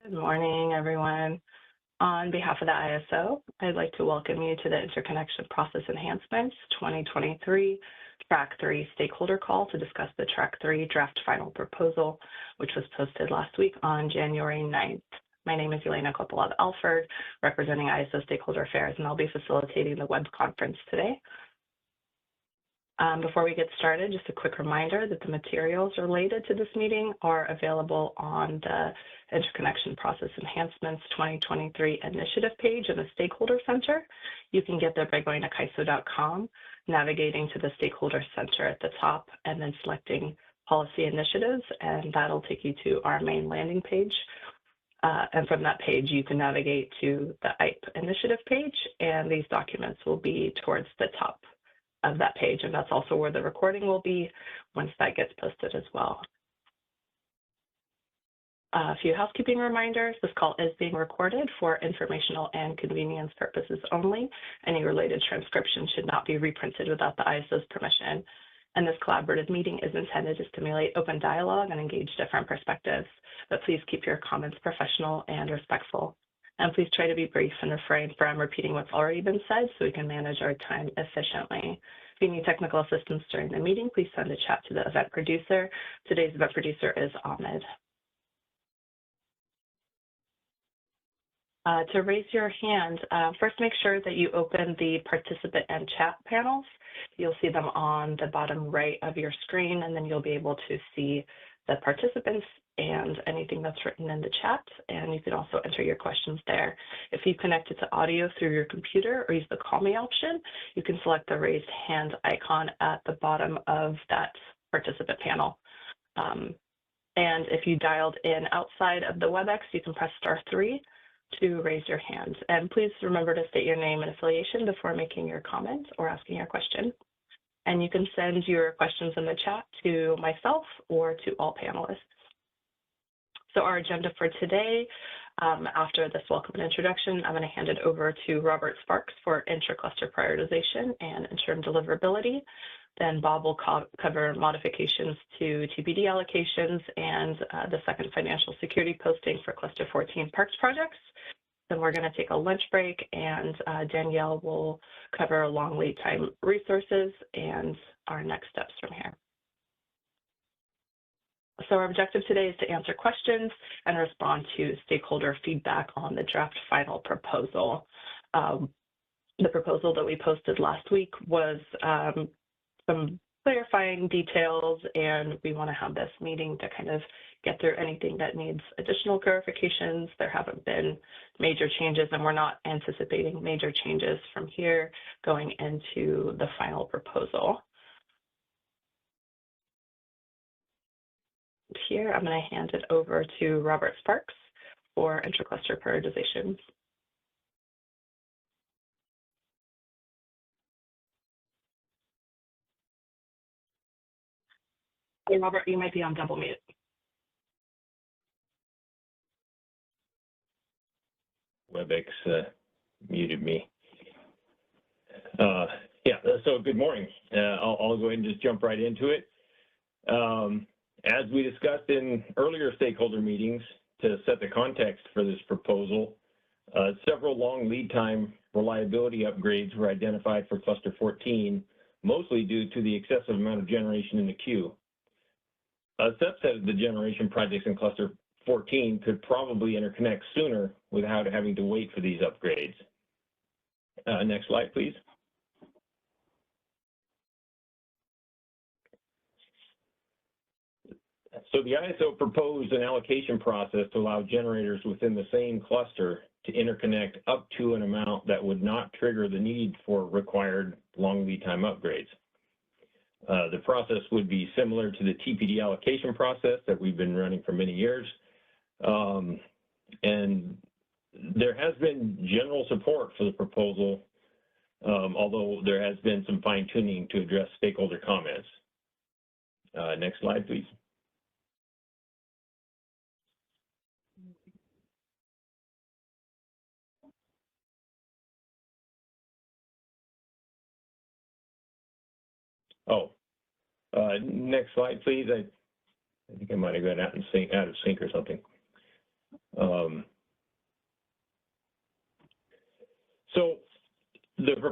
Good morning, everyone. On behalf of the ISO, I'd like to welcome you to the Interconnection Process Enhancements 2023 Track 3 Stakeholder Call to discuss the Track 3 Draft Final Proposal, which was posted last week on January 9th. My name is Elena Kopolov-Alford, representing ISO Stakeholder Affairs, and I'll be facilitating the web conference today. Before we get started, just a quick reminder that the materials related to this meeting are available on the Interconnection Process Enhancements 2023 Initiative page in the Stakeholder Center. You can get there by going to kaiso.com, navigating to the Stakeholder Center at the top, and then selecting Policy Initiatives, and that'll take you to our main landing page. And from that page, you can navigate to the IPE Initiative page, and these documents will be towards the top of that page, and that's also where the recording will be once that gets posted as well. A few housekeeping reminders. This call is being recorded for informational and convenience purposes only. Any related transcription should not be reprinted without the ISO's permission. And this collaborative meeting is intended to stimulate open dialogue and engage different perspectives, but please keep your comments professional and respectful. And please try to be brief and refrain from repeating what's already been said so we can manage our time efficiently. If you need technical assistance during the meeting, please send a chat to the event producer. Today's event producer is Ahmed. To raise your hand, first make sure that you open the participant and chat panels. You'll see them on the bottom right of your screen, and then you'll be able to see the participants and anything that's written in the chat, and you can also enter your questions there. If you connected to audio through your computer or use the Call Me option, you can select the raised hand icon at the bottom of that participant panel. And if you dialed in outside of the WebEx, you can press *3 to raise your hand. And please remember to state your name and affiliation before making your comment or asking your question. And you can send your questions in the chat to myself or to all panelists. So our agenda for today, after this welcome and introduction, I'm going to hand it over to Robert Sparks for intra-cluster prioritization and interim deliverability. Then Bob will cover modifications to TPD allocations and the second financial security posting for Cluster 14 Parks projects. Then we're going to take a lunch break, and Danielle will cover long lead time resources and our next steps from here. So our objective today is to answer questions and respond to stakeholder feedback on the draft final proposal. The proposal that we posted last week was some clarifying details, and we want to have this meeting to kind of get through anything that needs additional clarifications. There haven't been major changes, and we're not anticipating major changes from here going into the final proposal. Here, I'm going to hand it over to Robert Sparks for intra-cluster prioritization. Hey, Robert, you might be on double mute. WebEx muted me. Yeah, so good morning. I'll go ahead and just jump right into it. As we discussed in earlier stakeholder meetings, to set the context for this proposal, several long lead time reliability upgrades were identified for Cluster 14, mostly due to the excessive amount of generation in the queue. A subset of the generation projects in Cluster 14 could probably interconnect sooner without having to wait for these upgrades. Next slide, please. So the ISO proposed an allocation process to allow generators within the same cluster to interconnect up to an amount that would not trigger the need for required long lead time upgrades. The process would be similar to the TPD allocation process that we've been running for many years. And there has been general support for the proposal, although there has been some fine-tuning to address stakeholder comments. Next slide, please. Oh, next slide, please. I think I might have got out of sync or something.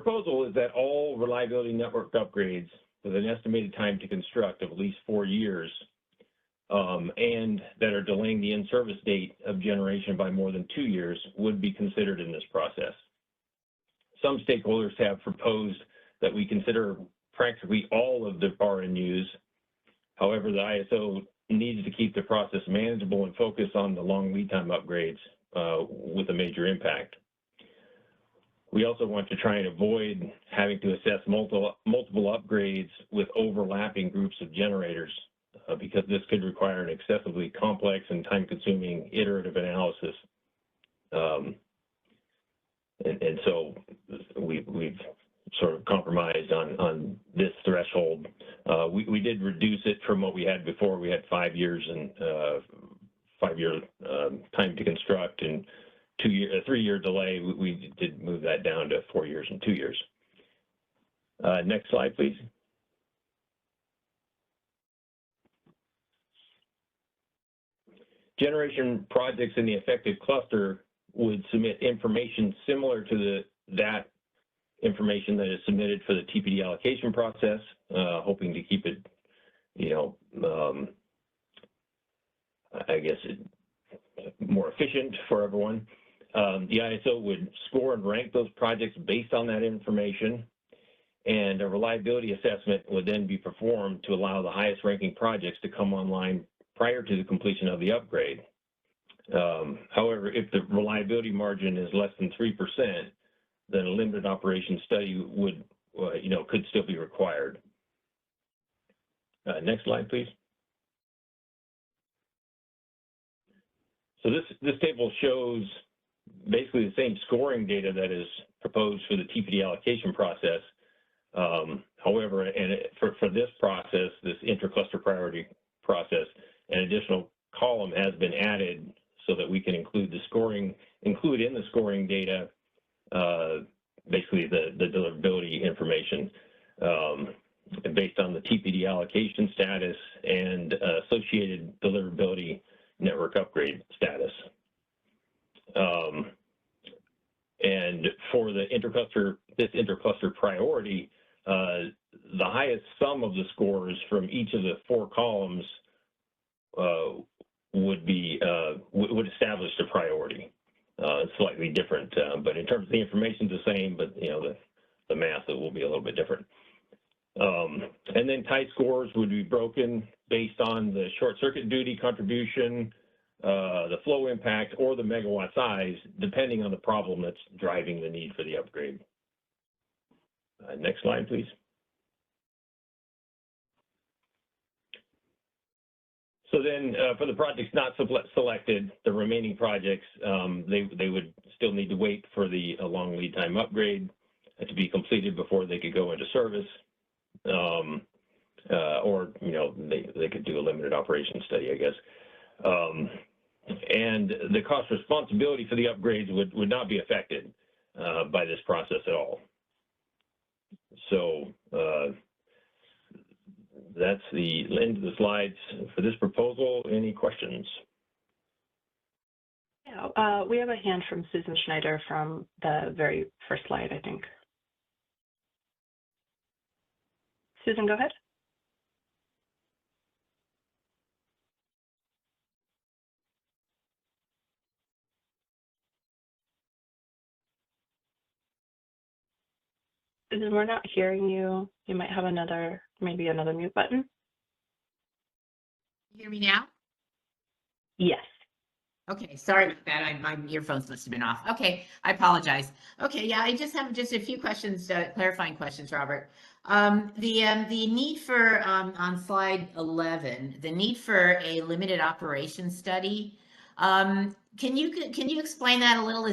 proposal is that all reliability network upgrades with an estimated time to construct of at least 4 years and that are delaying the in-service date of generation by more than 2 years would be considered in this process. Some stakeholders have proposed that we consider practically all of the RNUs. However, the ISO needs to keep the process manageable and focus on the long lead time upgrades with a major impact. We also want to try and avoid having to assess multiple upgrades with overlapping groups of generators because this could require an excessively complex and time-consuming iterative analysis. And so we've sort of compromised on this threshold. We did reduce it from what we had before. We had 5 years and 5-year time to construct and a 3-year delay. We did move that down to 4 years and 2 years. Next slide, please. Generation projects in the affected cluster would submit information similar to that information that is submitted for the TPD allocation process, hoping to keep it, I guess, more efficient for everyone. The ISO would score and rank those projects based on that information, and a reliability assessment would then be performed to allow the highest ranking projects to come online prior to the completion of the upgrade. However, if the reliability margin is less than 3%, then a limited operation study would, could still be required. Next slide, please. So this table shows basically the same scoring data that is proposed for the TPD allocation process. However, for this process, this intercluster priority process, an additional column has been added so that we can include in the scoring data, basically the deliverability information based on the TPD allocation status and associated deliverability network upgrade status. And for the intercluster priority, the highest sum of the scores from each of the 4 columns would establish the priority. It's slightly different, but in terms of the information, the same, but the math will be a little bit different. And then tie scores would be broken based on the short circuit duty contribution, the flow impact, or the megawatt size, depending on the problem that's driving the need for the upgrade. Next slide, please. So then for the projects not selected, the remaining projects, they would still need to wait for the long lead time upgrade to be completed before they could go into service. Or, they could do a limited operation study, I guess. And the cost responsibility for the upgrades would not be affected by this process at all. So that's the end of the slides for this proposal. Any questions? Yeah, we have a hand from Susan Schneider from the very first slide, I think. Susan, go ahead. Susan, we're not hearing you. You might have maybe another mute button. You hear me now? Yes. Okay, sorry about that. My earphones must have been off. Okay, I apologize. Okay, yeah, I just have a few questions, clarifying questions, Robert. The need for, on slide 11, the need for a limited operation study. Can you explain that a little?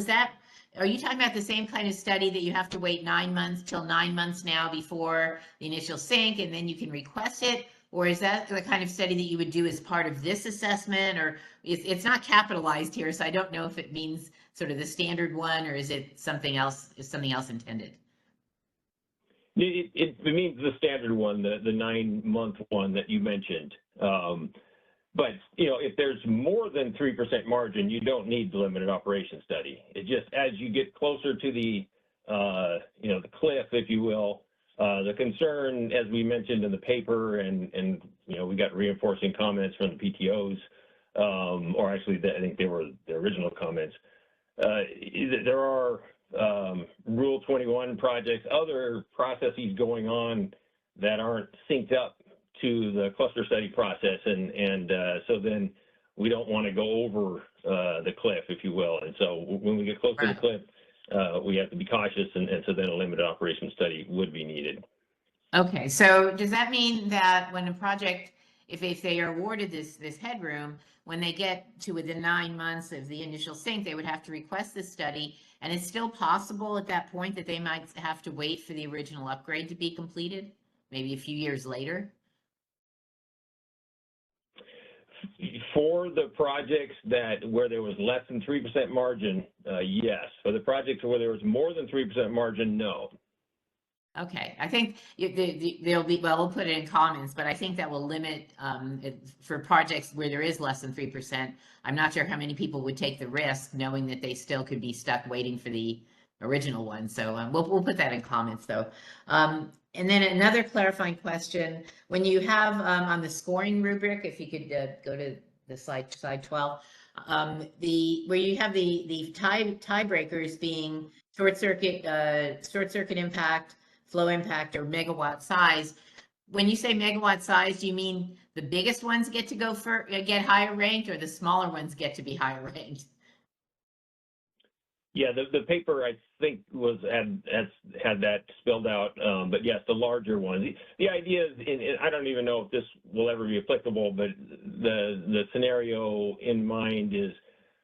Are you talking about the same kind of study that you have to wait 9 months till 9 months now before the initial sync and then you can request it? Or is that the kind of study that you would do as part of this assessment? Or it's not capitalized here, so I don't know if it means sort of the standard one, or is it something else? Is something else intended? It means the standard one, the 9-month one that you mentioned. But if there's more than 3% margin, you don't need the limited operation study. It just, as you get closer to the the cliff, if you will. The concern, as we mentioned in the paper, and we got reinforcing comments from the PTOs, or actually, I think they were the original comments. There are Rule 21 projects, other processes going on that aren't synced up to the cluster study process, and so then we don't want to go over the cliff, if you will. And so when we get close to the cliff, we have to be cautious, and so then a limited operation study would be needed. Okay, so does that mean that when a project, if they are awarded this headroom, when they get to within 9 months of the initial sync, they would have to request this study, and it's still possible at that point that they might have to wait for the original upgrade to be completed, maybe a few years later? For the projects where there was less than 3% margin, yes. For the projects where there was more than 3% margin, no. Okay, I think there'll be, well, we'll put it in comments, but I think that will limit for projects where there is less than 3%. I'm not sure how many people would take the risk knowing that they still could be stuck waiting for the original one. So we'll put that in comments though. And then another clarifying question, when you have on the scoring rubric, if you could go to the slide 12, where you have the tiebreakers being short circuit impact, flow impact, or megawatt size. When you say megawatt size, do you mean the biggest ones get to go get higher ranked, or the smaller ones get to be higher ranked? Yeah, the paper, I think, had that spelled out, but yes, the larger ones. The idea is, and I don't even know if this will ever be applicable, but the scenario in mind is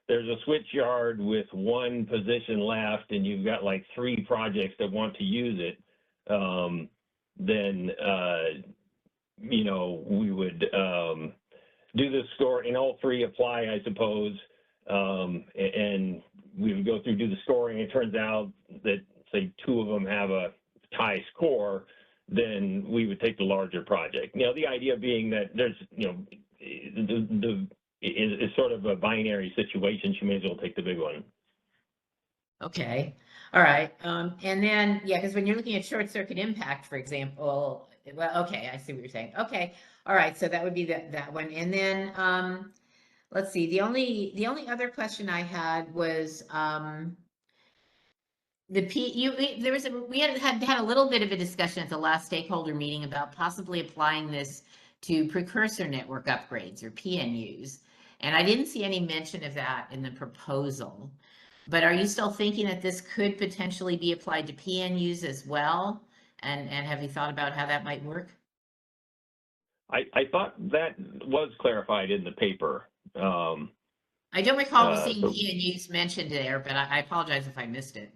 there's a switch yard with one position left, and you've got like 3 projects that want to use it. Then we would do the score, and all 3 apply, I suppose, and we would go through, do the scoring. It turns out that, say, 2 of them have a tie score, then we would take the larger project. The idea being that there's, it's sort of a binary situation. You may as well take the big one. Okay. All right. And then, yeah, because when you're looking at short circuit impact, for example, well, okay, I see what you're saying. Okay. All right. So that would be that one. And then, let's see, the only other question I had was, we had a little bit of a discussion at the last stakeholder meeting about possibly applying this to precursor network upgrades, or PNUs. And I didn't see any mention of that in the proposal. But are you still thinking that this could potentially be applied to PNUs as well? And have you thought about how that might work? I thought that was clarified in the paper. I don't recall seeing PNUs mentioned there, but I apologize if I missed it.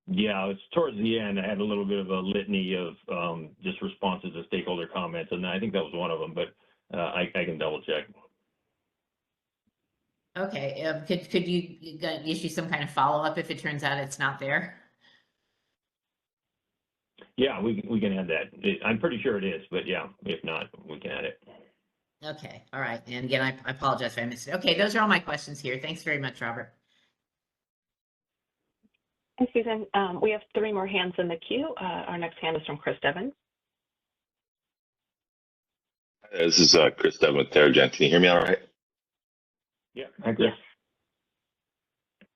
Yeah, it's towards the end. I had a little bit of a litany of just responses to stakeholder comments, and I think that was one of them, but I can double check. Okay, could you issue some kind of follow-up if it turns out it's not there? Yeah, we can add that. I'm pretty sure it is, but yeah, if not, we can add it. Okay, all right. And again, I apologize if I missed it. Okay, those are all my questions here. Thanks very much, Robert. Thanks, Susan. We have 3 more hands in the queue. Our next hand is from Chris Devon. This is Chris Devon with TerraGen. Can you hear me all right? Yeah, hi, Chris.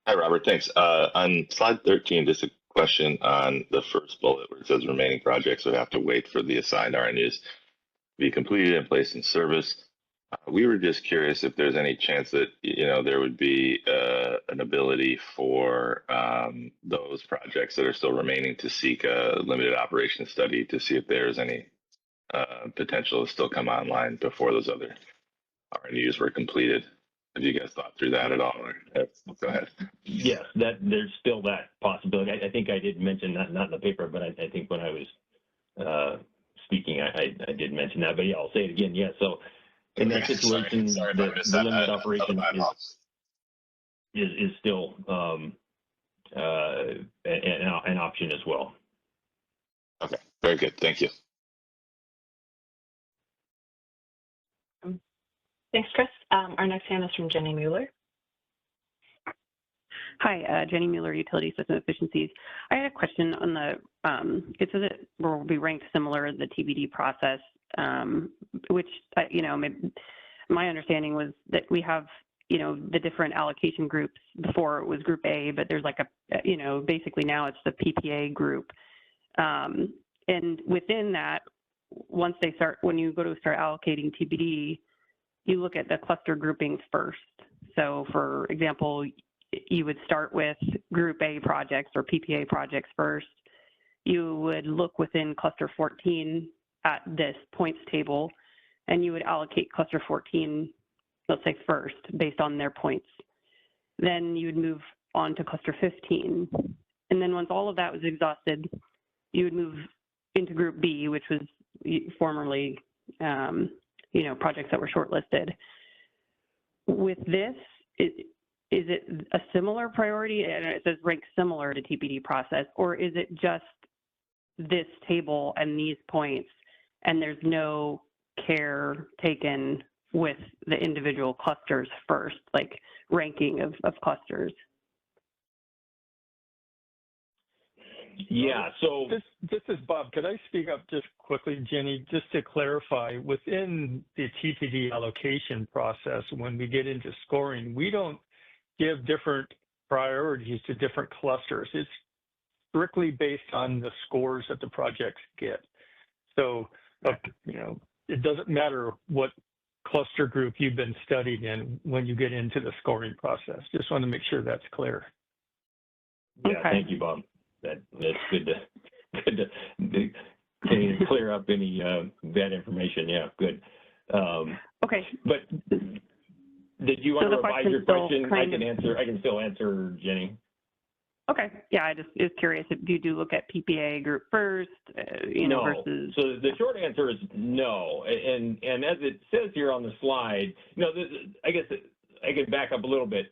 Hi, Robert. Thanks. On slide 13, just a question on the first bullet where it says remaining projects would have to wait for the assigned RNUs to be completed and placed in service. We were just curious if there's any chance that, there would be an ability for those projects that are still remaining to seek a limited operation study to see if there's any potential to still come online before those other RNUs were completed. Have you guys thought through that at all? Go ahead. Yes, there's still that possibility. I think I did mention that, not in the paper, but I think when I was speaking, I did mention that. But yeah, I'll say it again. Yeah, so in that situation, sorry the limited operation is still an option as well. Okay, very good. Thank you. Thanks, Chris. Our next hand is from Jenny Mueller. Hi, Jenny Mueller, Utility System Efficiencies. I had a question on the, it says it will be ranked similar to the TBD process, which, you know, my understanding was that we have, you know, the different allocation groups. Before it was Group A, but there's like a, you know, basically now it's the PPA group. And within that, once they start, when you go to start allocating TBD, you look at the cluster groupings first. So for example, you would start with Group A projects or PPA projects first. You would look within cluster 14 at this points table, and you would allocate cluster 14, let's say first, based on their points. Then you would move on to cluster 15. And then once all of that was exhausted, you would move into Group B, which was formerly, you know, projects that were shortlisted. With this, is it a similar priority? And it says rank similar to TPD process, or is it just this table and these points, and there's no care taken with the individual clusters first, like ranking of clusters? Yeah, so this is Bob. Could I speak up just quickly, Jenny, just to clarify, within the TPD allocation process, when we get into scoring, we don't give different priorities to different clusters. It's strictly based on the scores that the projects get. So, you know, it doesn't matter what cluster group you've been studied in when you get into the scoring process. Just want to make sure that's clear. Yeah, okay. Thank you, Bob. That's good to clear up any bad information. Yeah, good. Okay. But did you want to revise your question? I can still answer, Jenny. Okay. Yeah, I just was curious. Do you look at PPA group first, you know, versus? So the short answer is no. And as it says here on the slide, you know, I guess I can back up a little bit.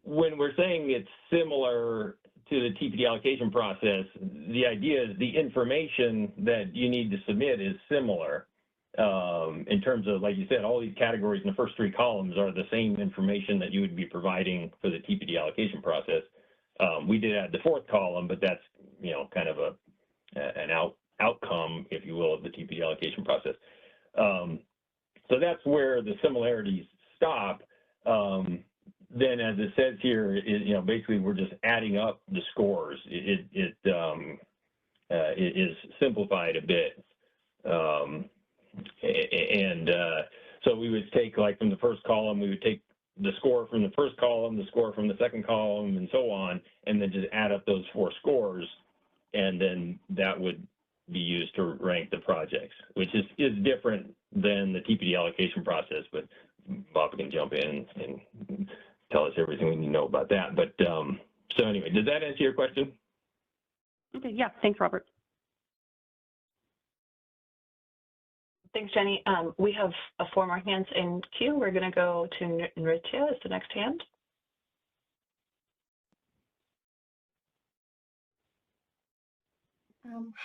When we're saying it's similar to the TPD allocation process, the idea is the information that you need to submit is similar in terms of, like you said, all these categories in the first three columns are the same information that you would be providing for the TPD allocation process. We did add the fourth column, but that's, you know, kind of an outcome, if you will, of the TPD allocation process. So that's where the similarities stop. Then, as it says here, you know, basically we're just adding up the scores. It is simplified a bit, so we would take, like, from the first column, we would take the score from the first column, the score from the second column, and so on, and then just add up those four scores, and then that would be used to rank the projects, which is different than the TPD allocation process. But Bob can jump in and tell us everything we need to know about that. But so anyway, did that answer your question? Okay, yeah, thanks, Robert. Thanks, Jenny. We have 4 more hands in queue. We're going to go to Nritya as the next hand.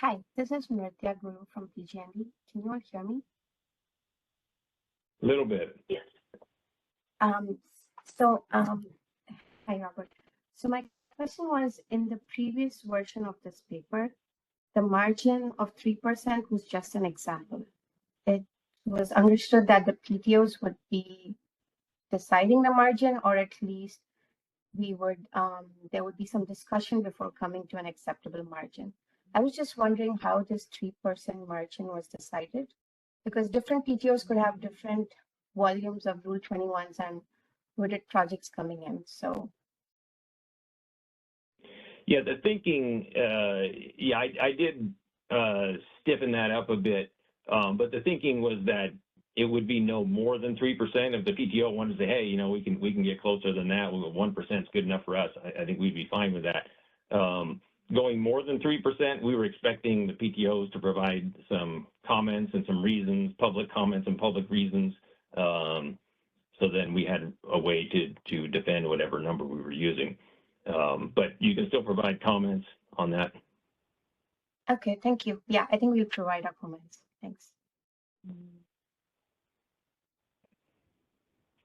Hi, this is Nritya Guru from PG&E. Can you all hear me? A little bit. Yes. Hi, Robert. So my question was, in the previous version of this paper, the margin of 3% was just an example. It was understood that the PTOs would be deciding the margin, or at least we would there would be some discussion before coming to an acceptable margin. I was just wondering how this 3% margin was decided, because different PTOs could have different volumes of Rule 21s and wooded projects coming in. So, yeah, the thinking, yeah, I did stiffen that up a bit, but the thinking was that it would be no more than 3%. If the PTO wanted to say, hey, you know, we can get closer than that, 1% is good enough for us, I think we'd be fine with that. Going more than 3%, we were expecting the PTOs to provide some comments and some reasons, public comments and public reasons. So then we had a way to defend whatever number we were using. But you can still provide comments on that. Okay, thank you. Yeah, I think we'll provide our comments. Thanks.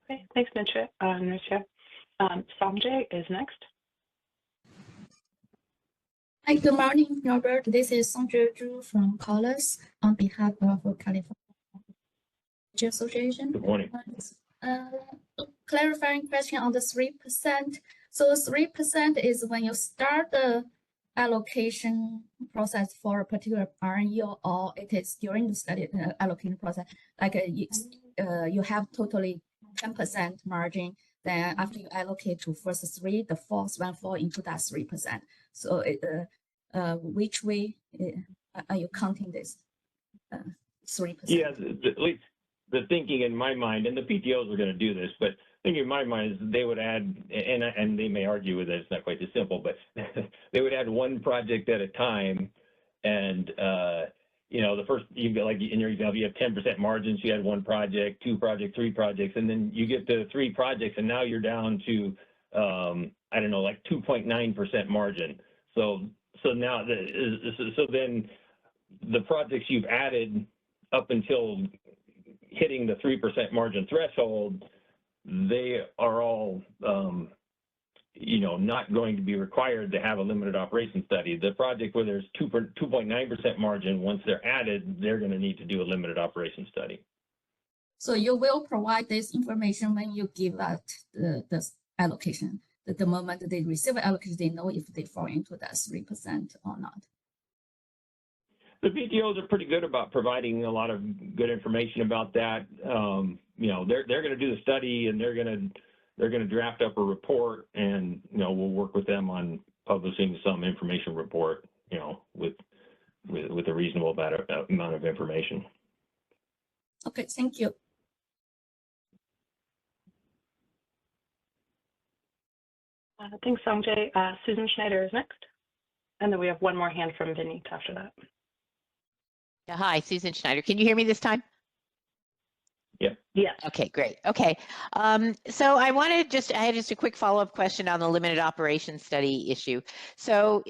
Okay, thanks, Nritya. Sanjay is next. Hi, good morning, Robert. This is Sanjay Zhu from Collis on behalf of California Association. Good morning. Clarifying question on the 3%. So 3% is when you start the allocation process for a particular RNU, or it is during the study allocation process, like you have totally 10% margin. Then after you allocate to first three, the fourth one fall into that 3%. So which way are you counting this 3%? Yeah, at least the thinking in my mind, and the PTOs are going to do this, but thinking in my mind is they would add, and they may argue with it, it's not quite this simple, but they would add one project at a time. And, the first, you've got, like in your example, you have 10% margins, you had one project, two projects, three projects, and then you get to three projects, and now you're down to, I don't know, like 2.9% margin. So now, so then the projects you've added up until hitting the 3% margin threshold, they are all, not going to be required to have a limited operation study. The project where there's 2.9% margin, once they're added, they're going to need to do a limited operation study. So you will provide this information when you give out the allocation. At the moment they receive allocation, they know if they fall into that 3% or not. The PTOs are pretty good about providing a lot of good information about that. They're going to do the study, and they're going to draft up a report, and we'll work with them on publishing some information report, with a reasonable amount of information. Okay, thank you. Thanks, Sanjay. Susan Schneider is next, and then we have one more hand from Vinny after that. Yeah, hi, Susan Schneider. Can you hear me this time? Yeah. Yes. Okay, great. Okay. So I had just a quick follow-up question on the limited operation study issue. So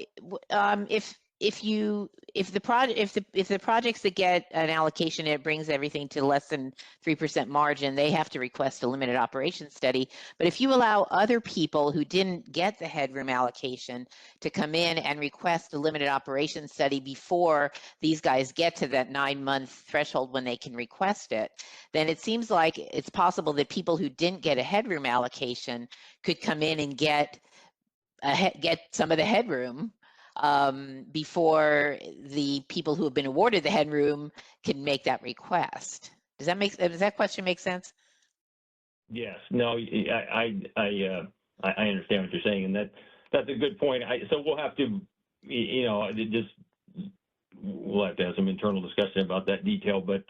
if the projects that get an allocation, it brings everything to less than 3% margin, they have to request a limited operation study. But if you allow other people who didn't get the headroom allocation to come in and request a limited operation study before these guys get to that 9-month threshold when they can request it, then it seems like it's possible that people who didn't get a headroom allocation could come in and get some of the headroom before the people who have been awarded the headroom can make that request. Does that question make sense? Yes. No, I understand what you're saying, and that's a good point. So we'll have to, we'll have to have some internal discussion about that detail. But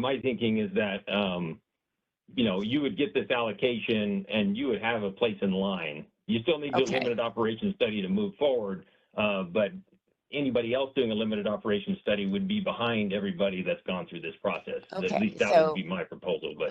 my thinking is that you would get this allocation and you would have a place in line. You still need to do a limited operation study to move forward. But anybody else doing a limited operation study would be behind everybody that's gone through this process. Okay, at least that would be my proposal. But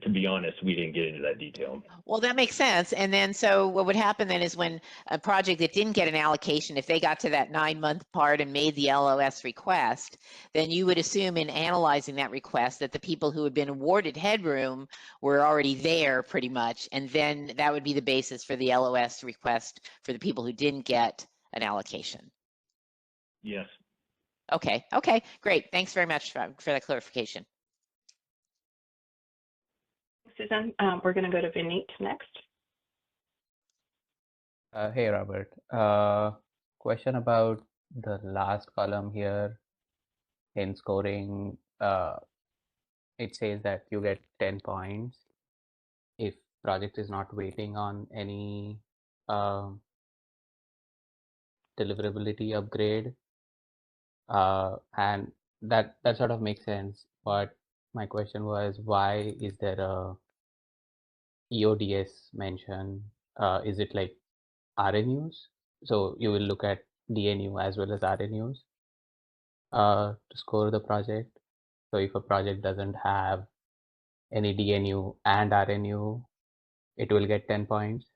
to be honest, we didn't get into that detail. Well, that makes sense. And then so what would happen then is when a project that didn't get an allocation, if they got to that 9-month part and made the LOS request, then you would assume in analyzing that request that the people who had been awarded headroom were already there pretty much. And then that would be the basis for the LOS request for the people who didn't get an allocation. Yes. Okay, great. Thanks very much for that clarification. Susan, we're going to go to Vineet next. Hey, Robert. Question about the last column here in scoring. It says that you get 10 points if project is not waiting on any deliverability upgrade, and that sort of makes sense. But my question was, why is there a EODS mention? Is it like RNUs? So you will look at DNU as well as RNUs to score the project. So if a project doesn't have any DNU and RNU, it will get 10 points.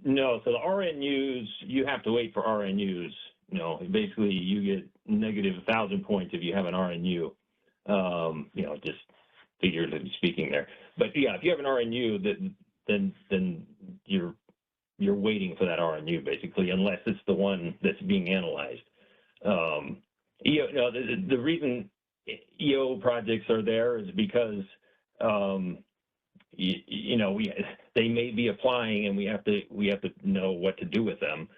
No, so the RNUs, you have to wait for RNUs. Basically you get negative 1,000 points if you have an RNU, just figuratively speaking there. But if you have an RNU, then you're waiting for that RNU basically, unless it's the one that's being analyzed. The reason EO projects are there is because they may be applying, and we have to know what to do with them.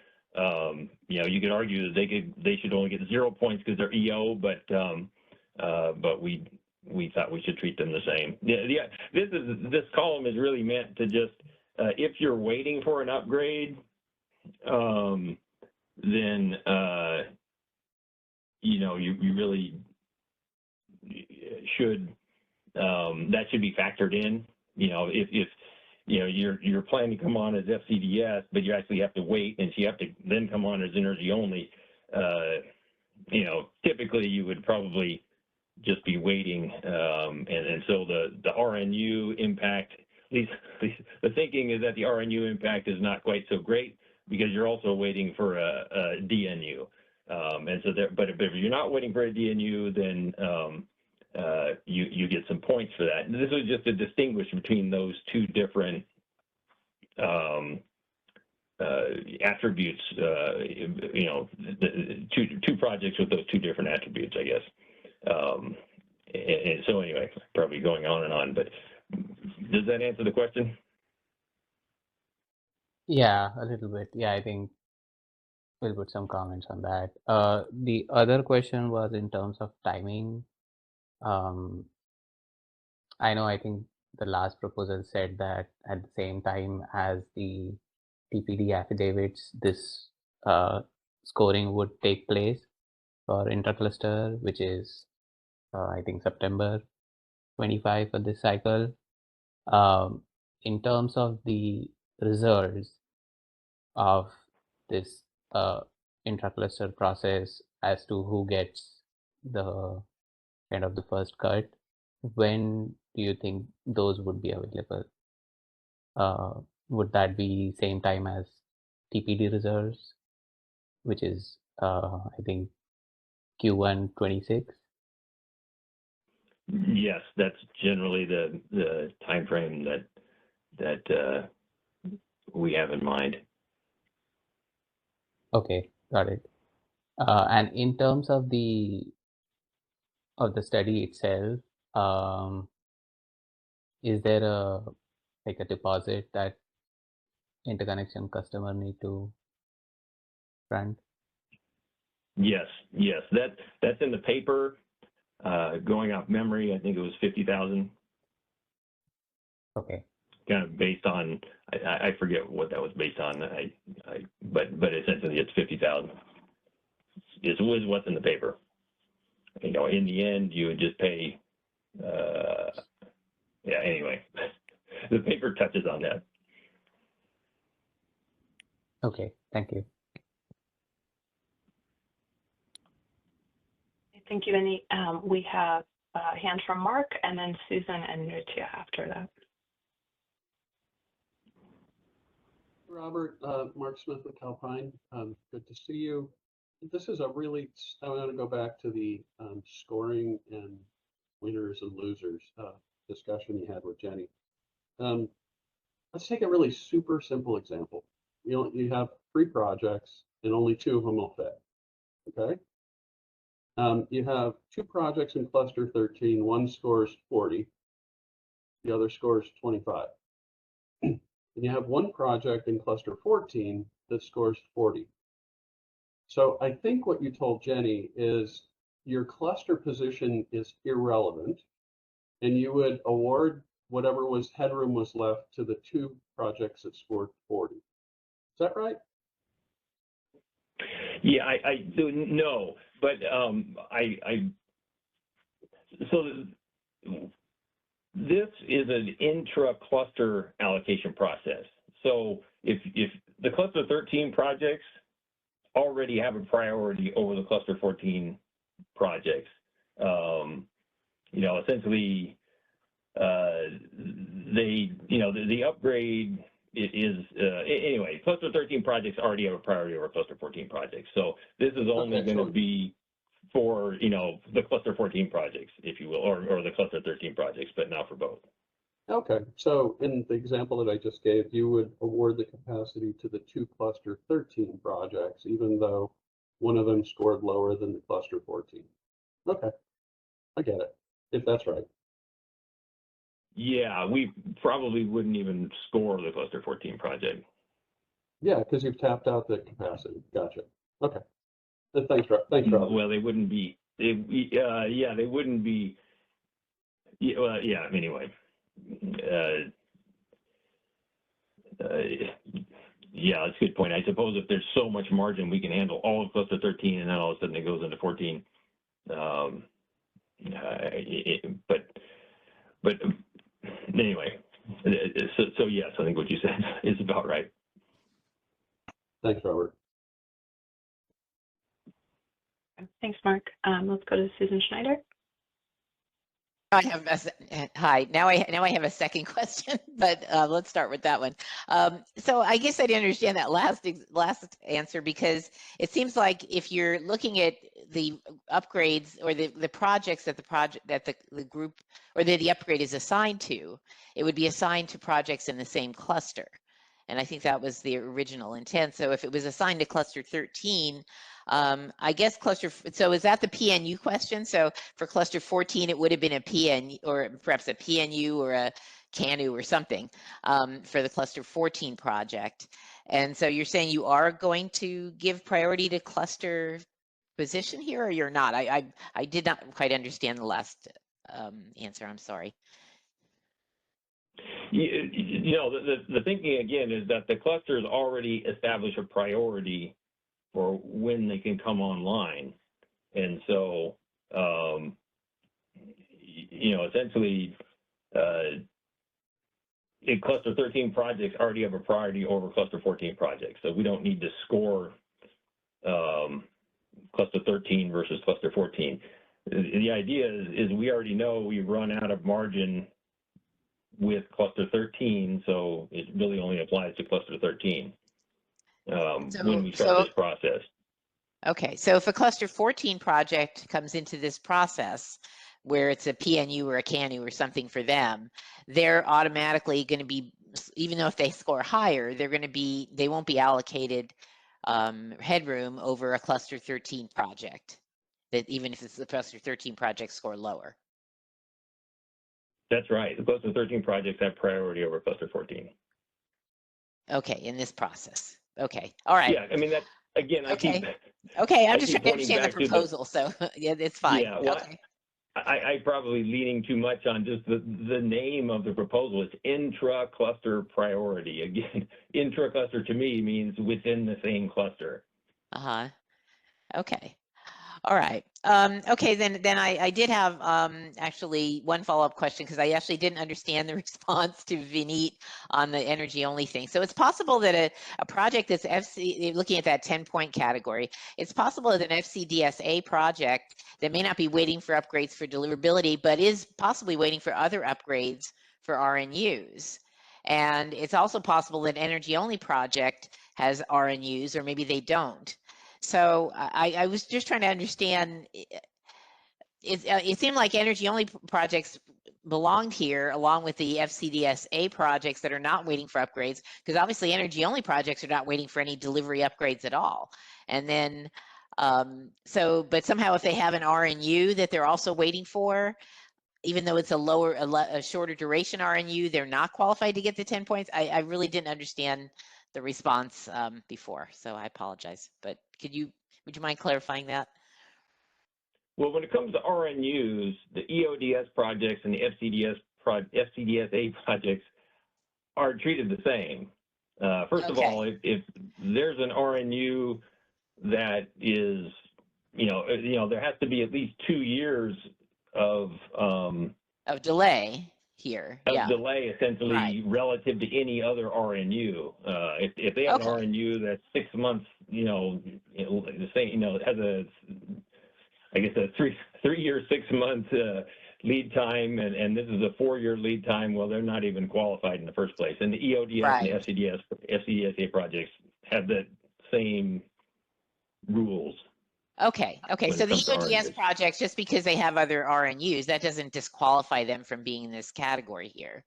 You could argue that they should only get 0 points because they're EO, but we thought we should treat them the same. This column is really meant to just if you're waiting for an upgrade, then you really should that should be factored in. If you're planning to come on as FCDS, but you actually have to wait, and you have to then come on as energy only. Typically you would probably just be waiting, and so the RNU impact, at least the thinking is that the RNU impact is not quite so great because you're also waiting for a DNU, and so but if you're not waiting for a DNU, then you get some points for that. And this is just to distinguish between those two different attributes, two projects with those two different attributes, I guess. And so anyway, probably going on and on, but does that answer the question? Yeah, a little bit. Yeah, I think we'll put some comments on that. The other question was in terms of timing. I think the last proposal said that at the same time as the TPD affidavits, this scoring would take place for intercluster, which is I think September 25 for this cycle. In terms of the results of this intracluster process as to who gets the kind of the first cut, when do you think those would be available? Would that be same time as TPD results, which is I think Q1 26? Yes, that's generally the time frame that we have in mind. Okay, got it. And in terms of the study itself, is there a deposit that interconnection customer need to front? Yes, that's in the paper. Going off memory, I think it was 50,000. Okay. Kind of based on, I forget what that was based on. But essentially it's 50,000. Is what's in the paper. In the end, you would just pay. Anyway, the paper touches on that. Okay, thank you. Thank you, Vinny. We have a hand from Mark, and then Susan and Nutya after that. Robert, Mark Smith with Calpine. Good to see you. This is I want to go back to the scoring and winners and losers discussion you had with Jenny. Let's take a really super simple example. You have 3 projects and only 2 of them will fit. Okay. You have 2 projects in cluster 13. One scores 40. The other scores 25. And you have 1 project in cluster 14 that scores 40. So I think what you told Jenny is your cluster position is irrelevant, and you would award whatever headroom was left to the 2 projects that scored 40. Is that right? Yeah, I do no, but so this is an intra-cluster allocation process. So if the cluster 13 projects already have a priority over the cluster 14 projects, essentially the upgrade is anyway, cluster 13 projects already have a priority over cluster 14 projects. So this is only going to be for, the cluster 14 projects, if you will, or the cluster 13 projects, but not for both. Okay, so in the example that I just gave, you would award the capacity to the 2 cluster 13 projects, even though one of them scored lower than the cluster 14. Okay, I get it, if that's right. Yeah, we probably wouldn't even score the cluster 14 project. Yeah, because you've tapped out the capacity. Gotcha. Okay. Thanks, Robert. Well, they wouldn't be. Yeah, they wouldn't be. Yeah, well, yeah. Anyway, yeah, that's a good point. I suppose if there's so much margin, we can handle all of cluster 13, and then all of a sudden it goes into 14. But anyway, so yes, I think what you said is about right. Thanks, Robert. Thanks, Mark. Let's go to Susan Schneider. I have hi. Now I have a second question, but let's start with that one. So I guess I didn't understand that last answer, because it seems like if you're looking at the upgrades or the projects that the group or the upgrade is assigned to, it would be assigned to projects in the same cluster. And I think that was the original intent. So if it was assigned to cluster 13, I guess so is that the PNU question? So for cluster 14, it would have been a PNU, or perhaps a PNU or a CANU or something for the cluster 14 project. And so you're saying you are going to give priority to cluster position here, or you're not? I did not quite understand the last answer. I'm sorry. You know, the thinking again is that the clusters already establish a priority for when they can come online. And so, you know, essentially, cluster 13 projects already have a priority over cluster 14 projects. So we don't need to score cluster 13 versus cluster 14. The idea is we already know we run out of margin with cluster 13, so it really only applies to cluster 13 when we start this process. Okay, so if a cluster 14 project comes into this process where it's a PNU or a CANU or something for them, they're automatically going to be, even though if they score higher, they won't be allocated headroom over a cluster 13 project, that even if it's the cluster 13 project score lower. That's right. The cluster 13 projects have priority over cluster 14. Okay, in this process. Okay, all right. Yeah, I mean, that, again, okay, I'm just trying to understand the proposal, so yeah, it's fine. Yeah, well, okay. I probably leaning too much on just the name of the proposal. It's intra-cluster priority. Again, intra-cluster to me means within the same cluster. Uh-huh. Okay. All right. Okay, then I did have actually one follow-up question, because I actually didn't understand the response to Vineet on the energy only thing. So it's possible that a project that's looking at that 10-point category, it's possible that an FCDSA project that may not be waiting for upgrades for deliverability, but is possibly waiting for other upgrades for RNUs. And it's also possible that an energy only project has RNUs, or maybe they don't. So I was just trying to understand, it seemed like energy only projects belonged here along with the FCDSA projects that are not waiting for upgrades, because obviously energy only projects are not waiting for any delivery upgrades at all. And then, but somehow if they have an RNU that they're also waiting for, even though it's a shorter duration RNU, they're not qualified to get the 10 points. I really didn't understand the response before, so I apologize. But would you mind clarifying that? Well, when it comes to RNUs, the EODS projects and the FCDSA projects are treated the same. First of all, if there's an RNU that is, there has to be at least 2 years of delay here. Delay, essentially, relative to any other RNU. If they have an RNU that's 6 months, the same, has a 3-year, 6-month lead time, and this is a 4-year lead time, well, they're not even qualified in the first place. And the EODS and the FCDSA projects have the same rules. Okay. So the EODS projects, just because they have other RNUs, that doesn't disqualify them from being in this category here.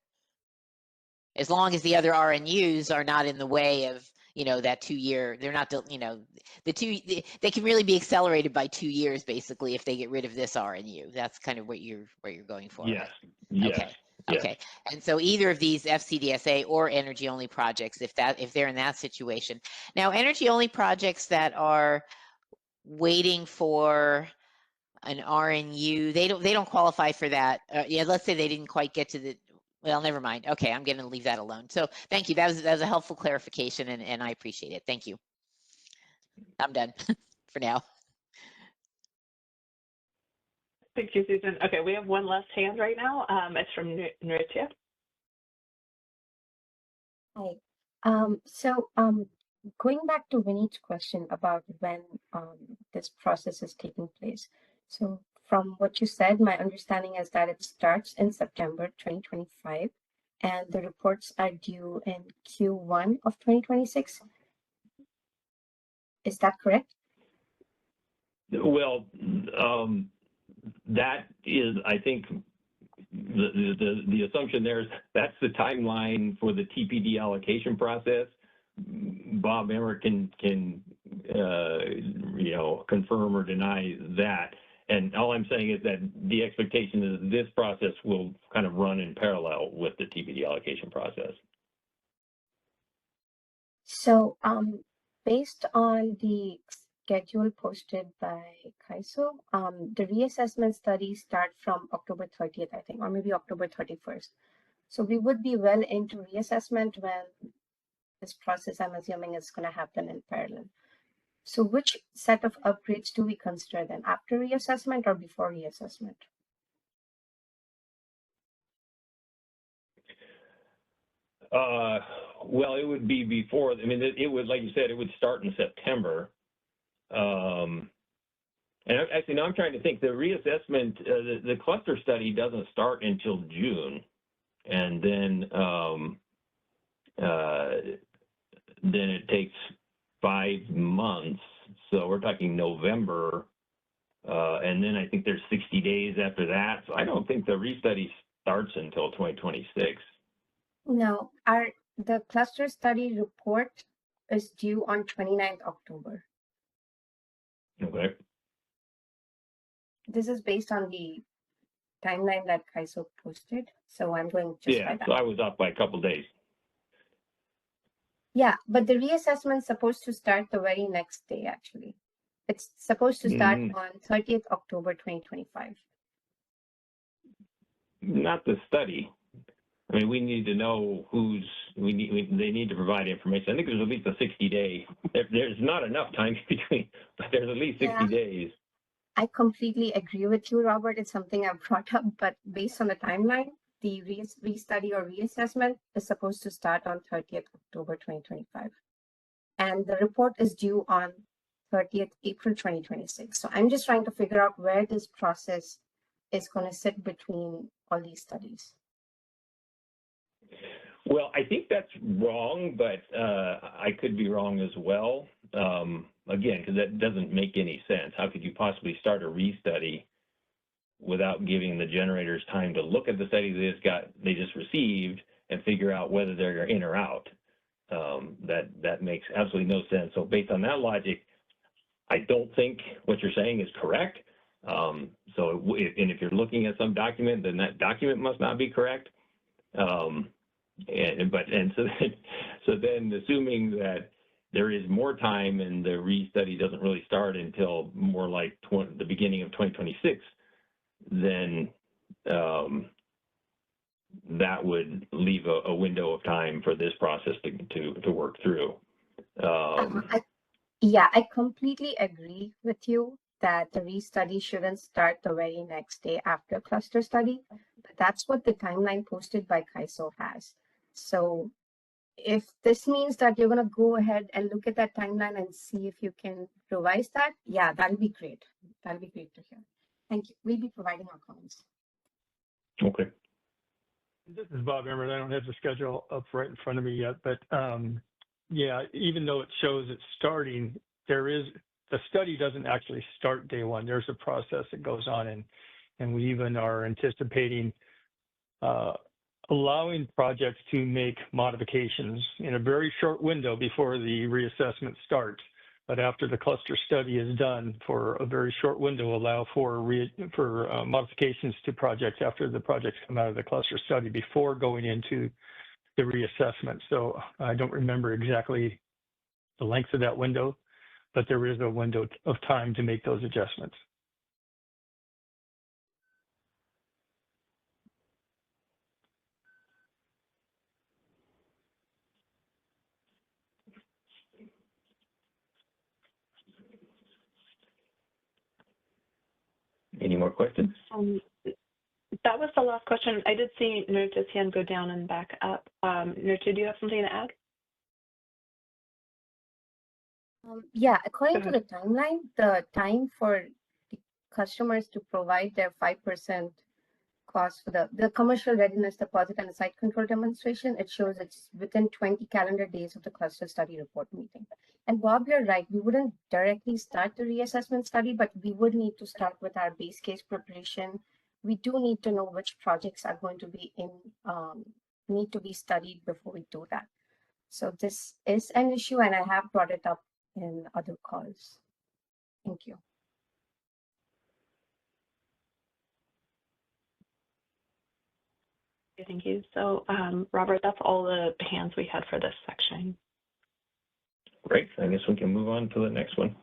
as long as the other RNUs are not in the way of, that 2 year, they're not, they can really be accelerated by 2 years, basically, if they get rid of this RNU. That's kind of what you're going for. Yes. Right? Yes. Okay. Yes. Okay. And so either of these FCDSA or energy only projects, if they're in that situation. Now, energy only projects that are waiting for an RNU, they don't qualify for that. Yeah, let's say they didn't quite get to the, well, never mind. Okay, I'm going to leave that alone. So thank you. That was a helpful clarification, and I appreciate it. Thank you. I'm done for now. Thank you, Susan. Okay, we have one last hand right now. It's from Nritya. Hi. Going back to Vinny's question about when this process is taking place. So from what you said, my understanding is that it starts in September 2025, and the reports are due in Q1 of 2026. Is that correct? Well, that is, I think, the assumption there is that's the timeline for the TPD allocation process. Bob Emmer can confirm or deny that. And all I'm saying is that the expectation is this process will kind of run in parallel with the TPD allocation process. So, based on the schedule posted by CAISO, the reassessment studies start from October 30th, I think, or maybe October 31st. So we would be well into reassessment when this process, I'm assuming, is going to happen in parallel. So which set of upgrades do we consider then, after reassessment or before reassessment? Well, it would be before. I mean, it would, like you said, it would start in September. And actually, now I'm trying to think. The reassessment, the cluster study doesn't start until June, and then it takes 5 months. So we're talking November, and then I think there's 60 days after that. So I don't think the restudy starts until 2026. No, the cluster study report is due on 29th October. Okay. This is based on the timeline that CAISO posted. So I'm going just by that. So I was off by a couple of days. Yeah, but the reassessment is supposed to start the very next day, actually. It's supposed to start on 30th October 2025. Not the study. I mean, we need to know they need to provide information. I think there's at least a 60-day. There's not enough time between, but there's at least 60 days. I completely agree with you, Robert. It's something I've brought up, but based on the timeline, the restudy or reassessment is supposed to start on 30th October 2025. And the report is due on 30th April 2026. So I'm just trying to figure out where this process is going to sit between all these studies. Well, I think that's wrong, but I could be wrong as well. Again, because that doesn't make any sense. How could you possibly start a restudy without giving the generators time to look at the study they just received and figure out whether they're in or out? That makes absolutely no sense. So based on that logic, I don't think what you're saying is correct. And if you're looking at some document, then that document must not be correct. So then assuming that there is more time and the restudy doesn't really start until more like the beginning of 2026, then that would leave a window of time for this process to work through. I completely agree with you that the restudy shouldn't start the very next day after cluster study, but that's what the timeline posted by CAISO has. So if this means that you're going to go ahead and look at that timeline and see if you can revise that, yeah, that'll be great. That'll be great to hear. Thank you. We'll be providing our comments. Okay. This is Bob Emmer. I don't have the schedule up right in front of me yet, but yeah, even though it shows it's starting, the study doesn't actually start day one. There's a process that goes on, and we even are anticipating allowing projects to make modifications in a very short window before the reassessment starts. But after the cluster study is done, for a very short window, allow for modifications to projects after the projects come out of the cluster study before going into the reassessment. So I don't remember exactly the length of that window, but there is a window of time to make those adjustments. Any more questions? That was the last question. I did see Nurta's hand go down and back up. Nurta, do you have something to add? Yeah, according to the timeline, the time for the customers to provide their 5% cost for the commercial readiness deposit and the site control demonstration, it shows it's within 20 calendar days of the cluster study report meeting. And Bob, you're right, we wouldn't directly start the reassessment study, but we would need to start with our base case preparation. We do need to know which projects are going to be need to be studied before we do that. So this is an issue, and I have brought it up in other calls. Thank you. Thank you. So, Robert, that's all the hands we had for this section. Great. I guess we can move on to the next one.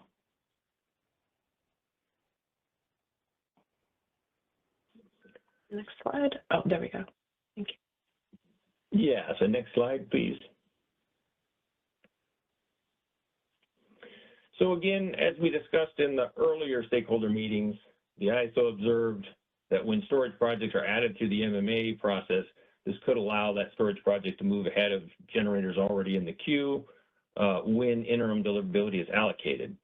Next slide. Oh, there we go. Thank you. Yeah, so next slide, please. So again, as we discussed in the earlier stakeholder meetings, the ISO observed that when storage projects are added to the MMA process, this could allow that storage project to move ahead of generators already in the queue when interim deliverability is allocated.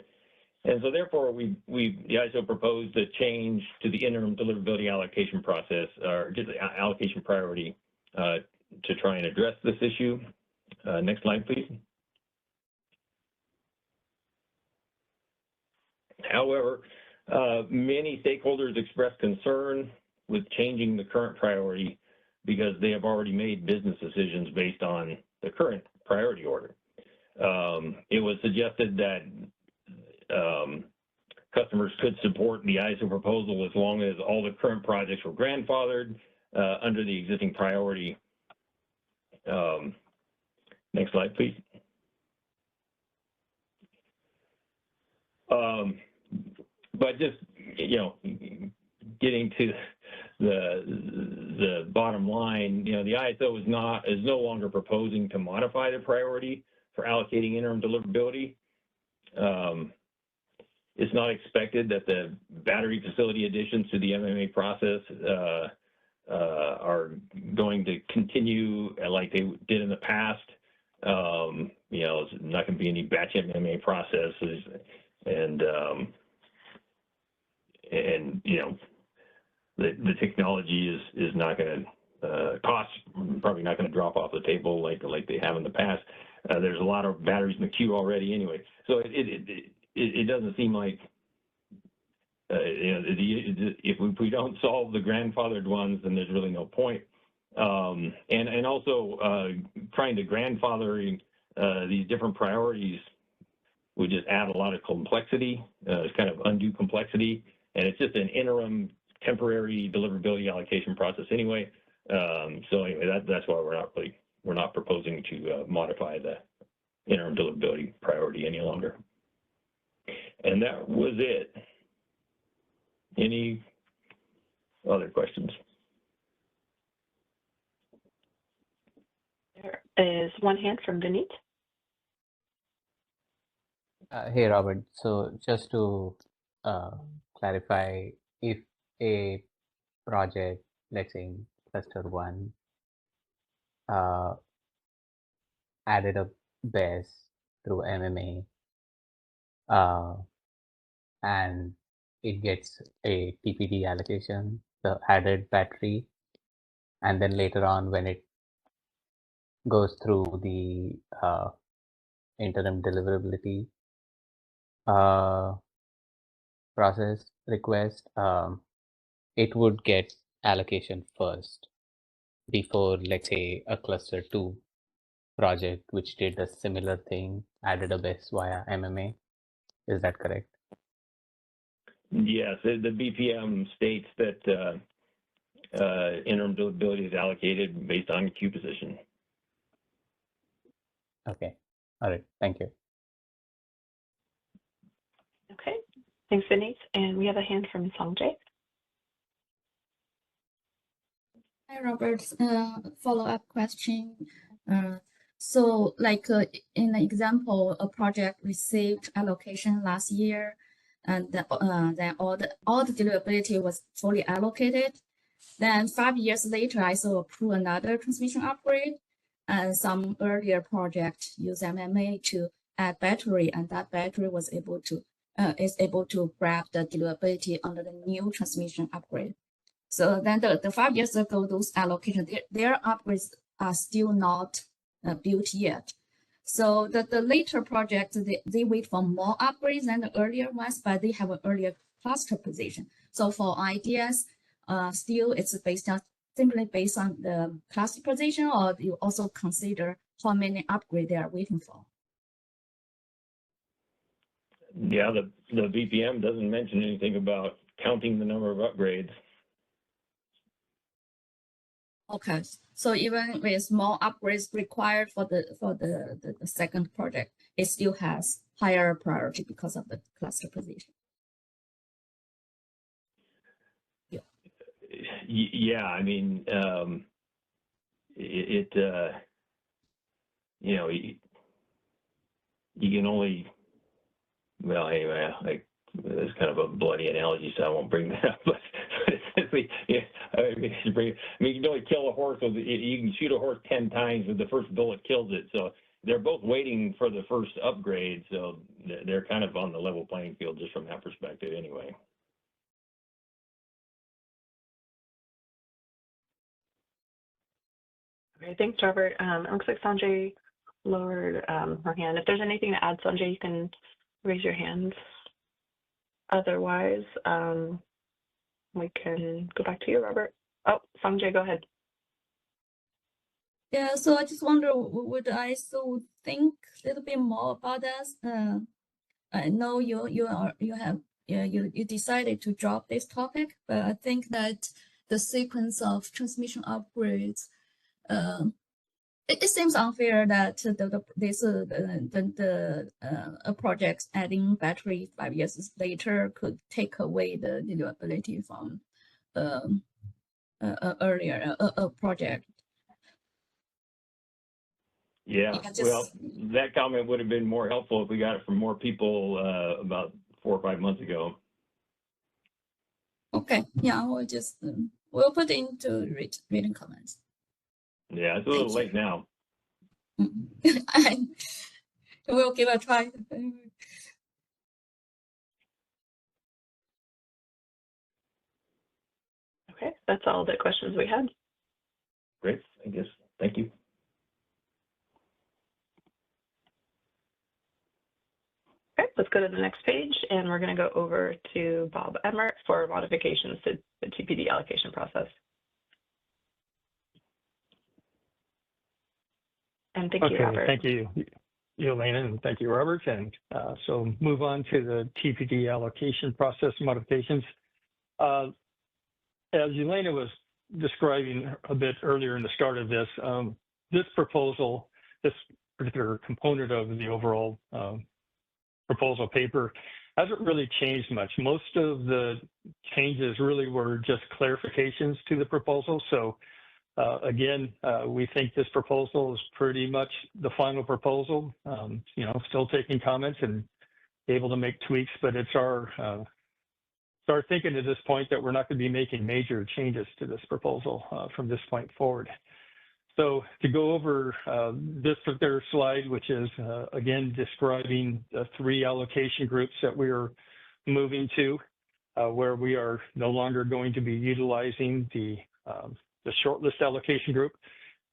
And so therefore, the ISO proposed a change to the interim deliverability allocation process, or just the allocation priority to try and address this issue. Next slide, please. However, many stakeholders expressed concern with changing the current priority because they have already made business decisions based on the current priority order. It was suggested that customers could support the ISO proposal as long as all the current projects were grandfathered under the existing priority. Next slide, please. But just, getting to the bottom line, the ISO is no longer proposing to modify the priority for allocating interim deliverability. It's not expected that the battery facility additions to the MMA process are going to continue like they did in the past. There's not going to be any batch MMA processes, and the technology is not going to cost probably not going to drop off the table like they have in the past. There's a lot of batteries in the queue already anyway, so it doesn't seem like if we don't solve the grandfathered ones, then there's really no point. And also trying to grandfather these different priorities would just add a lot of complexity. It's kind of undue complexity, and it's just an interim temporary deliverability allocation process anyway. So anyway, that's why we're not proposing to modify the interim deliverability priority any longer. And that was it. Any other questions? There is one hand from Vineet. Hey, Robert. So just to clarify, if a project, let's say in cluster 1, added a BESS through MMA, and it gets a TPD allocation, the added battery, and then later on when it goes through the interim deliverability process request, it would get allocation first. before, let's say, a cluster 2 project which did a similar thing, added a BESS via MMA. Is that correct? Yes, the BPM states that interim deliverability is allocated based on queue position. Okay. All right. Thank you. Okay, thanks, Vineet. And we have a hand from Sanjay. Hi, Robert. Follow-up question. So, like in the example, a project received allocation last year, and then all the deliverability was fully allocated. Then 5 years later, I saw approve another transmission upgrade, and some earlier project used MMA to add battery, and that battery was able to is able to grab the deliverability under the new transmission upgrade. So then the 5 years ago, those allocations, their upgrades are still not built yet. So the later projects, they wait for more upgrades than the earlier ones, but they have an earlier cluster position. So for IDS, still it's simply based on the cluster position, or you also consider how many upgrades they are waiting for? Yeah, the BPM doesn't mention anything about counting the number of upgrades. Okay, so even with more upgrades required for the second project, it still has higher priority because of the cluster position. Yeah, I mean, you know, you can only, well, anyway, like, it's kind of a bloody analogy, so I won't bring that up. But essentially, yeah, I mean, you can only kill a horse with, you can shoot a horse 10 times, but the first bullet kills it. So they're both waiting for the first upgrade, so they're kind of on the level playing field just from that perspective, anyway. Okay, thanks, Robert. It looks like Sanjay lowered her hand. If there's anything to add, Sanjay, you can raise your hand. Otherwise, we can go back to you, Robert. Oh, Sanjay, go ahead. Yeah, so I just wonder, would I so think a little bit more about that? I know you decided to drop this topic, but I think that the sequence of transmission upgrades, it seems unfair that a project adding battery 5 years later could take away the deliverability from earlier a project. Yeah, well, that comment would have been more helpful if we got it from more people about 4 or 5 months ago. Okay, yeah, we'll just we'll put into written comments. Yeah, it's a little late now. We'll give it a try. Okay, that's all the questions we had. Great, I guess. Thank you. Okay, let's go to the next page, and we're going to go over to Bob Emmert for modifications to the TPD allocation process. And thank you, Robert. Thank you, Elena, and thank you, Robert. And so move on to the TPD allocation process modifications. As Elena was describing a bit earlier in the start of this, this proposal, this particular component of the overall proposal paper hasn't really changed much. Most of the changes really were just clarifications to the proposal. So again, we think this proposal is pretty much the final proposal. You know, still taking comments and able to make tweaks, but it's our thinking at this point that we're not going to be making major changes to this proposal from this point forward. So to go over this particular slide, which is again describing the 3 allocation groups that we are moving to, where we are no longer going to be utilizing the shortlist allocation group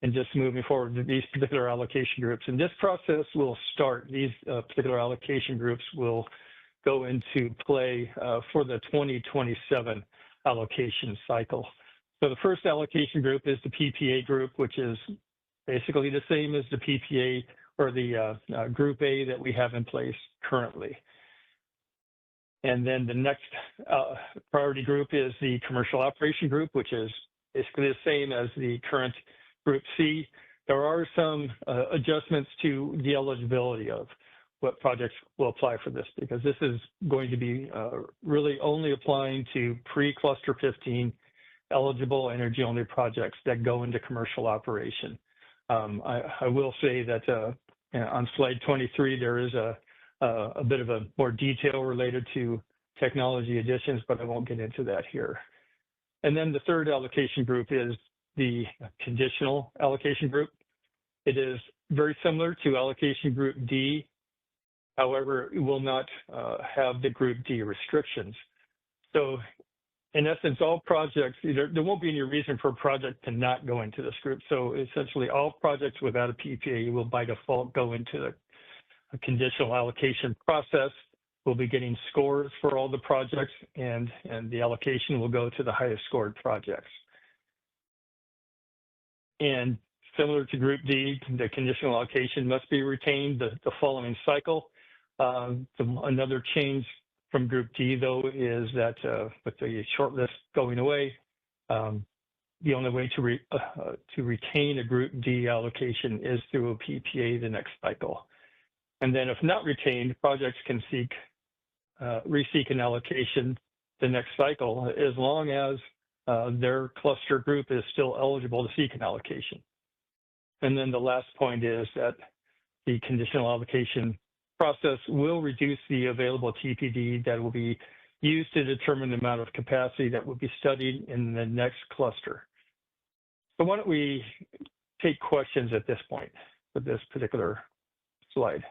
and just moving forward to these particular allocation groups. And this process will start, these particular allocation groups will go into play for the 2027 allocation cycle. So the first allocation group is the PPA group, which is basically the same as the PPA or the Group A that we have in place currently. And then the next priority group is the commercial operation group, which is basically the same as the current Group C. There are some adjustments to the eligibility of what projects will apply for this, because this is going to be really only applying to pre-cluster 15 eligible energy-only projects that go into commercial operation. I will say that on slide 23, there is a bit of a more detail related to technology additions, but I won't get into that here. And then the third allocation group is the conditional allocation group. It is very similar to allocation group D. However, it will not have the group D restrictions. So in essence, all projects, there won't be any reason for a project to not go into this group. So essentially all projects without a PPA will by default go into the conditional allocation process. We'll be getting scores for all the projects, and the allocation will go to the highest scored projects. And similar to Group D, the conditional allocation must be retained the following cycle. Another change from Group D, though, is that with the shortlist going away, the only way to retain a Group D allocation is through a PPA the next cycle. And then if not retained, projects can re-seek an allocation the next cycle, as long as their cluster group is still eligible to seek an allocation. And then the last point is that the conditional allocation process will reduce the available TPD that will be used to determine the amount of capacity that will be studied in the next cluster. So why don't we take questions at this point for this particular slide?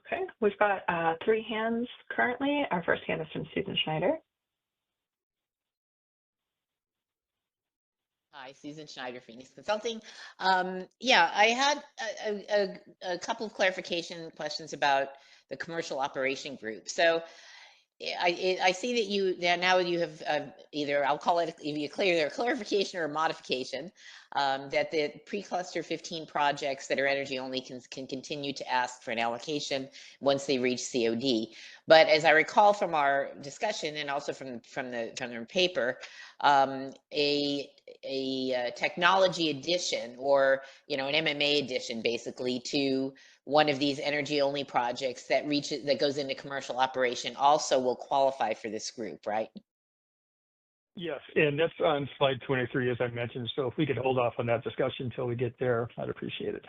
Okay, we've got 3 hands currently. Our first hand is from Susan Schneider. Hi, Susan Schneider, Phoenix Consulting. Yeah, I had a couple of clarification questions about the commercial operation group. So I see that now you have either, I'll call it either a clarification or a modification, that the pre-cluster 15 projects that are energy only can continue to ask for an allocation once they reach COD. But as I recall from our discussion and also from the paper, a technology addition, or an MMA addition basically, to one of these energy only projects that goes into commercial operation also will qualify for this group, right? Yes, and that's on slide 23, as I mentioned. So if we could hold off on that discussion until we get there, I'd appreciate it.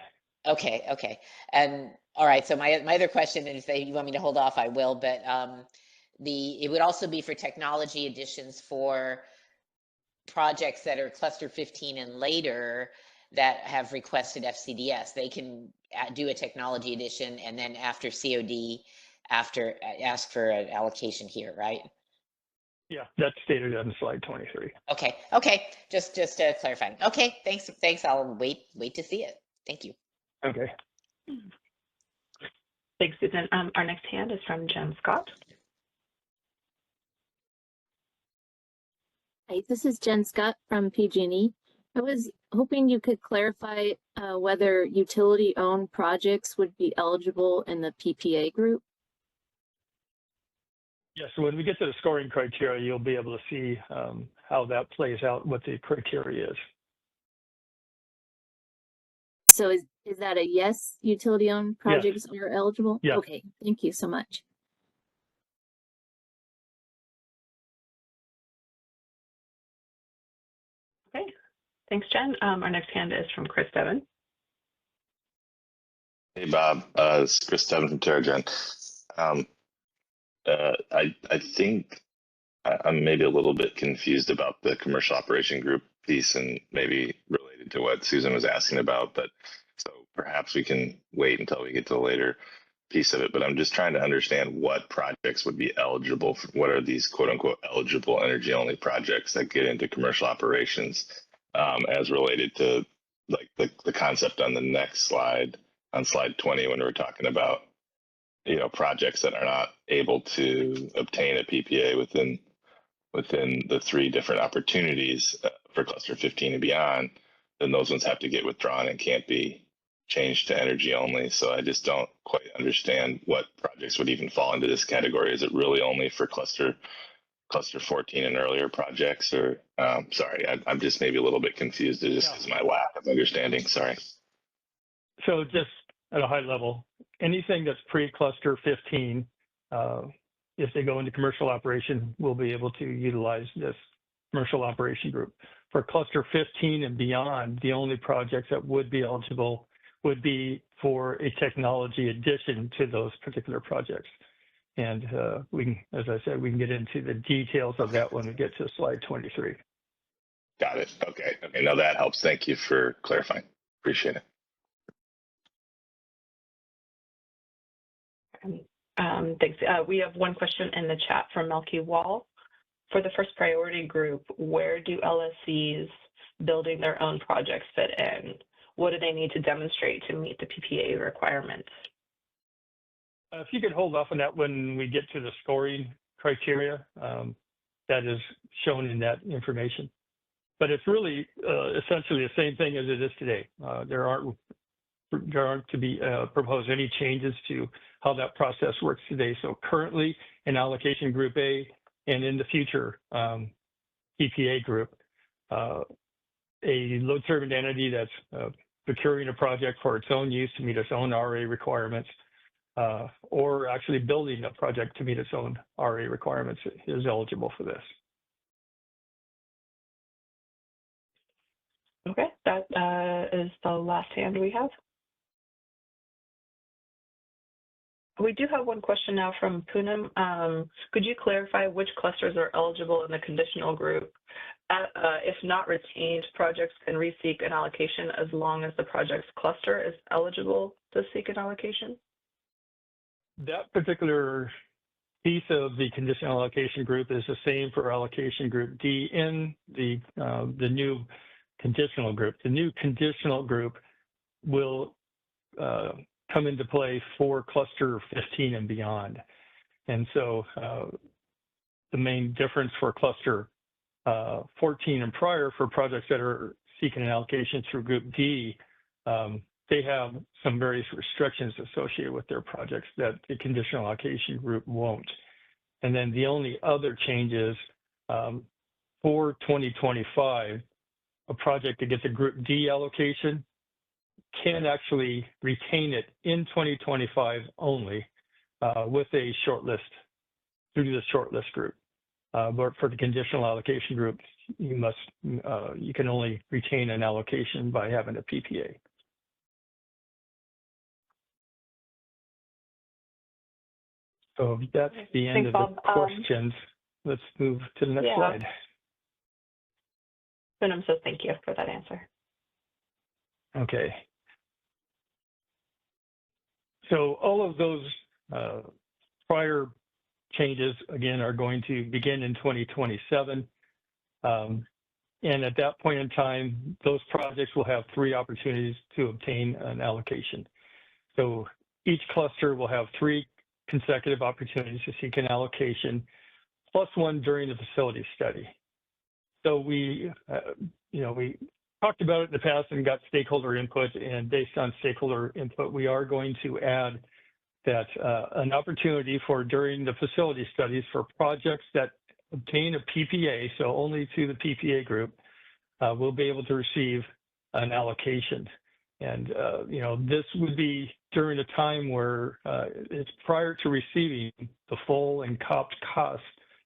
Okay. And all right, so my other question is, if you want me to hold off, I will, but it would also be for technology additions for projects that are cluster 15 and later that have requested FCDS. They can do a technology addition, and then after COD, ask for an allocation here, right? Yeah, that's stated on slide 23. Okay. Just clarifying. Okay, thanks. I'll wait to see it. Thank you. Okay. Thanks, Susan. Our next hand is from Jen Scott. Hi, this is Jen Scott from PG&E. I was hoping you could clarify whether utility-owned projects would be eligible in the PPA group. Yes, so when we get to the scoring criteria, you'll be able to see how that plays out, what the criteria is. So is that a yes, utility-owned projects are eligible? Yeah. Okay, thank you so much. Okay, thanks, Jen. Our next hand is from Chris Devon. Hey, Bob. It's Chris Devon from TerraGen. I think I'm maybe a little bit confused about the commercial operation group piece, and maybe related to what Susan was asking about, but so perhaps we can wait until we get to the later piece of it. But I'm just trying to understand what projects would be eligible for, what are these quote unquote eligible energy only projects that get into commercial operations, as related to like the concept on the next slide, on slide 20, when we're talking about projects that are not able to obtain a PPA within within the 3 different opportunities for cluster 15 and beyond, then those ones have to get withdrawn and can't be changed to energy only. So I just don't quite understand what projects would even fall into this category. Is it really only for cluster 14 and earlier projects, or sorry, I'm just maybe a little bit confused just because of my lack of understanding. Sorry. So just at a high level, anything that's pre-cluster 15, if they go into commercial operation, will be able to utilize this commercial operation group. For cluster 15 and beyond, the only projects that would be eligible would be for a technology addition to those particular projects. And we can, as I said, we can get into the details of that when we get to slide 23. Got it. Okay. Okay. No, that helps. Thank you for clarifying. Appreciate it. Thanks. We have one question in the chat from Melky Wall. For the first priority group, where do LSCs building their own projects fit in? What do they need to demonstrate to meet the PPA requirements? If you could hold off on that when we get to the scoring criteria, that is shown in that information. But it's really essentially the same thing as it is today. There aren't to be proposed any changes to how that process works today. So currently in allocation group A and in the future PPA group, a load serving entity that's procuring a project for its own use to meet its own RA requirements, or actually building a project to meet its own RA requirements is eligible for this. Okay, that is the last hand we have. We do have one question now from Poonam. Could you clarify which clusters are eligible in the conditional group? If not retained, projects can reseek an allocation as long as the project's cluster is eligible to seek an allocation? That particular piece of the conditional allocation group is the same for allocation group D in the new conditional group. The new conditional group will come into play for cluster 15 and beyond. And so the main difference for cluster 14 and prior for projects that are seeking an allocation through group D, they have some various restrictions associated with their projects that the conditional allocation group won't. And then the only other change is for 2025, a project that gets a group D allocation can actually retain it in 2025 only with a shortlist through the shortlist group. But for the conditional allocation group, you can only retain an allocation by having a PPA. So that's the end of the questions. Let's move to the next slide. Poonam says thank you for that answer. Okay. So all of those prior changes, again, are going to begin in 2027. And at that point in time, those projects will have 3 opportunities to obtain an allocation. So each cluster will have 3 consecutive opportunities to seek an allocation, plus 1 during the facility study. So we talked about it in the past and got stakeholder input, and based on stakeholder input, we are going to add that an opportunity for during the facility studies for projects that obtain a PPA, so only to the PPA group, will be able to receive an allocation. And, this would be during a time where it's prior to receiving the full and copped cost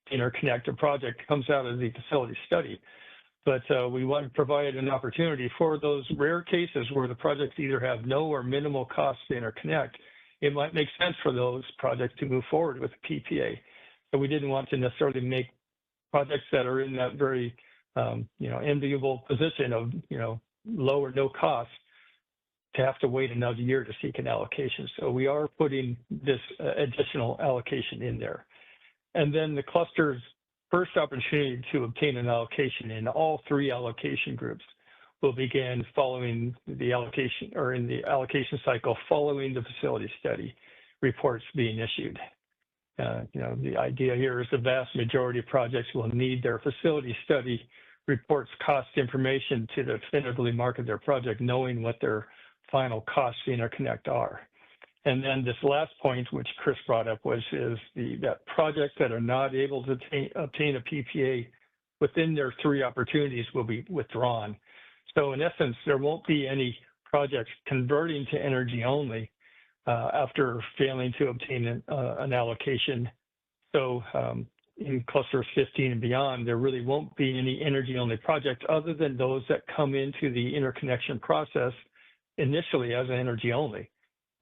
to interconnect a project comes out of the facility study. But we want to provide an opportunity for those rare cases where the projects either have no or minimal cost to interconnect. It might make sense for those projects to move forward with a PPA. So we didn't want to necessarily make projects that are in that very, enviable position of, low or no cost to have to wait another year to seek an allocation. So we are putting this additional allocation in there. And then the cluster's first opportunity to obtain an allocation in all 3 allocation groups will begin following the allocation or in the allocation cycle following the facility study reports being issued. The idea here is the vast majority of projects will need their facility study reports cost information to definitively market their project, knowing what their final costs to interconnect are. And then this last point, which Chris brought up, that projects that are not able to obtain a PPA within their 3 opportunities will be withdrawn. So in essence, there won't be any projects converting to energy only after failing to obtain an allocation. So in clusters 15 and beyond, there really won't be any energy only projects other than those that come into the interconnection process initially as energy only.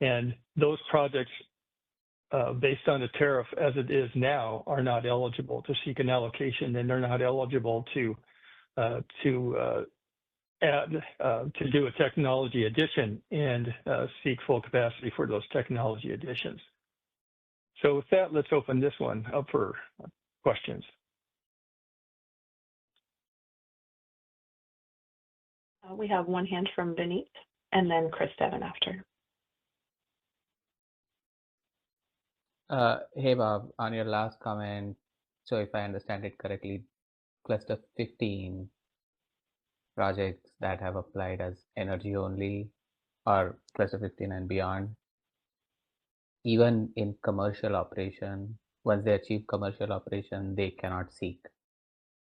And those projects, based on the tariff as it is now, are not eligible to seek an allocation, and they're not eligible to do a technology addition and seek full capacity for those technology additions. So with that, let's open this one up for questions. We have one hand from Vineet, and then Chris Devon after. Hey, Bob, on your last comment, so if I understand it correctly, cluster 15 projects that have applied as energy only or cluster 15 and beyond, even in commercial operation, once they achieve commercial operation, they cannot seek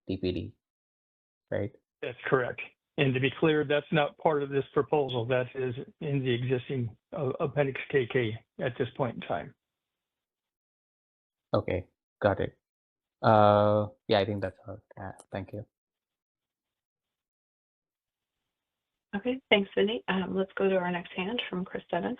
TPD, right? That's correct. And to be clear, that's not part of this proposal. That is in the existing Appendix KK at this point in time. Okay, got it. Yeah, I think that's all. Thank you. Okay, thanks, Vineet. Let's go to our next hand from Chris Devon.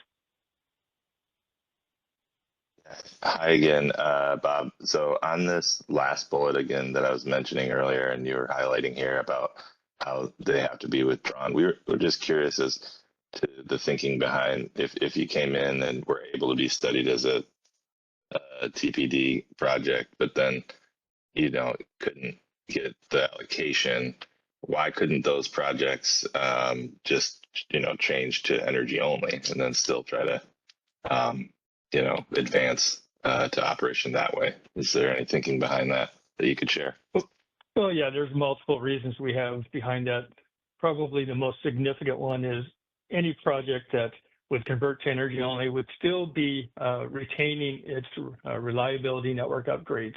Hi again, Bob. So on this last bullet again that I was mentioning earlier, and you were highlighting here about how they have to be withdrawn, we're just curious as to the thinking behind if you came in and were able to be studied as a TPD project, but then couldn't get the allocation. Why couldn't those projects just change to energy only and then still try to advance to operation that way? Is there any thinking behind that you could share? Well, yeah, there's multiple reasons we have behind that. Probably the most significant one is any project that would convert to energy only would still be retaining its reliability network upgrades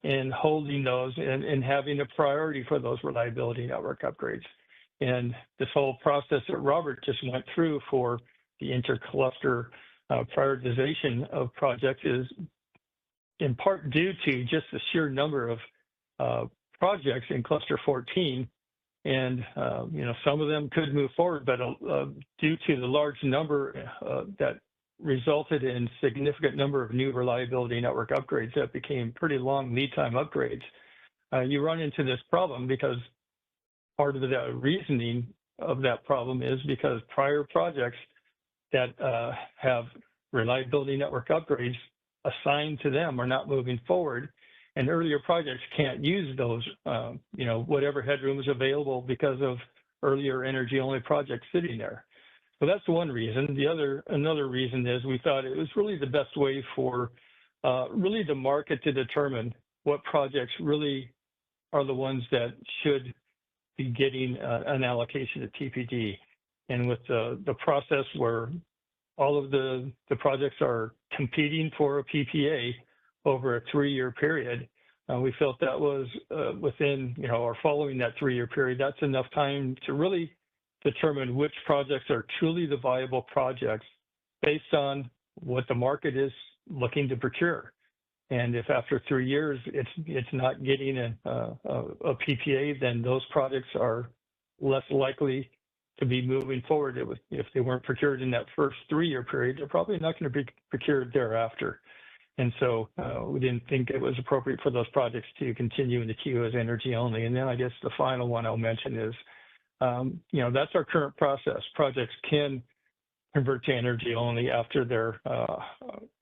and holding those and having a priority for those reliability network upgrades. And this whole process that Robert just went through for the intercluster prioritization of projects is in part due to just the sheer number of projects in cluster 14. And, some of them could move forward, but due to the large number that resulted in significant number of new reliability network upgrades that became pretty long lead time upgrades, you run into this problem because part of the reasoning of that problem is because prior projects that have reliability network upgrades assigned to them are not moving forward, and earlier projects can't use those, whatever headroom is available because of earlier energy only projects sitting there. So that's one reason. Another reason is we thought it was really the best way for really the market to determine what projects really are the ones that should be getting an allocation of TPD. And with the process where all of the projects are competing for a PPA over a 3-year period, we felt that was within, or following that 3-year period, that's enough time to really determine which projects are truly the viable projects based on what the market is looking to procure. And if after 3 years it's not getting a PPA, then those projects are less likely to be moving forward. If they weren't procured in that first 3-year period, they're probably not going to be procured thereafter. And so we didn't think it was appropriate for those projects to continue in the queue as energy only. And then I guess the final one I'll mention is, that's our current process. Projects can convert to energy only after their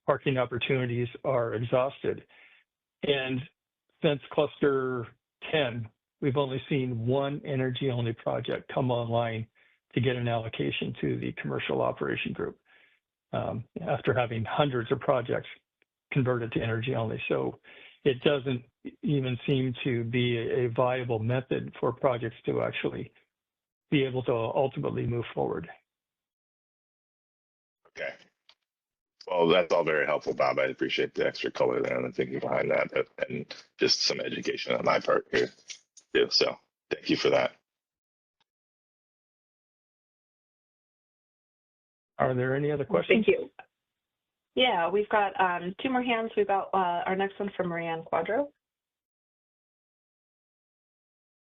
parking opportunities are exhausted. And since cluster 10, we've only seen one energy only project come online to get an allocation to the commercial operation group after having hundreds of projects converted to energy only. So it doesn't even seem to be a viable method for projects to actually be able to ultimately move forward. Okay. Well, that's all very helpful, Bob. I appreciate the extra color there and the thinking behind that, and just some education on my part here too. So thank you for that. Are there any other questions? Thank you. Yeah, we've got 2 more hands. We've got our next one from Marianne Quadro.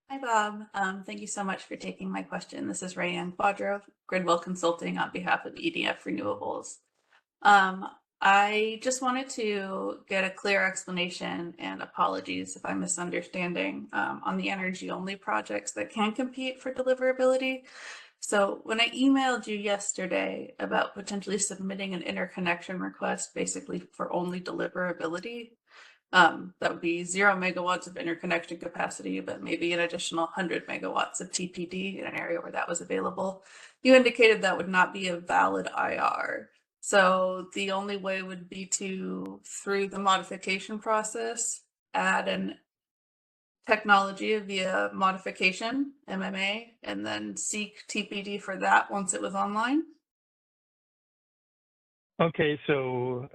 Hi, Bob. Thank you so much for taking my question. This is Rayanne Quadro, Gridwell Consulting on behalf of EDF Renewables. I just wanted to get a clear explanation, and apologies if I'm misunderstanding, on the energy-only projects that can compete for deliverability. So when I emailed you yesterday about potentially submitting an interconnection request basically for only deliverability, that would be 0 megawatts of interconnection capacity, but maybe an additional 100 megawatts of TPD in an area where that was available. You indicated that would not be a valid IR. So the only way would be to, through the modification process, add an technology via modification, MMA, and then seek TPD for that once it was online? Okay, so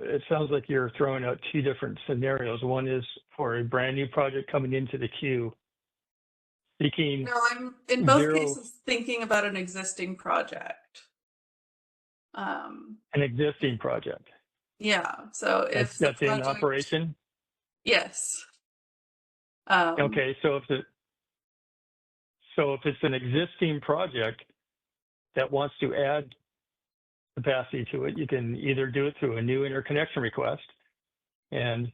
it sounds like you're throwing out 2 different scenarios. One is for a brand new project coming into the queue, seeking No, I'm in both 0, cases thinking about an existing project. an existing project. Yeah, so if the That's in project, operation. yes. Okay, so if it's an existing project that wants to add capacity to it, you can either do it through a new interconnection request. And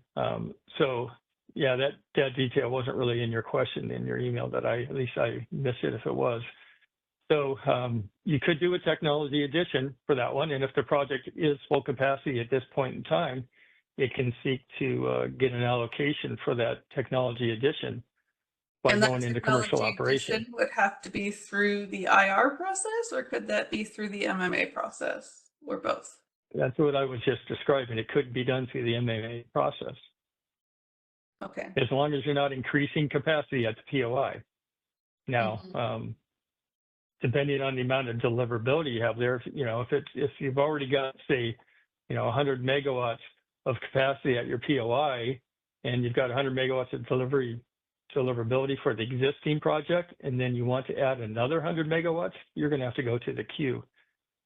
so, yeah, that detail wasn't really in your question in your email, that at least I missed it if it was. So you could do a technology addition for that one. And if the project is full capacity at this point in time, it can seek to get an allocation for that technology addition by going into commercial operation. Addition would have to be through the IR process, or could that be through the MMA process, or both? That's what I was just describing. It could be done through the MMA process. Okay. As long as you're not increasing capacity at the POI. Now, depending on the amount of deliverability you have there, if you've already got, say, 100 megawatts of capacity at your POI, and you've got 100 megawatts of deliverability for the existing project, and then you want to add another 100 megawatts, you're going to have to go to the queue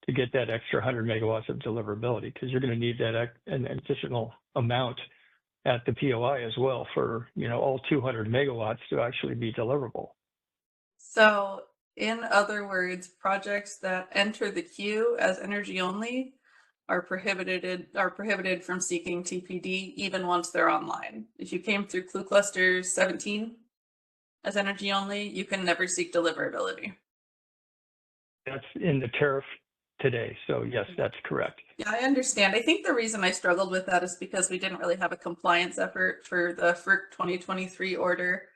to get that extra 100 megawatts of deliverability, because you're going to need that an additional amount at the POI as well for all 200 megawatts to actually be deliverable. So in other words, projects that enter the queue as energy only are prohibited from seeking TPD even once they're online. If you came through Clue Cluster 17 as energy only, you can never seek deliverability. That's in the tariff today. So yes, that's correct. Yeah, I understand. I think the reason I struggled with that is because we didn't really have a compliance effort for the FERC 2023 order.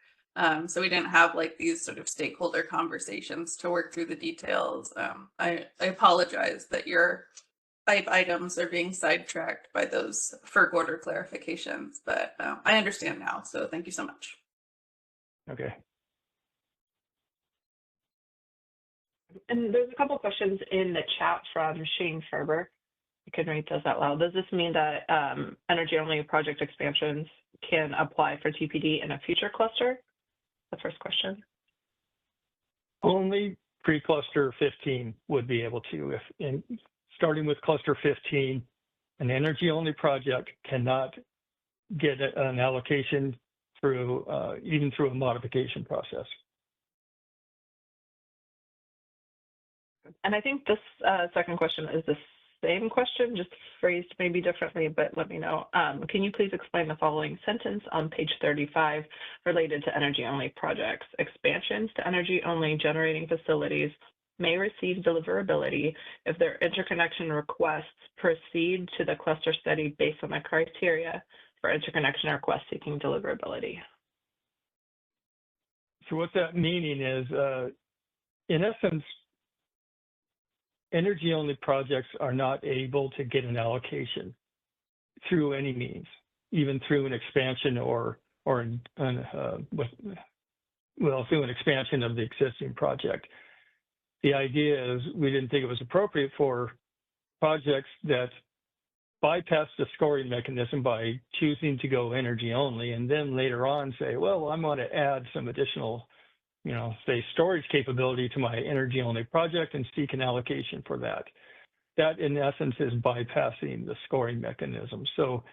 So we didn't have like these sort of stakeholder conversations to work through the details. I apologize that your type items are being sidetracked by those FERC order clarifications, but I understand now. So thank you so much. Okay. And there's a couple questions in the chat from Shane Ferber. I can read those out loud. Does this mean that energy-only project expansions can apply for TPD in a future cluster? The first question. Only pre-cluster 15 would be able to. Starting with cluster 15, an energy-only project cannot get an allocation through even through a modification process. And I think this second question is the same question, just phrased maybe differently, but let me know. Can you please explain the following sentence on page 35 related to energy-only projects? Expansions to energy-only generating facilities may receive deliverability if their interconnection requests proceed to the cluster study based on the criteria for interconnection requests seeking deliverability. So what that meaning is, in essence, energy-only projects are not able to get an allocation through any means, even through an expansion or through an expansion of the existing project. The idea is we didn't think it was appropriate for projects that bypass the scoring mechanism by choosing to go energy only, and then later on say, well, I'm going to add some additional, say, storage capability to my energy only project and seek an allocation for that. That, in essence, is bypassing the scoring mechanism. So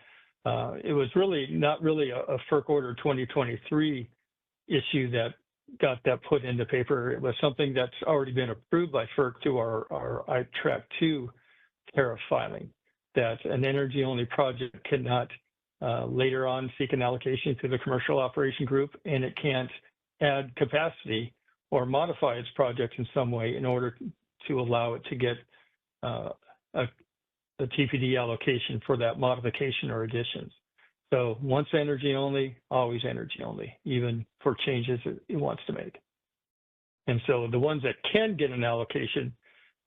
it was really not really a FERC Order 2023 issue that got that put into paper. It was something that's already been approved by FERC through our ITRAC 2 tariff filing, that an energy-only project cannot later on seek an allocation to the commercial operation group, and it can't add capacity or modify its project in some way in order to allow it to get a TPD allocation for that modification or additions. So once energy only, always energy only, even for changes it wants to make. And so the ones that can get an allocation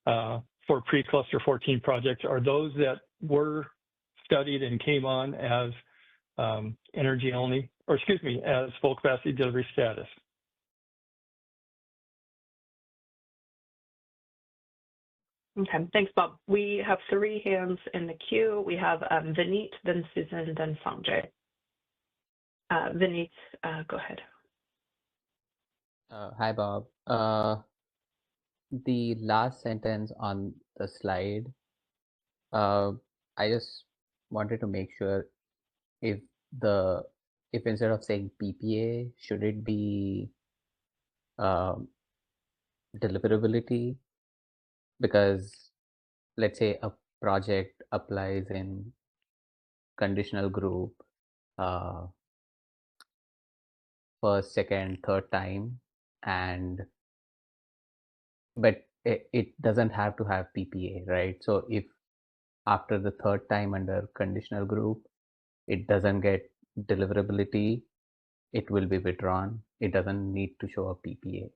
for pre-cluster 14 projects are those that were studied and came on as energy only, or excuse me, as full capacity delivery status. Okay, thanks, Bob. We have 3 hands in the queue. We have Vineet, then Susan, then Sanjay. Vineet, go ahead. Hi, Bob. The last sentence on the slide, I just wanted to make sure if instead of saying PPA, should it be deliverability? Because let's say a project applies in conditional group first, second, third time, but it doesn't have to have PPA, right? So if after the third time under conditional group, it doesn't get deliverability, it will be withdrawn. It doesn't need to show a PPA.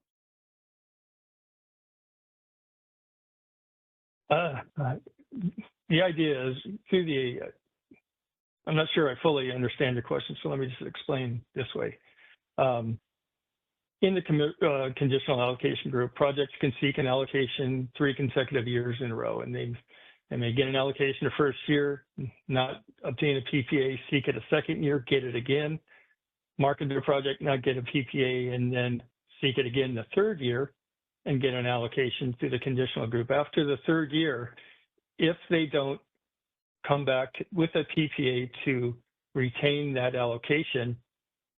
The idea is through the, I'm not sure I fully understand your question, so let me just explain this way. In the conditional allocation group, projects can seek an allocation 3 consecutive years in a row, and they may get an allocation the first year, not obtain a PPA, seek it a second year, get it again, market their project, not get a PPA, and then seek it again the third year and get an allocation through the conditional group. After the third year, if they don't come back with a PPA to retain that allocation,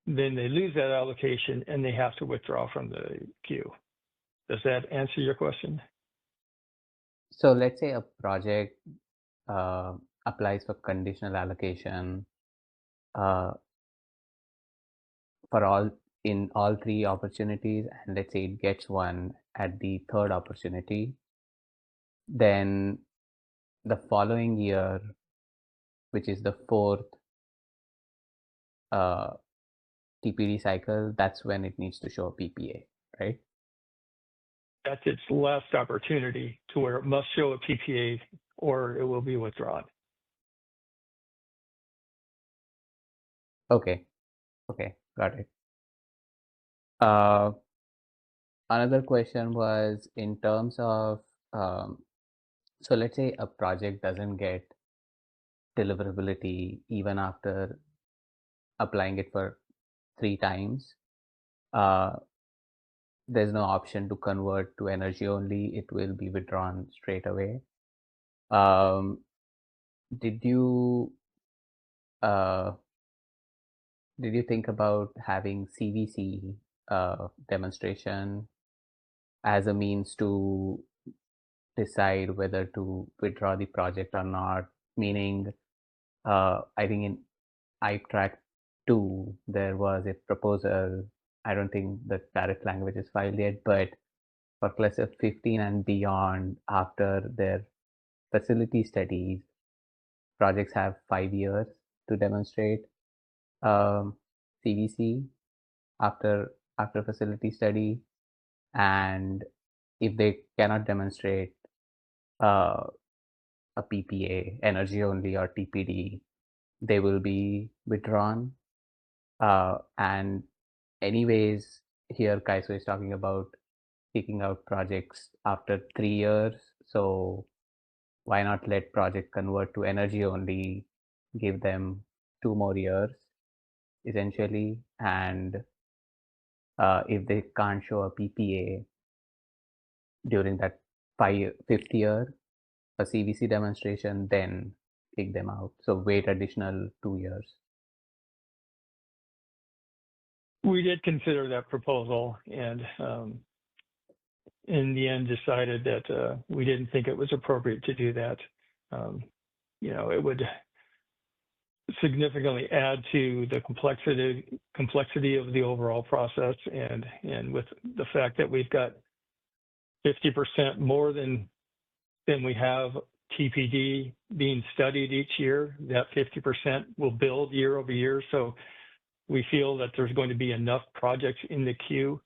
then they lose that allocation and they have to withdraw from the queue. Does that answer your question? So let's say a project applies for conditional allocation for in all 3 opportunities, and let's say it gets one at the third opportunity, then the following year, which is the 4th TPD cycle, that's when it needs to show a PPA, right? That's its last opportunity to where it must show a PPA or it will be withdrawn. Okay, got it. Another question was in terms of, so let's say a project doesn't get deliverability even after applying it for 3 times. There's no option to convert to energy only. It will be withdrawn straight away. Did you think about having CVC demonstration as a means to decide whether to withdraw the project or not? Meaning, I think in ITRAC 2, there was a proposal. I don't think the tariff language is filed yet, but for cluster 15 and beyond, after their facility studies, projects have 5 years to demonstrate CVC after facility study, and if they cannot demonstrate a PPA, energy only or TPD, they will be withdrawn. And anyways, here Kaiso is talking about picking out projects after 3 years. So why not let project convert to energy only, give them 2 more years essentially, and if they can't show a PPA during that 5th year, a CVC demonstration, then kick them out. So wait additional 2 years. We did consider that proposal, and in the end decided that we didn't think it was appropriate to do that. It would significantly add to the complexity of the overall process, and with the fact that we've got 50% more than we have TPD being studied each year, that 50% will build year over year. So we feel that there's going to be enough projects in the queue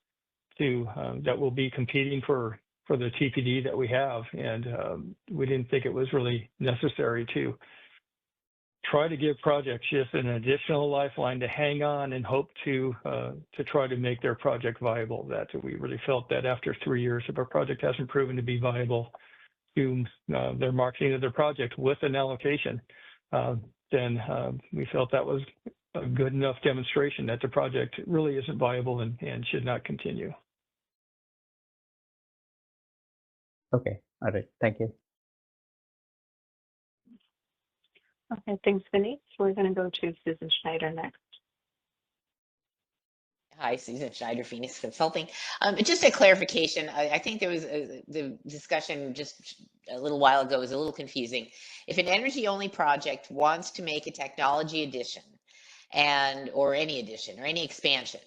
that will be competing for the TPD that we have, and we didn't think it was really necessary to try to give projects just an additional lifeline to hang on and hope to try to make their project viable. That we really felt that after 3 years, if a project hasn't proven to be viable to their marketing of their project with an allocation, then we felt that was a good enough demonstration that the project really isn't viable and should not continue. Okay, all right, thank you. Okay, thanks, Vinny. We're going to go to Susan Schneider next. Hi, Susan Schneider, Phoenix Consulting. Just a clarification. I think there was the discussion just a little while ago was a little confusing. If an energy-only project wants to make a technology addition or any addition or any expansion,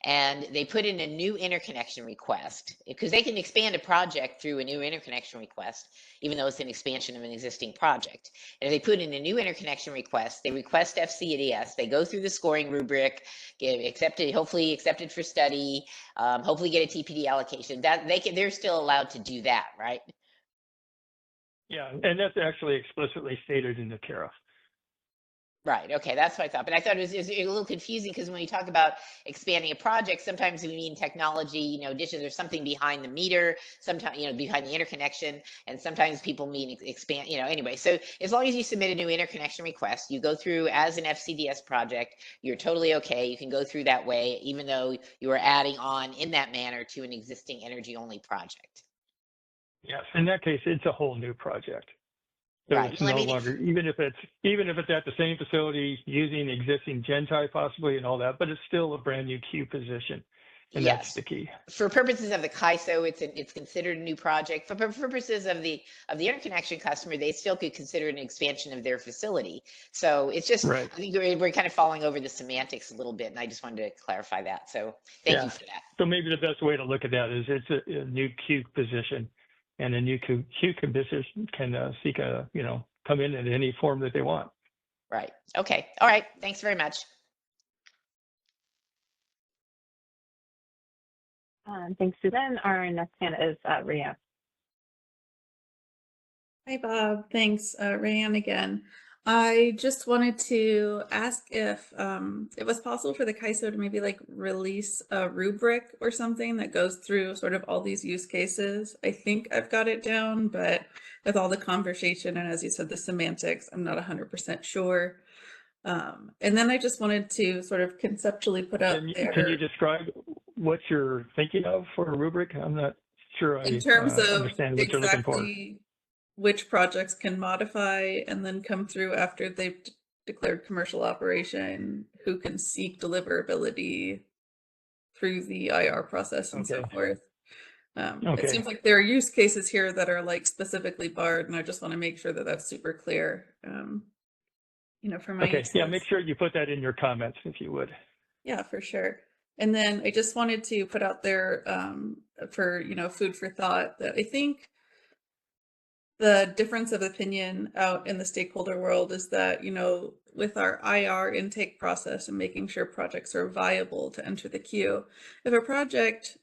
and they put in a new interconnection request, because they can expand a project through a new interconnection request, even though it's an expansion of an existing project. And if they put in a new interconnection request, they request FCDS, they go through the scoring rubric, get accepted, hopefully accepted for study, hopefully get a TPD allocation. They're still allowed to do that, right? Yeah, and that's actually explicitly stated in the tariff. Right. Okay, that's what I thought. But I thought it was a little confusing, because when we talk about expanding a project, sometimes we mean technology, addition. There's something behind the meter, sometimes behind the interconnection, and sometimes people mean expand. Anyway. So as long as you submit a new interconnection request, you go through as an FCDS project, you're totally okay. You can go through that way, even though you are adding on in that manner to an existing energy-only project. Yes, in that case, it's a whole new project. So right. it's no longer, even if it's at the same facility using existing gen type possibly and all that, but it's still a brand new queue position, and yes. That's the key. For purposes of the KISO, it's considered a new project. For purposes of the interconnection customer, they still could consider an expansion of their facility. So it's just, right. I think we're kind of falling over the semantics a little bit, and I just wanted to clarify that. So thank you for that. So maybe the best way to look at that is it's a new queue position. And a new queue position can seek come in any form that they want. Right. Okay. All right. Thanks very much. Thanks, Susan. Our next hand is Rayanne. Hi, Bob. Thanks, Rayanne again. I just wanted to ask if it was possible for the KISO to maybe release a rubric or something that goes through sort of all these use cases. I think I've got it down, but with all the conversation and, as you said, the semantics, I'm not 100% sure. And then I just wanted to sort of conceptually put out there. Can you describe what you're thinking of for a rubric? I'm not sure in terms of understand what you're looking for. Which projects can modify and then come through after they've declared commercial operation, who can seek deliverability through the IR process and so forth. It seems like there are use cases here that are specifically barred, and I just want to make sure that that's super clear. For my uses. Yeah, make sure you put that in your comments if you would. Yeah, for sure. And then I just wanted to put out there for food for thought that I think the difference of opinion out in the stakeholder world is that, with our IR intake process and making sure projects are viable to enter the queue, if a project,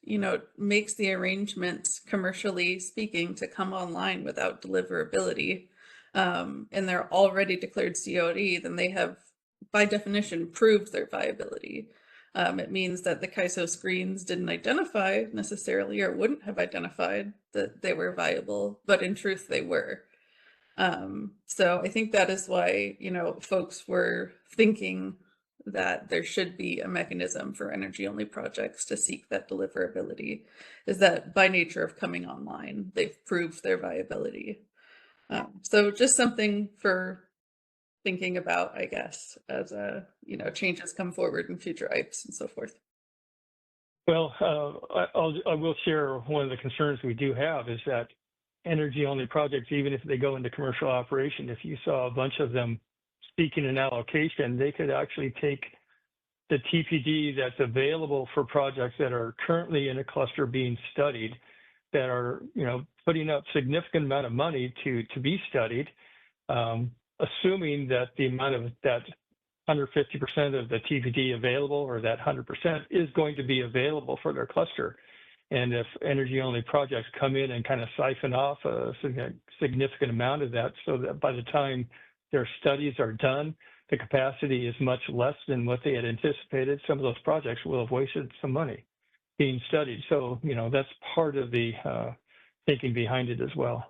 makes the arrangements, commercially speaking, to come online without deliverability, and they're already declared COD, then they have, by definition, proved their viability. It means that the CAISO screens didn't identify necessarily, or wouldn't have identified that they were viable, but in truth they were. So I think that is why, folks were thinking that there should be a mechanism for energy-only projects to seek that deliverability, is that by nature of coming online, they've proved their viability. So just something for thinking about, I guess, as changes come forward in future IPs and so forth. Well, I will share one of the concerns we do have is that energy-only projects, even if they go into commercial operation, if you saw a bunch of them seeking an allocation, they could actually take the TPD that's available for projects that are currently in a cluster being studied, that are, putting up significant amount of money to be studied, assuming that the amount of that 150% of the TPD available, or that 100%, is going to be available for their cluster. And if energy-only projects come in and kind of siphon off a significant amount of that, so that by the time their studies are done, the capacity is much less than what they had anticipated, some of those projects will have wasted some money being studied. So, that's part of the thinking behind it as well.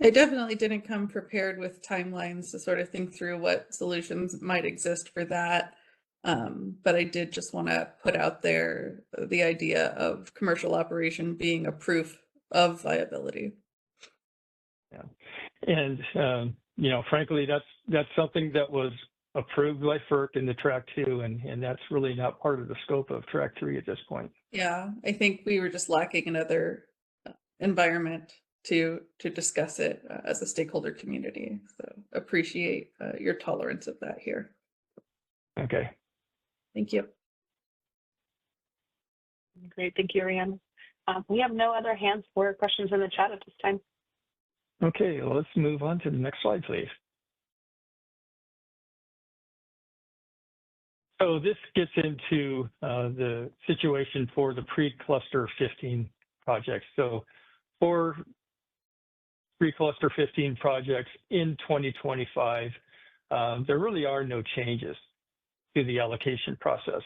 I definitely didn't come prepared with timelines to sort of think through what solutions might exist for that. But I did just want to put out there the idea of commercial operation being a proof of viability. Yeah. And, frankly, that's something that was approved by FERC in the Track 2, and that's really not part of the scope of Track 3 at this point. Yeah, I think we were just lacking another environment to discuss it as a stakeholder community. So appreciate your tolerance of that here. Okay. Thank you. Great, thank you, Ariane. We have no other hands for questions in the chat at this time. Okay, well, let's move on to the next slide, please. So this gets into the situation for the pre-cluster 15 projects. So for pre-cluster 15 projects in 2025, there really are no changes to the allocation process.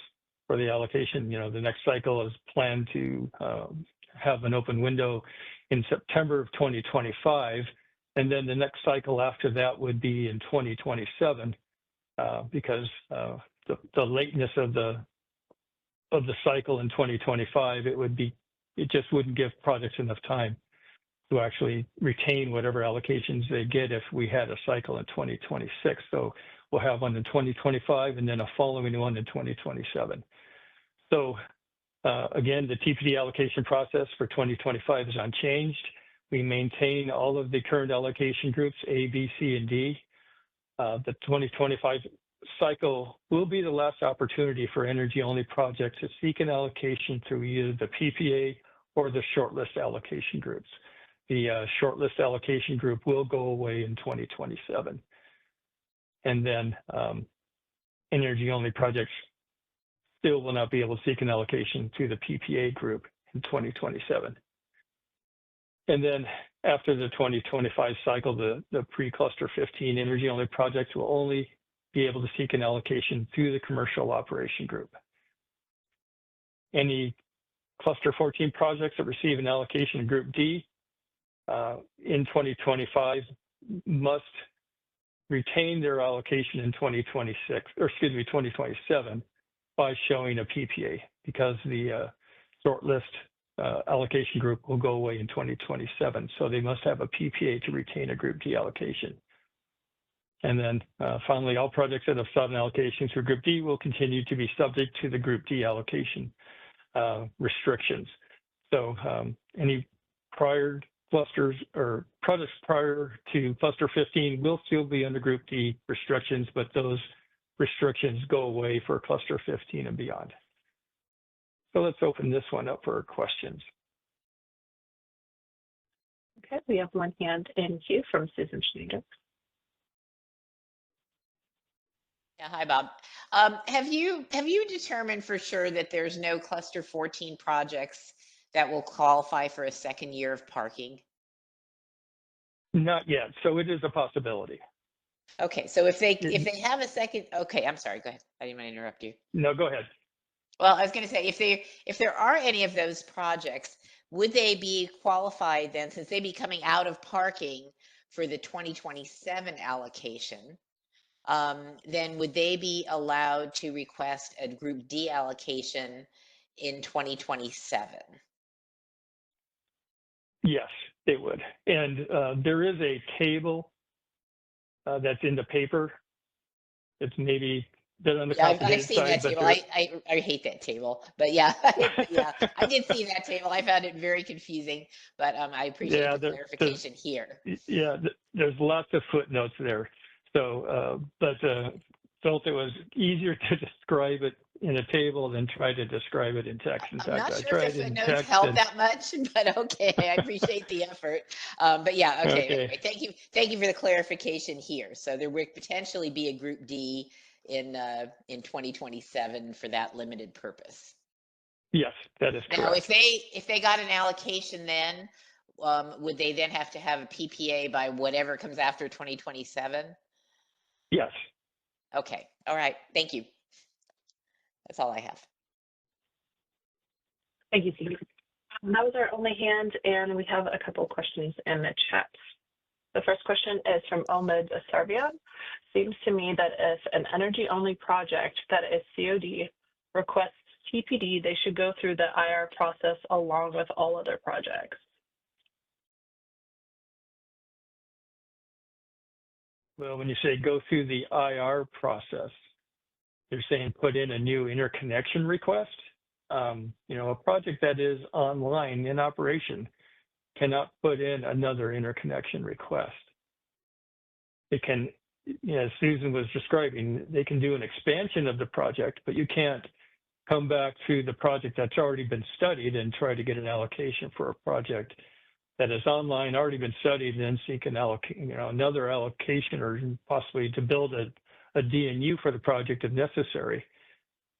For the allocation, the next cycle is planned to have an open window in September of 2025, and then the next cycle after that would be in 2027, because the lateness of the cycle in 2025, it just wouldn't give projects enough time to actually retain whatever allocations they get if we had a cycle in 2026. So we'll have one in 2025 and then a following one in 2027. So again, the TPD allocation process for 2025 is unchanged. We maintain all of the current allocation groups, A, B, C, and D. The 2025 cycle will be the last opportunity for energy-only projects to seek an allocation through either the PPA or the shortlist allocation groups. The shortlist allocation group will go away in 2027. And then energy-only projects still will not be able to seek an allocation to the PPA group in 2027. And then after the 2025 cycle, the pre-cluster 15 energy-only projects will only be able to seek an allocation through the commercial operation group. Any cluster 14 projects that receive an allocation in Group D in 2025 must retain their allocation in 2027 by showing a PPA, because the shortlist allocation group will go away in 2027. So they must have a PPA to retain a Group D allocation. And then finally, all projects that have sought an allocation through Group D will continue to be subject to the Group D allocation restrictions. So any prior clusters or projects prior to cluster 15 will still be under Group D restrictions, but those restrictions go away for cluster 15 and beyond. So let's open this one up for questions. Okay, we have one hand in queue from Susan Schneider. Yeah, hi, Bob. Have you determined for sure that there's no cluster 14 projects that will qualify for a second year of parking? Not yet. So it is a possibility. Okay, so if they have a second, okay, I'm sorry, go ahead. I didn't want to interrupt you. No, go ahead. Well, I was going to say, if there are any of those projects, would they be qualified then, since they'd be coming out of parking for the 2027 allocation? Then would they be allowed to request a Group D allocation in 2027? Yes, they would. And there is a table that's in the paper. It's maybe a bit on the Yeah, I've complicated seen that side, but table. I hate that table, but yeah, yeah, I did see that table. I found it very confusing, but I appreciate yeah, the clarification here. there's lots of footnotes there. So, but felt it was easier to describe it in a table than try to describe it in text. In I'm fact, not I sure if tried the in footnotes text help and that much, but okay, I appreciate the effort. But yeah, okay, okay. anyway, thank you for the clarification here. So there would potentially be a Group D in 2027 for that limited purpose. Yes, that is Now, correct. if they got an allocation, then would they then have to have a PPA by whatever comes after 2027? Yes. Okay, all right, thank you. That's all I have. Thank you, Steve. That was our only hand, and we have a couple questions in the chat. The first question is from Omid Asarbian. Seems to me that if an energy-only project that is COD requests TPD, they should go through the IR process along with all other projects. Well, when you say go through the IR process, you're saying put in a new interconnection request. You know, a project that is online in operation cannot put in another interconnection request. It can, as Susan was describing, they can do an expansion of the project, but you can't come back to the project that's already been studied and try to get an allocation for a project that is online, already been studied, and then seek an another allocation, or possibly to build a DNU for the project if necessary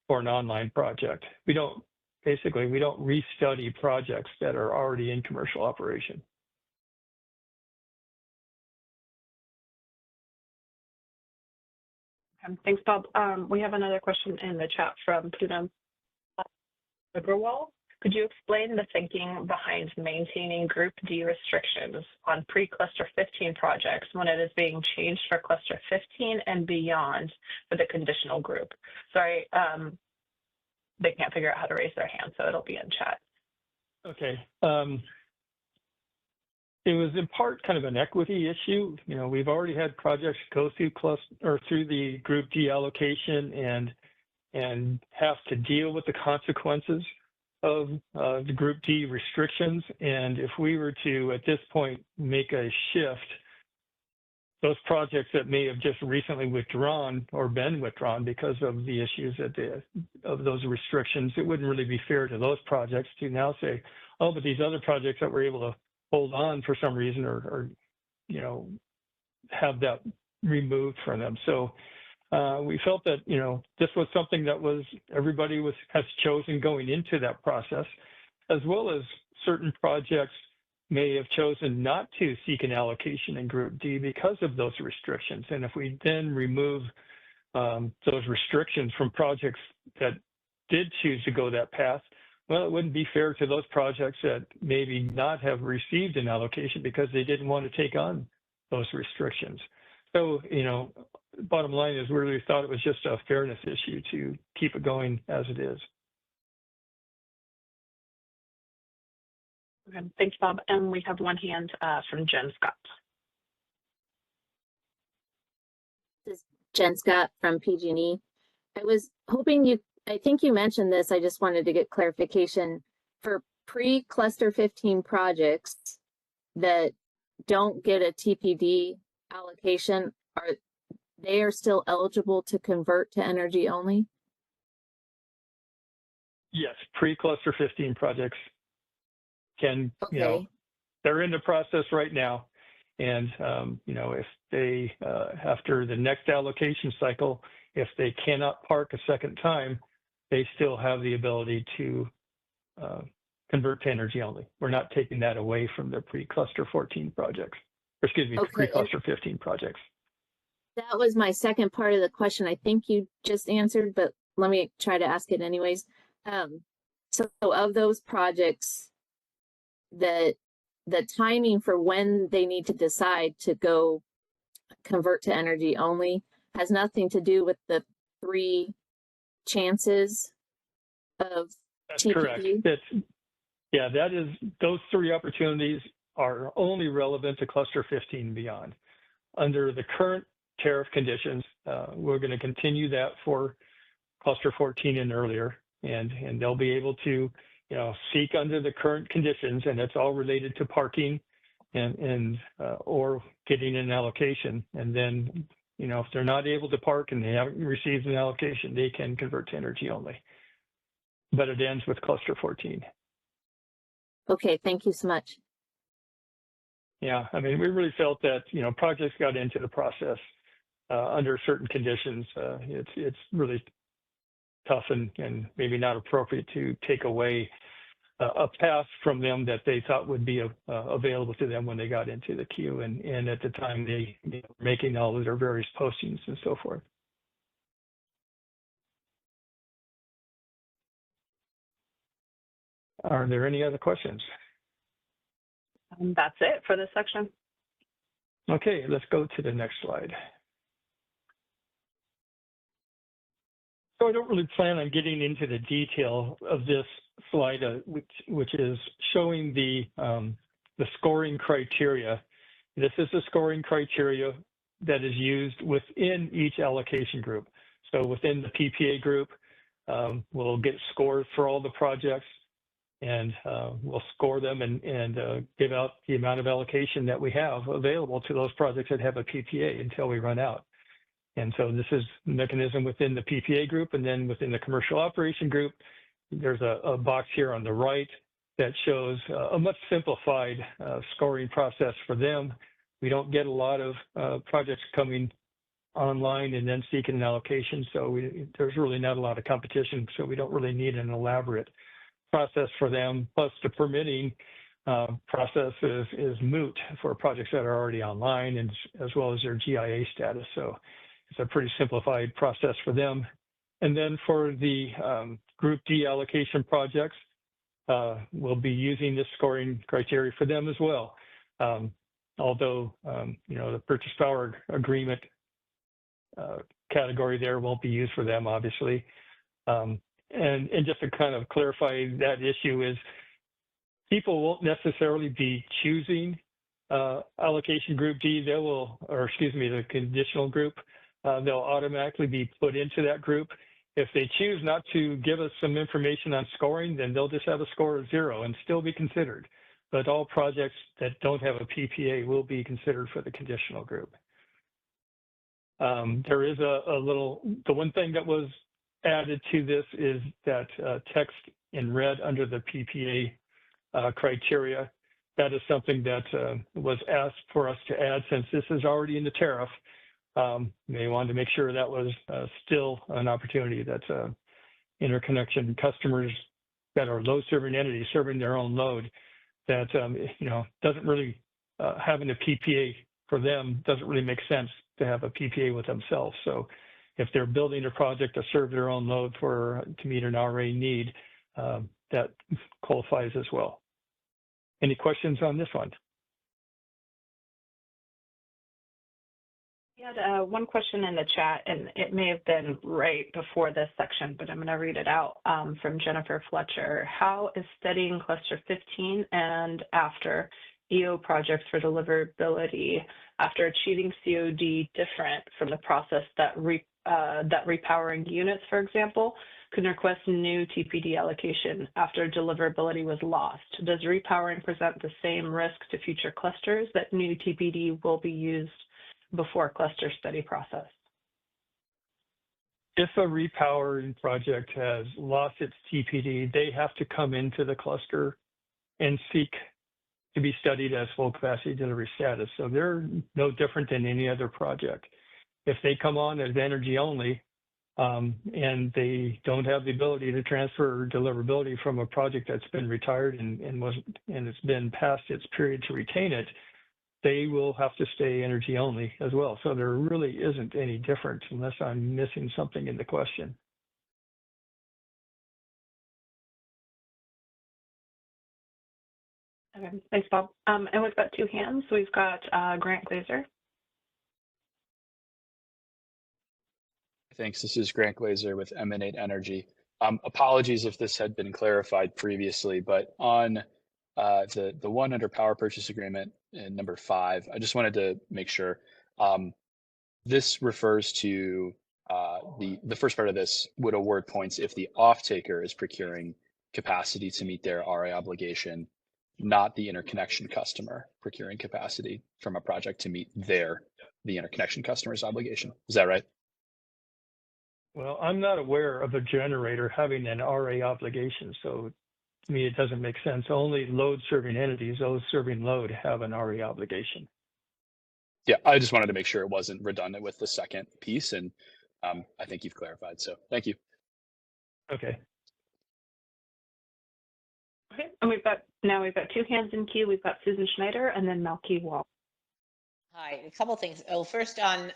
for an online project. We don't restudy projects that are already in commercial operation. Thanks, Bob. We have another question in the chat from Poonam Agrawal. Could you explain the thinking behind maintaining Group D restrictions on pre-cluster 15 projects when it is being changed for cluster 15 and beyond for the conditional group? Sorry, they can't figure out how to raise their hand, so it'll be in chat. Okay. It was in part kind of an equity issue. You know, we've already had projects go through through the Group D allocation and have to deal with the consequences of the Group D restrictions. And if we were to, at this point, make a shift, those projects that may have just recently withdrawn or been withdrawn because of the issues of those restrictions, it wouldn't really be fair to those projects to now say, oh, but these other projects that were able to hold on for some reason or you know, have that removed from them. So we felt that, you know, this was something that everybody has chosen going into that process, as well as certain projects may have chosen not to seek an allocation in Group D because of those restrictions. And if we then remove those restrictions from projects that did choose to go that path, well, it wouldn't be fair to those projects that maybe not have received an allocation because they didn't want to take on those restrictions. So, you know, bottom line is we really thought it was just a fairness issue to keep it going as it is. Okay, thanks, Bob. And we have one hand from Jen Scott. This is Jen Scott from PG&E. I was hoping I think you mentioned this, I just wanted to get clarification. For pre-cluster 15 projects that don't get a TPD allocation, they are still eligible to convert to energy only? Yes, pre-cluster 15 projects can, okay. You know, they're in the process right now. And, you know, if they, after the next allocation cycle, if they cannot park a second time, they still have the ability to convert to energy only. We're not taking that away from their pre-cluster 14 projects. excuse me, Okay, pre-cluster 15 projects. that was my second part of the question. I think you just answered, but let me try to ask it anyways. So of those projects, the timing for when they need to decide to go convert to energy only has nothing to do with the 3 chances of That's TPD? correct. Yeah, that is, those 3 opportunities are only relevant to cluster 15 and beyond. Under the current tariff conditions, we're going to continue that for cluster 14 and earlier, and they'll be able to, seek under the current conditions, and it's all related to parking and or getting an allocation. And then, if they're not able to park and they haven't received an allocation, they can convert to energy only. But it ends with cluster 14. Okay, thank you so much. Yeah, I mean, we really felt that, projects got into the process under certain conditions. It's really tough and maybe not appropriate to take away a path from them that they thought would be available to them when they got into the queue and at the time they were making all of their various postings and so forth. Are there any other questions? That's it for this section. Okay, let's go to the next slide. So I don't really plan on getting into the detail of this slide, which is showing the scoring criteria. This is the scoring criteria that is used within each allocation group. So within the PPA group, we'll get scores for all the projects, and we'll score them and give out the amount of allocation that we have available to those projects that have a PPA until we run out. And so this is the mechanism within the PPA group, and then within the commercial operation group, there's a box here on the right that shows a much simplified scoring process for them. We don't get a lot of projects coming online and then seeking an allocation, so there's really not a lot of competition, so we don't really need an elaborate process for them. Plus the permitting process is moot for projects that are already online, and as well as their GIA status. So it's a pretty simplified process for them. And then for the Group D allocation projects, we'll be using this scoring criteria for them as well. Although, the purchase power agreement category there won't be used for them, obviously. And just to kind of clarify that issue is people won't necessarily be choosing allocation group D, the conditional group. They'll automatically be put into that group. If they choose not to give us some information on scoring, then they'll just have a score of 0 and still be considered. But all projects that don't have a PPA will be considered for the conditional group. There is the one thing that was added to this is that text in red under the PPA criteria. That is something that was asked for us to add since this is already in the tariff. They wanted to make sure that was still an opportunity that interconnection customers that are load serving entities serving their own load that, doesn't really having a PPA for them doesn't really make sense to have a PPA with themselves. So if they're building a project to serve their own load to meet an RA need, that qualifies as well. Any questions on this one? We had one question in the chat, and it may have been right before this section, but I'm going to read it out from Jennifer Fletcher. How is studying cluster 15 and after EO projects for deliverability after achieving COD different from the process that repowering units, for example, could request new TPD allocation after deliverability was lost? Does repowering present the same risk to future clusters that new TPD will be used before cluster study process? If a repowering project has lost its TPD, they have to come into the cluster and seek to be studied as full capacity delivery status. So they're no different than any other project. If they come on as energy only and they don't have the ability to transfer deliverability from a project that's been retired and it's been past its period to retain it, they will have to stay energy only as well. So there really isn't any difference unless I'm missing something in the question. Okay, thanks, Bob. And we've got two hands. We've got Grant Glazer. Thanks. This is Grant Glazer with Emanate Energy. Apologies if this had been clarified previously, but on the one under power purchase agreement in number 5, I just wanted to make sure. This refers to the first part of this would award points if the off-taker is procuring capacity to meet their RA obligation, not the interconnection customer procuring capacity from a project to meet the interconnection customer's obligation. Is that right? Well, I'm not aware of a generator having an RA obligation, so to me it doesn't make sense. Only load-serving entities, those serving load, have an RA obligation. Yeah, I just wanted to make sure it wasn't redundant with the second piece, and I think you've clarified, so thank you. Okay. Okay, and we've got two hands in queue. We've got Susan Schneider and then Melky Wall. Hi, a couple things. Oh, first on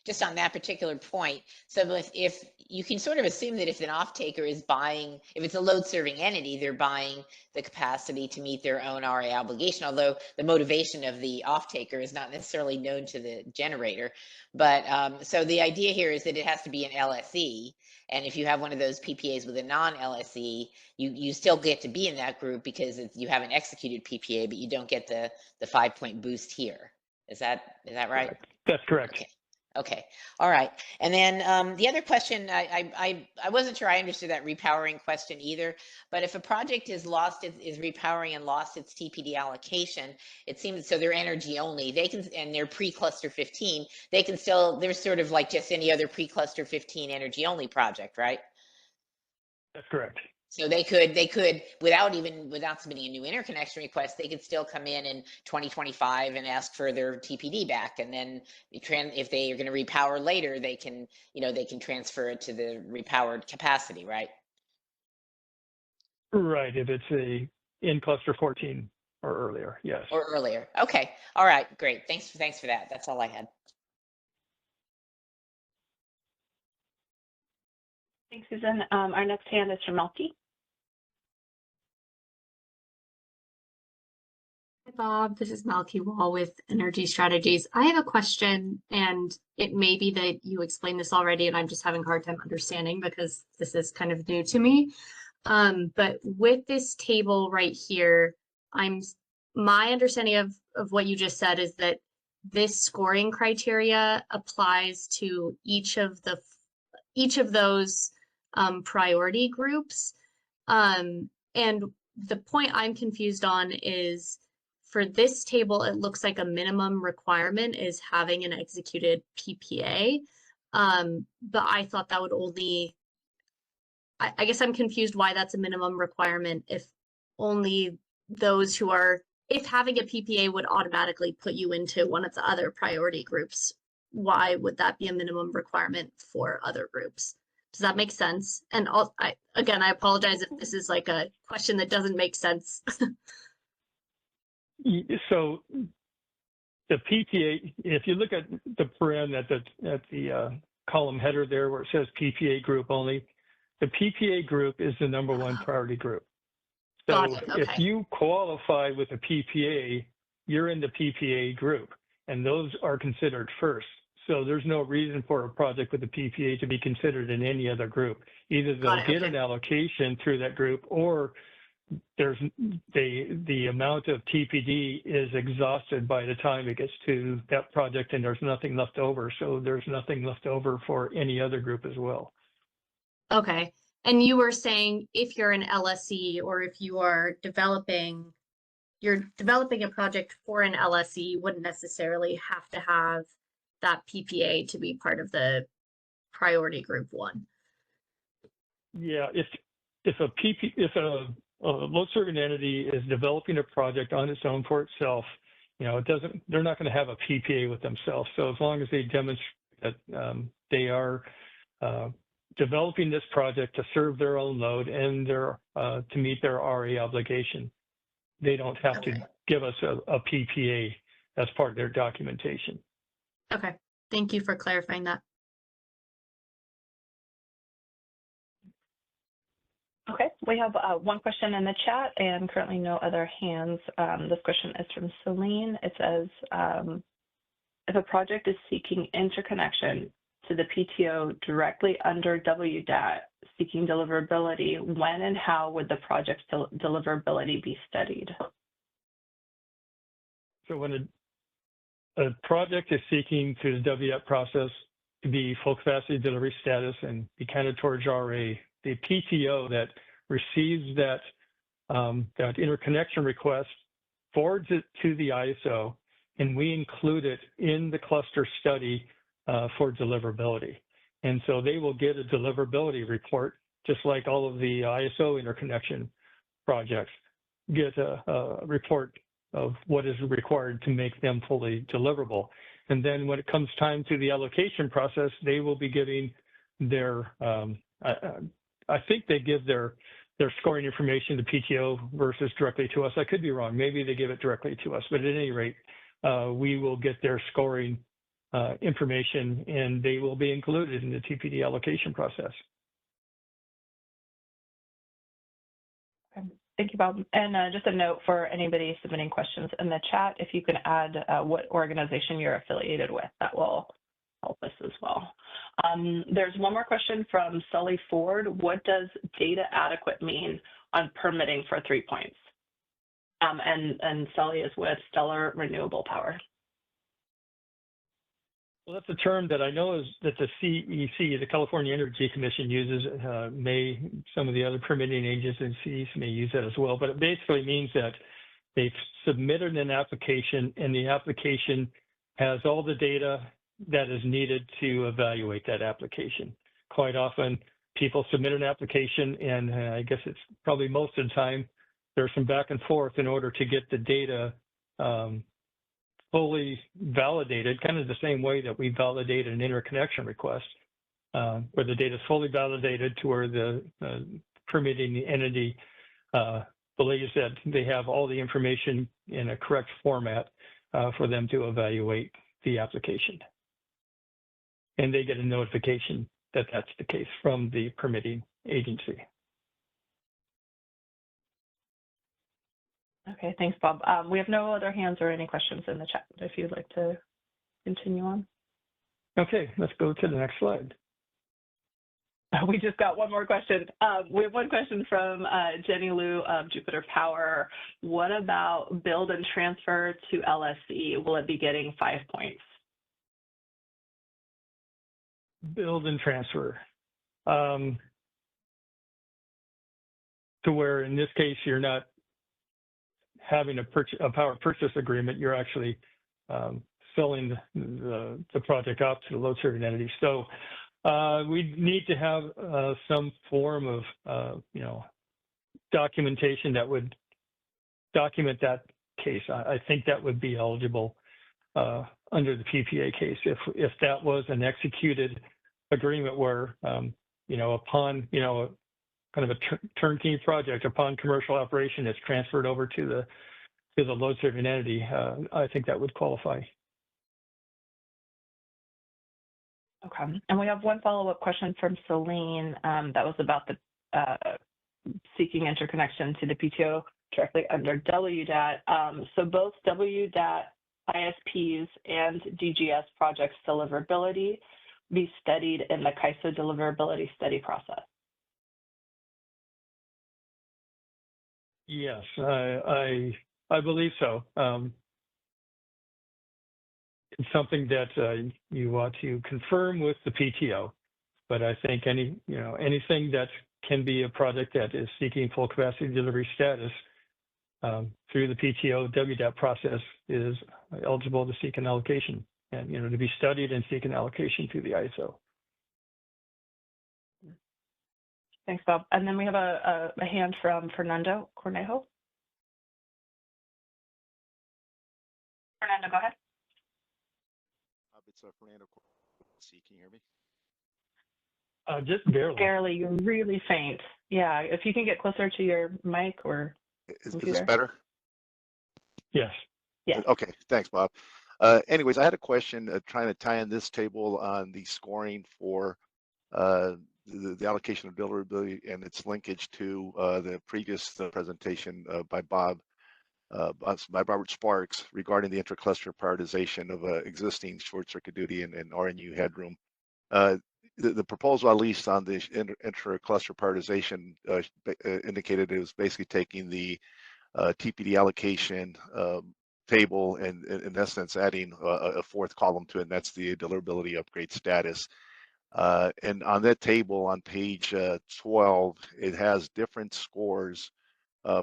just on that particular point. So if you can sort of assume that if an off-taker is buying, if it's a load-serving entity, they're buying the capacity to meet their own RA obligation, although the motivation of the off-taker is not necessarily known to the generator. But so the idea here is that it has to be an LSE. And if you have one of those PPAs with a non-LSE, you still get to be in that group because you have an executed PPA, but you don't get the 5-point boost here. Is that right? Correct. That's correct. Okay. Okay. All right. And then the other question, I wasn't sure I understood that repowering question either, but if a project is repowering and lost its TPD allocation, it seems, so they're energy only, they can, and they're pre-cluster 15, they can still, they're sort of like just any other pre-cluster 15 energy only project, right? That's correct. So they could, without submitting a new interconnection request, they could still come in 2025 and ask for their TPD back. And then if they are going to repower later, they can transfer it to the repowered capacity, right? Right, if it's in cluster 14 or earlier, yes. Or earlier. Okay. All right, great. Thanks for that. That's all I had. Thanks, Susan. Our next hand is from Melky. Hi, Bob. This is Melky Wall with Energy Strategies. I have a question, and it may be that you explained this already, and I'm just having a hard time understanding because this is kind of new to me. But with this table right here, my understanding of what you just said is that this scoring criteria applies to each of those priority groups. And the point I'm confused on is for this table, it looks like a minimum requirement is having an executed PPA. But I thought that would only, I guess I'm confused why that's a minimum requirement if only those who are, if having a PPA would automatically put you into one of the other priority groups, why would that be a minimum requirement for other groups? Does that make sense? And I apologize if this is like a question that doesn't make sense. So the PPA, if you look at the paren at the column header there where it says PPA group only, the PPA group is the number one priority group. So Okay. if you qualify with a PPA, you're in the PPA group, and those are considered first. So there's no reason for a project with a PPA to be considered in any other group. Either they'll get an allocation through that group, or the amount of TPD is exhausted by the time it gets to that project, and there's nothing left over. So there's nothing left over for any other group as well. Okay. And you were saying if you're an LSE or if you are developing a project for an LSE, you wouldn't necessarily have to have that PPA to be part of the priority group 1. Yeah, if a load serving entity is developing a project on its own for itself, they're not going to have a PPA with themselves. So as long as they demonstrate that they are developing this project to serve their own load and to meet their RA obligation, they don't have to give us a PPA as part of their documentation. Okay, thank you for clarifying that. Okay, we have one question in the chat and currently no other hands. This question is from Celine. It says, if a project is seeking interconnection to the PTO directly under WDAT, seeking deliverability, when and how would the project's deliverability be studied? So when a project is seeking through the WDAT process to be full capacity delivery status and be counted towards RA, the PTO that receives that, that interconnection request forwards it to the ISO, and we include it in the cluster study for deliverability. And so they will get a deliverability report, just like all of the ISO interconnection projects get a report of what is required to make them fully deliverable. And then when it comes time to the allocation process, they will be giving their, I think they give their scoring information to PTO versus directly to us. I could be wrong. Maybe they give it directly to us, but at any rate, we will get their scoring information and they will be included in the TPD allocation process. Okay. Thank you, Bob. And just a note for anybody submitting questions in the chat, if you can add what organization you're affiliated with, that will help us as well. There's one more question from Sully Ford. What does data adequate mean on permitting for 3 points? And Sully is with Stellar Renewable Power. Well, that's a term that I know is that the CEC, the California Energy Commission, uses. Some of the other permitting agencies may use that as well, but it basically means that they've submitted an application and the application has all the data that is needed to evaluate that application. Quite often, people submit an application and I guess it's probably most of the time, there's some back and forth in order to get the data fully validated, kind of the same way that we validate an interconnection request, where the data is fully validated to where the permitting entity believes that they have all the information in a correct format for them to evaluate the application. And they get a notification that that's the case from the permitting agency. Okay, thanks, Bob. We have no other hands or any questions in the chat if you'd like to continue on. Okay, let's go to the next slide. We just got one more question. We have one question from Jenny Liu of Jupiter Power. What about build and transfer to LSE? Will it be getting 5 points? Build and transfer. To where in this case, you're not having a power purchase agreement, you're actually selling the project out to the load serving entity. So we need to have some form of documentation that would document that case. I think that would be eligible under the PPA case if that was an executed agreement where upon kind of a turnkey project, upon commercial operation, it's transferred over to the load serving entity. I think that would qualify. Okay, and we have one follow-up question from Celine that was about the seeking interconnection to the PTO directly under WDAT. So both WDAT ISPs and DGS projects deliverability be studied in the CAISO deliverability study process. Yes, I believe so. It's something that you want to confirm with the PTO, but I think anything that can be a project that is seeking full capacity delivery status through the PTO WDAP process is eligible to seek an allocation and to be studied and seek an allocation through the ISO. Thanks, Bob. And then we have a hand from Fernando Cornejo. Fernando, go ahead. It's Fernando. Can you hear me? Just barely. Barely. You're really faint. Yeah, if you can get closer to your mic or Is computer. this better? Yes. Yes. Okay, thanks, Bob. Anyways, I had a question trying to tie in this table on the scoring for the allocation of deliverability and its linkage to the previous presentation by Robert Sparks regarding the intercluster prioritization of existing short circuit duty and RNU headroom. The proposal, at least on the intercluster prioritization, indicated it was basically taking the TPD allocation table and in essence adding a fourth column to it, and that's the deliverability upgrade status. And on that table on page 12, it has different scores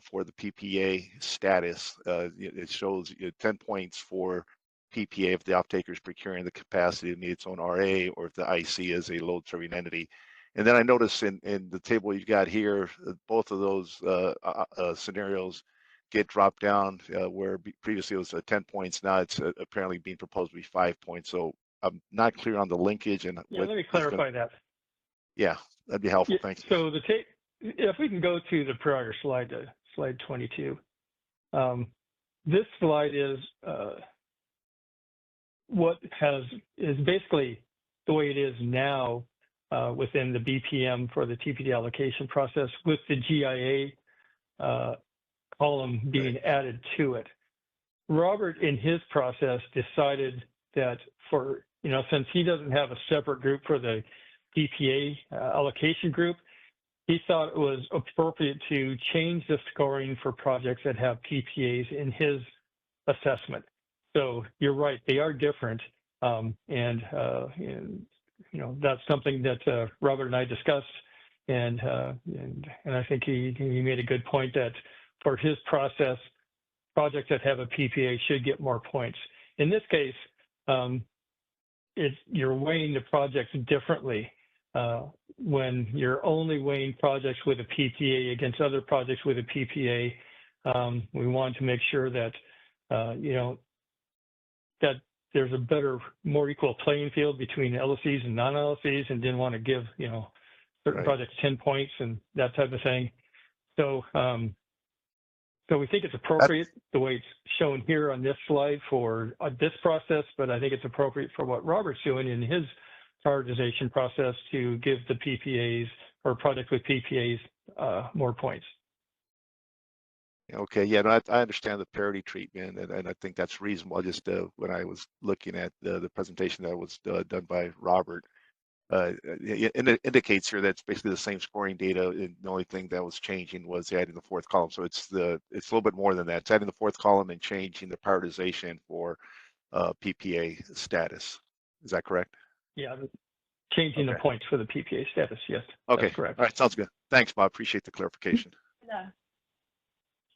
for the PPA status. It shows 10 points for PPA if the offtaker is procuring the capacity to meet its own RA, or if the IC is a load serving entity. And then I noticed in the table you've got here, both of those scenarios get dropped down where previously it was 10 points. Now it's apparently being proposed to be 5 points. So I'm not clear on the linkage and yeah. Let me clarify that. Yeah, that'd be helpful. Thank you. So if we can go to the prior slide, slide 22. This slide is is basically the way it is now within the BPM for the TPD allocation process, with the GIA column being added to it. Robert, in his process, decided that since he doesn't have a separate group for the PPA allocation group, he thought it was appropriate to change the scoring for projects that have PPAs in his assessment. So you're right, they are different. And that's something that Robert and I discussed. And I think he made a good point that for his process, projects that have a PPA should get more points. In this case, you're weighing the projects differently. When you're only weighing projects with a PPA against other projects with a PPA, we want to make sure that that there's a better, more equal playing field between LLCs and non-LLCs, and didn't want to give certain projects 10 points and that type of thing. So we think it's appropriate the way it's shown here on this slide for this process, but I think it's appropriate for what Robert's doing in his prioritization process to give the PPAs or project with PPAs more points. Okay, yeah, no, I understand the parity treatment, and I think that's reasonable. I just when I was looking at the presentation that was done by Robert, it indicates here that's basically the same scoring data. And the only thing that was changing was adding the fourth column. So it's a little bit more than that. It's adding the fourth column and changing the prioritization for PPA status. Is that correct? Yeah, changing the points for the PPA status. Yes. Okay. That's correct. All right. Sounds good. Thanks, Bob. Appreciate the clarification. Yeah.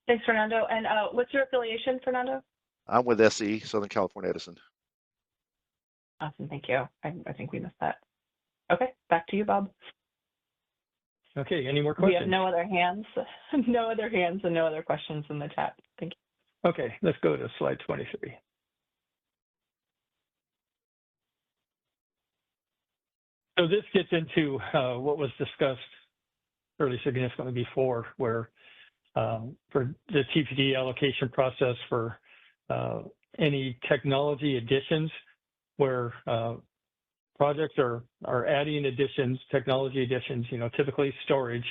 Thanks, Fernando. And what's your affiliation, Fernando? I'm with SE, Southern California Edison. Awesome. Thank you. I think we missed that. Okay, back to you, Bob. Okay, any more questions? We have no other hands, no other hands, and no other questions in the chat. Thank you. Okay, let's go to slide 23. So this gets into what was discussed fairly significantly before, where for the TPD allocation process for any technology additions, where projects are adding additions, technology additions, typically storage,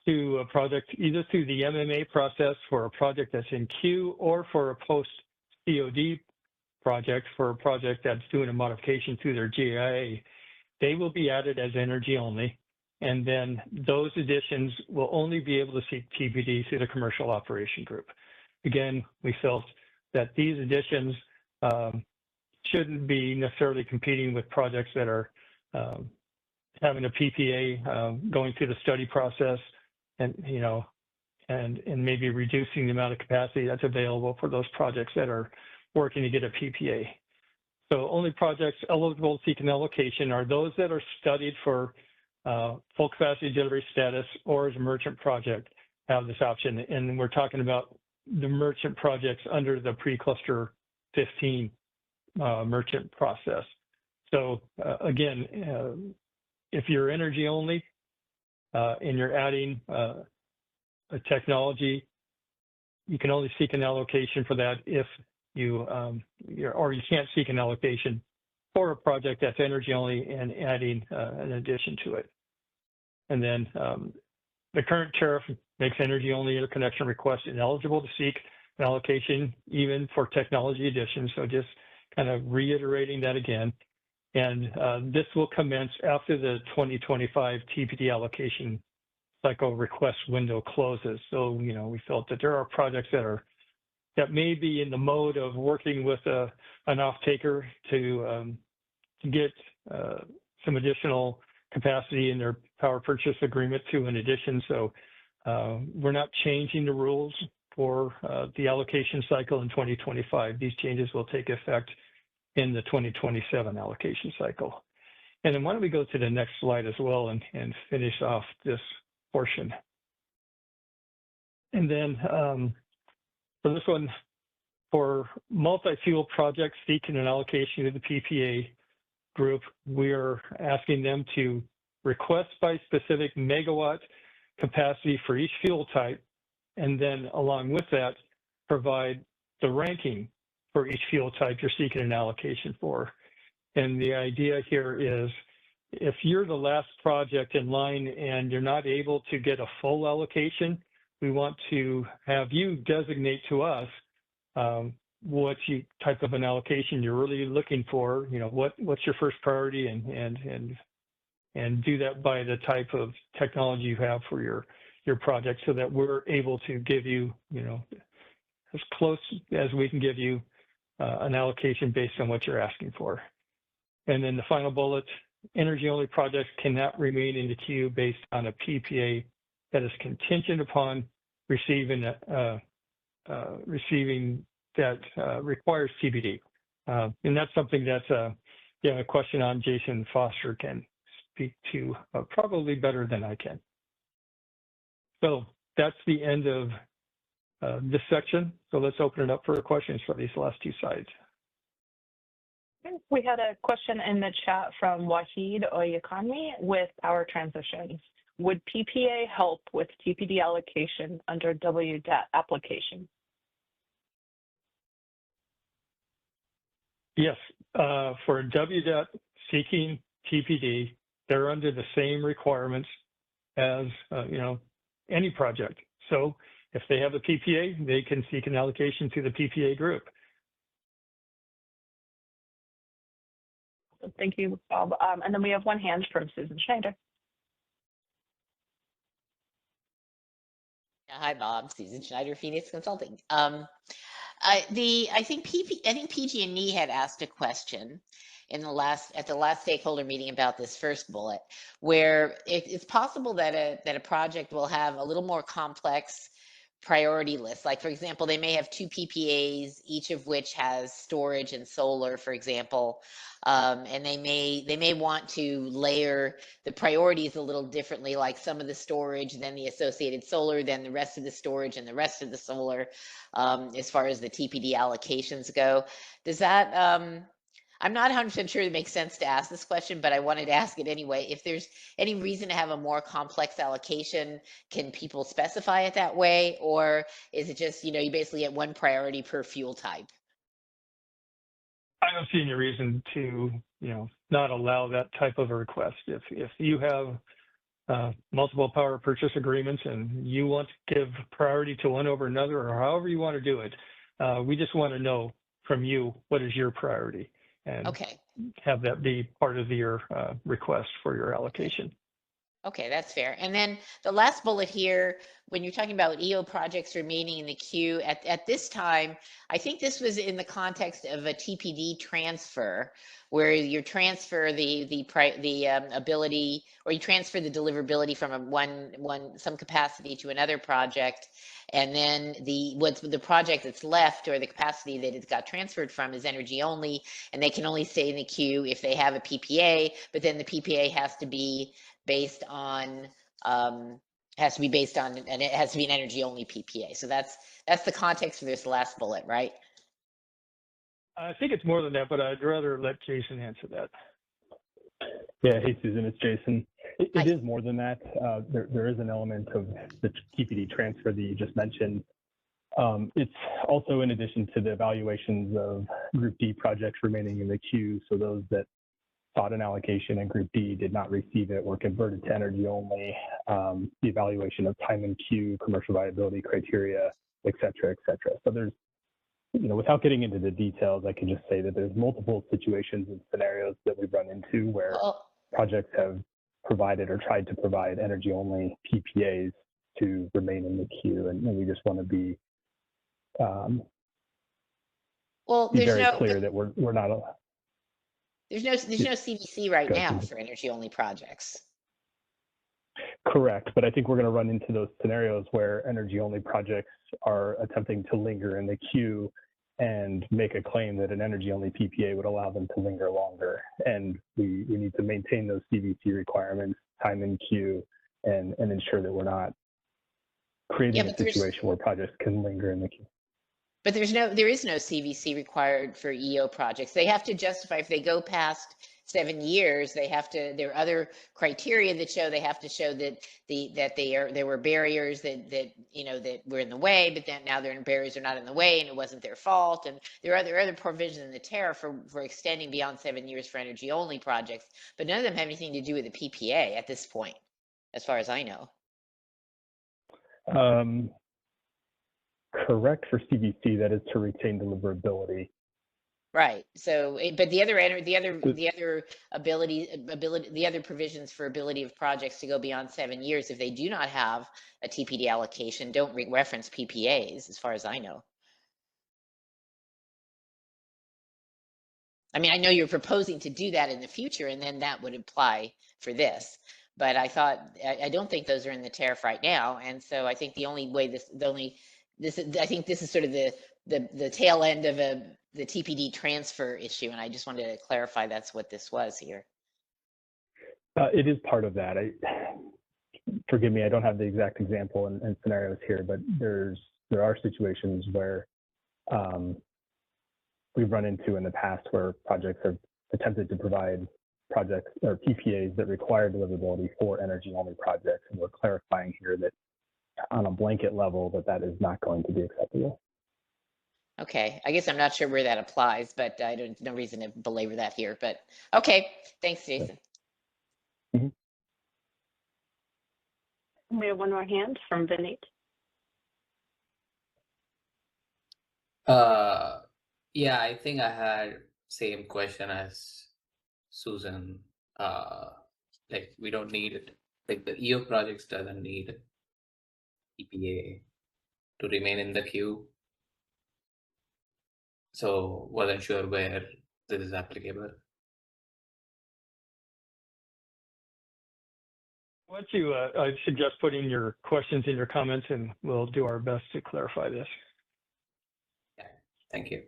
to a project either through the MMA process for a project that's in queue, or for a post-COD project for a project that's doing a modification through their GIA. They will be added as energy only, and then those additions will only be able to seek TPD through the commercial operation group. Again, we felt that these additions shouldn't be necessarily competing with projects that are having a PPA going through the study process, and maybe reducing the amount of capacity that's available for those projects that are working to get a PPA. So only projects eligible to seek an allocation are those that are studied for full capacity delivery status, or as a merchant project have this option. And we're talking about the merchant projects under the pre-cluster 15 merchant process. So again, if you're energy only and you're adding a technology you can only seek an allocation for that if you can't seek an allocation for a project that's energy only and adding an addition to it. And then the current tariff makes energy only interconnection requests ineligible to seek an allocation even for technology additions. So just kind of reiterating that again. And this will commence after the 2025 TPD allocation cycle request window closes. So, we felt that there are projects that may be in the mode of working with an off-taker to get some additional capacity in their power purchase agreement to an addition. So we're not changing the rules for the allocation cycle in 2025. These changes will take effect in the 2027 allocation cycle. And then why don't we go to the next slide as well and finish off this portion. And then for this one, for multi-fuel projects seeking an allocation to the PPA group, we are asking them to request by specific megawatt capacity for each fuel type, and then along with that, provide the ranking for each fuel type you're seeking an allocation for. And the idea here is, if you're the last project in line and you're not able to get a full allocation, we want to have you designate to us what type of an allocation you're really looking for. What's your first priority, and do that by the type of technology you have for your project, so that we're able to give you, as close as we can give you an allocation based on what you're asking for. And then the final bullet, energy-only projects cannot remain in the queue based on a PPA that is contingent upon receiving that requires TBD. And that's something that a question on Jason Foster can speak to probably better than I can. So that's the end of this section. So let's open it up for questions for these last two slides. We had a question in the chat from Wahid Oyakani with power transitions. Would PPA help with TPD allocation under WDAT application? Yes, for WDAT seeking TPD, they're under the same requirements as any project. So if they have a PPA, they can seek an allocation to the PPA group. Thank you, Bob. And then we have one hand from Susan Schneider. Hi, Bob. Susan Schneider, Phoenix Consulting. I think PG&E had asked a question at the last stakeholder meeting about this first bullet, where it's possible that a project will have a little more complex priority list. Like, for example, they may have two PPAs, each of which has storage and solar, for example, and they may want to layer the priorities a little differently, like some of the storage, then the associated solar, then the rest of the storage and the rest of the solar, as far as the TPD allocations go. Does that, I'm not 100% sure it makes sense to ask this question, but I wanted to ask it anyway. If there's any reason to have a more complex allocation, can people specify it that way? Or is it just, you basically get one priority per fuel type? I don't see any reason to, not allow that type of a request. If you have multiple power purchase agreements and you want to give priority to one over another, or however you want to do it, we just want to know from you what is your priority, and have that be part of your request for your allocation. Okay, that's fair. And then the last bullet here, when you're talking about EO projects remaining in the queue, at this time, I think this was in the context of a TPD transfer, where you transfer the ability, or you transfer the deliverability from some capacity to another project, and then the project that's left, or the capacity that it got transferred from, is energy only, and they can only stay in the queue if they have a PPA. But then the PPA has to be based on and it has to be an energy only PPA. So that's the context for this last bullet, right? I think it's more than that, but I'd rather let Jason answer that. Yeah, hey Susan, it's Jason. It is more than that. There is an element of the TPD transfer that you just mentioned. It's also in addition to the evaluations of Group D projects remaining in the queue. So those that sought an allocation and Group D did not receive it were converted to energy only. The evaluation of time in queue, commercial viability criteria, et cetera, et cetera. So there's, without getting into the details, I can just say that there's multiple situations and scenarios that we've run into where projects have provided or tried to provide energy only PPAs to remain in the queue, and we just want to be very clear that we're not. There's no CVC right now for energy only projects. Correct, but I think we're going to run into those scenarios where energy only projects are attempting to linger in the queue and make a claim that an energy only PPA would allow them to linger longer. And we need to maintain those CVC requirements, time in queue, and ensure that we're not creating a situation where projects can linger in the queue. But there is no CVC required for EO projects. They have to justify if they go past 7 years. There are other criteria that show they have to show that there were barriers that were in the way, but then now their barriers are not in the way and it wasn't their fault. And there are other provisions in the tariff for extending beyond 7 years for energy only projects, but none of them have anything to do with the PPA at this point, as far as I know. Correct for CVC, that is to retain deliverability. Right. So, but the other provisions for ability of projects to go beyond 7 years, if they do not have a TPD allocation, don't reference PPAs, as far as I know. I mean, I know you're proposing to do that in the future, and then that would apply for this. But I don't think those are in the tariff right now, and so I think I think this is sort of the tail end of the TPD transfer issue, and I just wanted to clarify that's what this was here. It is part of that. Forgive me, I don't have the exact example and scenarios here, but there are situations where we've run into in the past where projects have attempted to provide projects or PPAs that require deliverability for energy only projects, and we're clarifying here that on a blanket level that is not going to be acceptable. Okay, I guess I'm not sure where that applies, but no reason to belabor that here. But okay, thanks, Jason. We have one more hand from Vineet. Yeah, I think I had same question as Susan. Like we don't need it. Like the EO projects doesn't need EPA to remain in the queue. So wasn't sure where this is applicable. Why don't you, I suggest putting your questions in your comments and we'll do our best to clarify this. Yeah, thank you.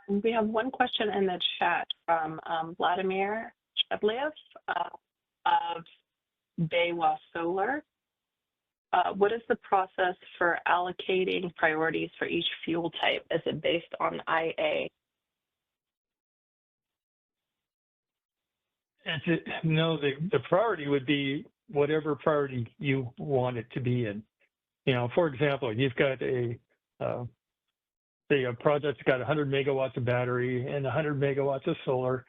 We have one question in the chat from Vladimir Shevliev of Baywa Solar. What is the process for allocating priorities for each fuel type? Is it based on IA? No, the priority would be whatever priority you want it to be in. For example, you've got say a project's got 100 megawatts of battery and 100 megawatts of solar,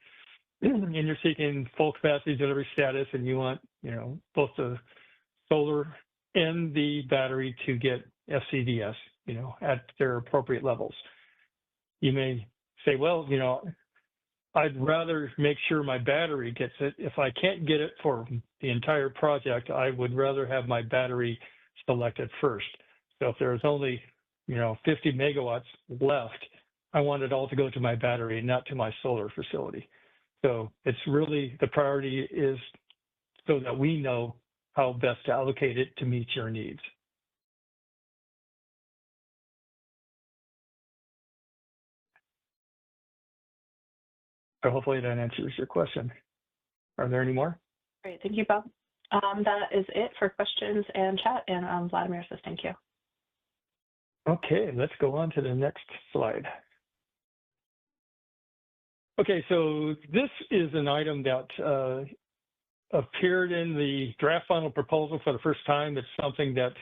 and you're seeking full capacity delivery status, and you want, both the solar and the battery to get FCDS, at their appropriate levels. You may say, well, I'd rather make sure my battery gets it. If I can't get it for the entire project, I would rather have my battery selected first. So if there's only 50 megawatts left, I want it all to go to my battery, not to my solar facility. So it's really, the priority is so that we know how best to allocate it to meet your needs. So hopefully that answers your question. Are there any more? Great, thank you, Bob. That is it for questions and chat, and Vladimir says thank you. Okay, let's go on to the next slide. Okay, so this is an item that appeared in the draft final proposal for the first time. It's something that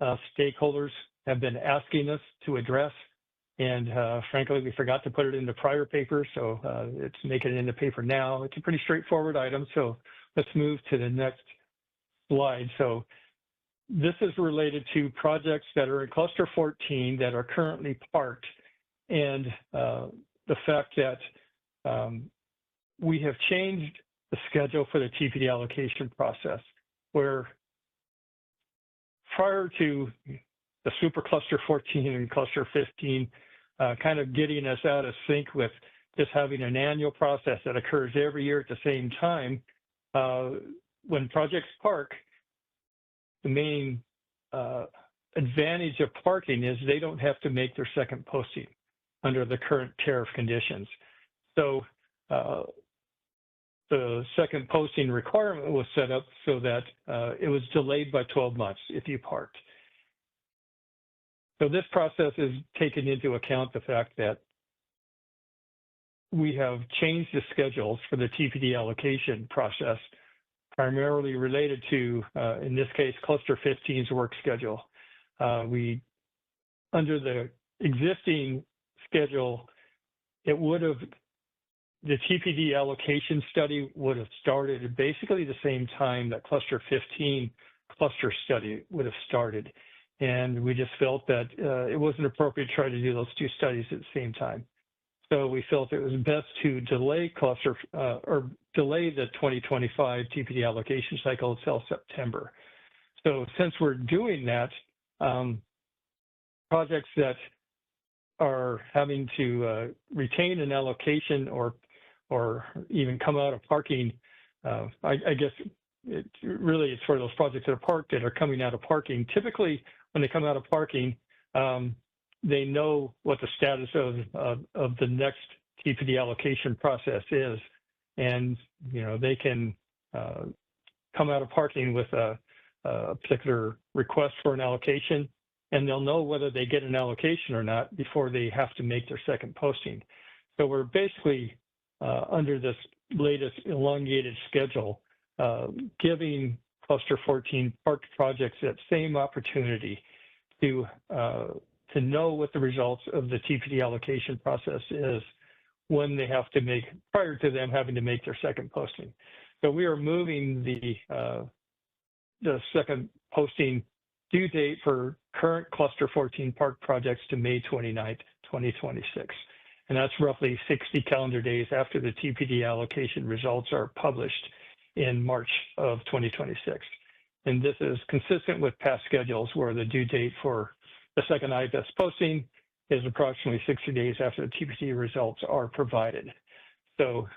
stakeholders have been asking us to address. And frankly, we forgot to put it in the prior paper, so it's making it in the paper now. It's a pretty straightforward item, so let's move to the next slide. So this is related to projects that are in cluster 14 that are currently parked, and the fact that we have changed the schedule for the TPD allocation process, where prior to the supercluster 14 and cluster 15 kind of getting us out of sync with just having an annual process that occurs every year at the same time, when projects park, the main advantage of parking is they don't have to make their second posting under the current tariff conditions. So the second posting requirement was set up so that it was delayed by 12 months if you parked. So this process is taken into account the fact that we have changed the schedules for the TPD allocation process, primarily related to, in this case, cluster 15's work schedule. Under the existing schedule, it would have, the TPD allocation study would have started at basically the same time that cluster 15 cluster study would have started. And we just felt that it wasn't appropriate to try to do those two studies at the same time. So we felt it was best to delay delay the 2025 TPD allocation cycle until September. So since we're doing that, projects that are having to retain an allocation or even come out of parking, I guess it's for those projects that are parked that are coming out of parking. Typically, when they come out of parking, they know what the status of the next TPD allocation process is, and they can come out of parking with a particular request for an allocation, and they'll know whether they get an allocation or not before they have to make their second posting. So we're basically under this latest elongated schedule, giving cluster 14 parked projects that same opportunity to know what the results of the TPD allocation process is when they have to make, prior to them having to make their second posting. So we are moving the second posting due date for current cluster 14 park projects to May 29th, 2026. And that's roughly 60 calendar days after the TPD allocation results are published in March of 2026. And this is consistent with past schedules where the due date for the second IBES posting is approximately 60 days after the TPD results are provided. So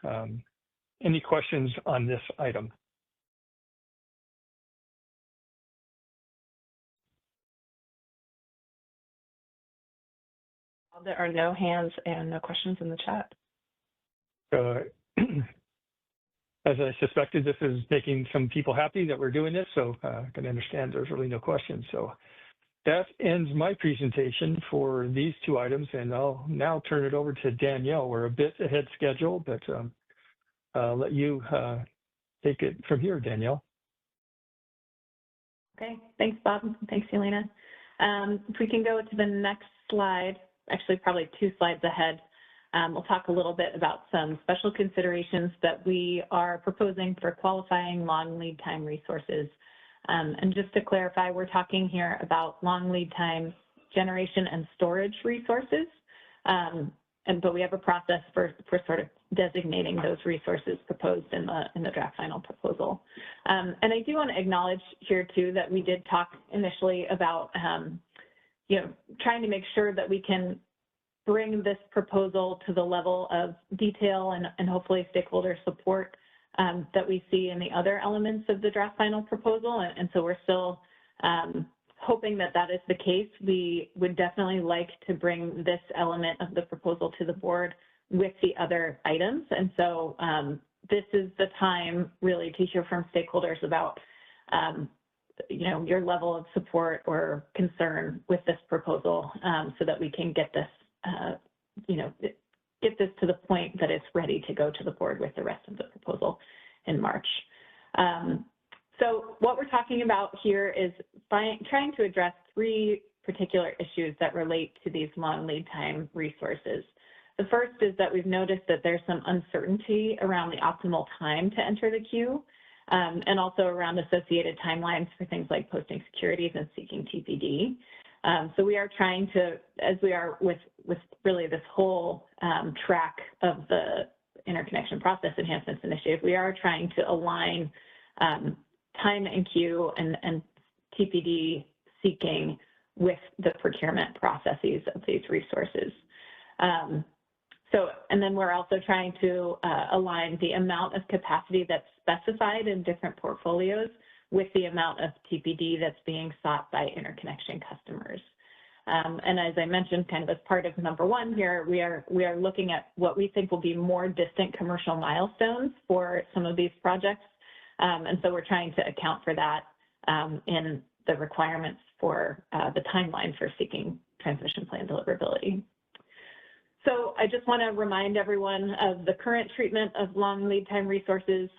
any questions on this item? There are no hands and no questions in the chat. As I suspected, this is making some people happy that we're doing this, so I can understand there's really no questions. So that ends my presentation for these two items, and I'll now turn it over to Danielle. We're a bit ahead schedule, but I'll let you take it from here, Danielle. Okay, thanks, Bob. Thanks, Elena. If we can go to the next slide, actually probably 2 slides ahead, we'll talk a little bit about some special considerations that we are proposing for qualifying long lead time resources. And just to clarify, we're talking here about long lead time generation and storage resources. But we have a process for sort of designating those resources proposed in the draft final proposal. And I do want to acknowledge here too that we did talk initially about trying to make sure that we can bring this proposal to the level of detail and hopefully stakeholder support that we see in the other elements of the draft final proposal. And so we're still hoping that that is the case. We would definitely like to bring this element of the proposal to the board with the other items. And so this is the time really to hear from stakeholders about your level of support or concern with this proposal so that we can get this get this to the point that it's ready to go to the board with the rest of the proposal in March. So what we're talking about here is trying to address 3 particular issues that relate to these long lead time resources. The first is that we've noticed that there's some uncertainty around the optimal time to enter the queue, and also around associated timelines for things like posting securities and seeking TPD. So we are trying to, as we are with really this whole track of the interconnection process enhancements initiative, we are trying to align time and queue and TPD seeking with the procurement processes of these resources. And then we're also trying to align the amount of capacity that's specified in different portfolios with the amount of TPD that's being sought by interconnection customers. And as I mentioned, kind of as part of number 1 here, we are looking at what we think will be more distant commercial milestones for some of these projects. And so we're trying to account for that in the requirements for the timeline for seeking transmission plan deliverability. So I just want to remind everyone of the current treatment of long lead time resources.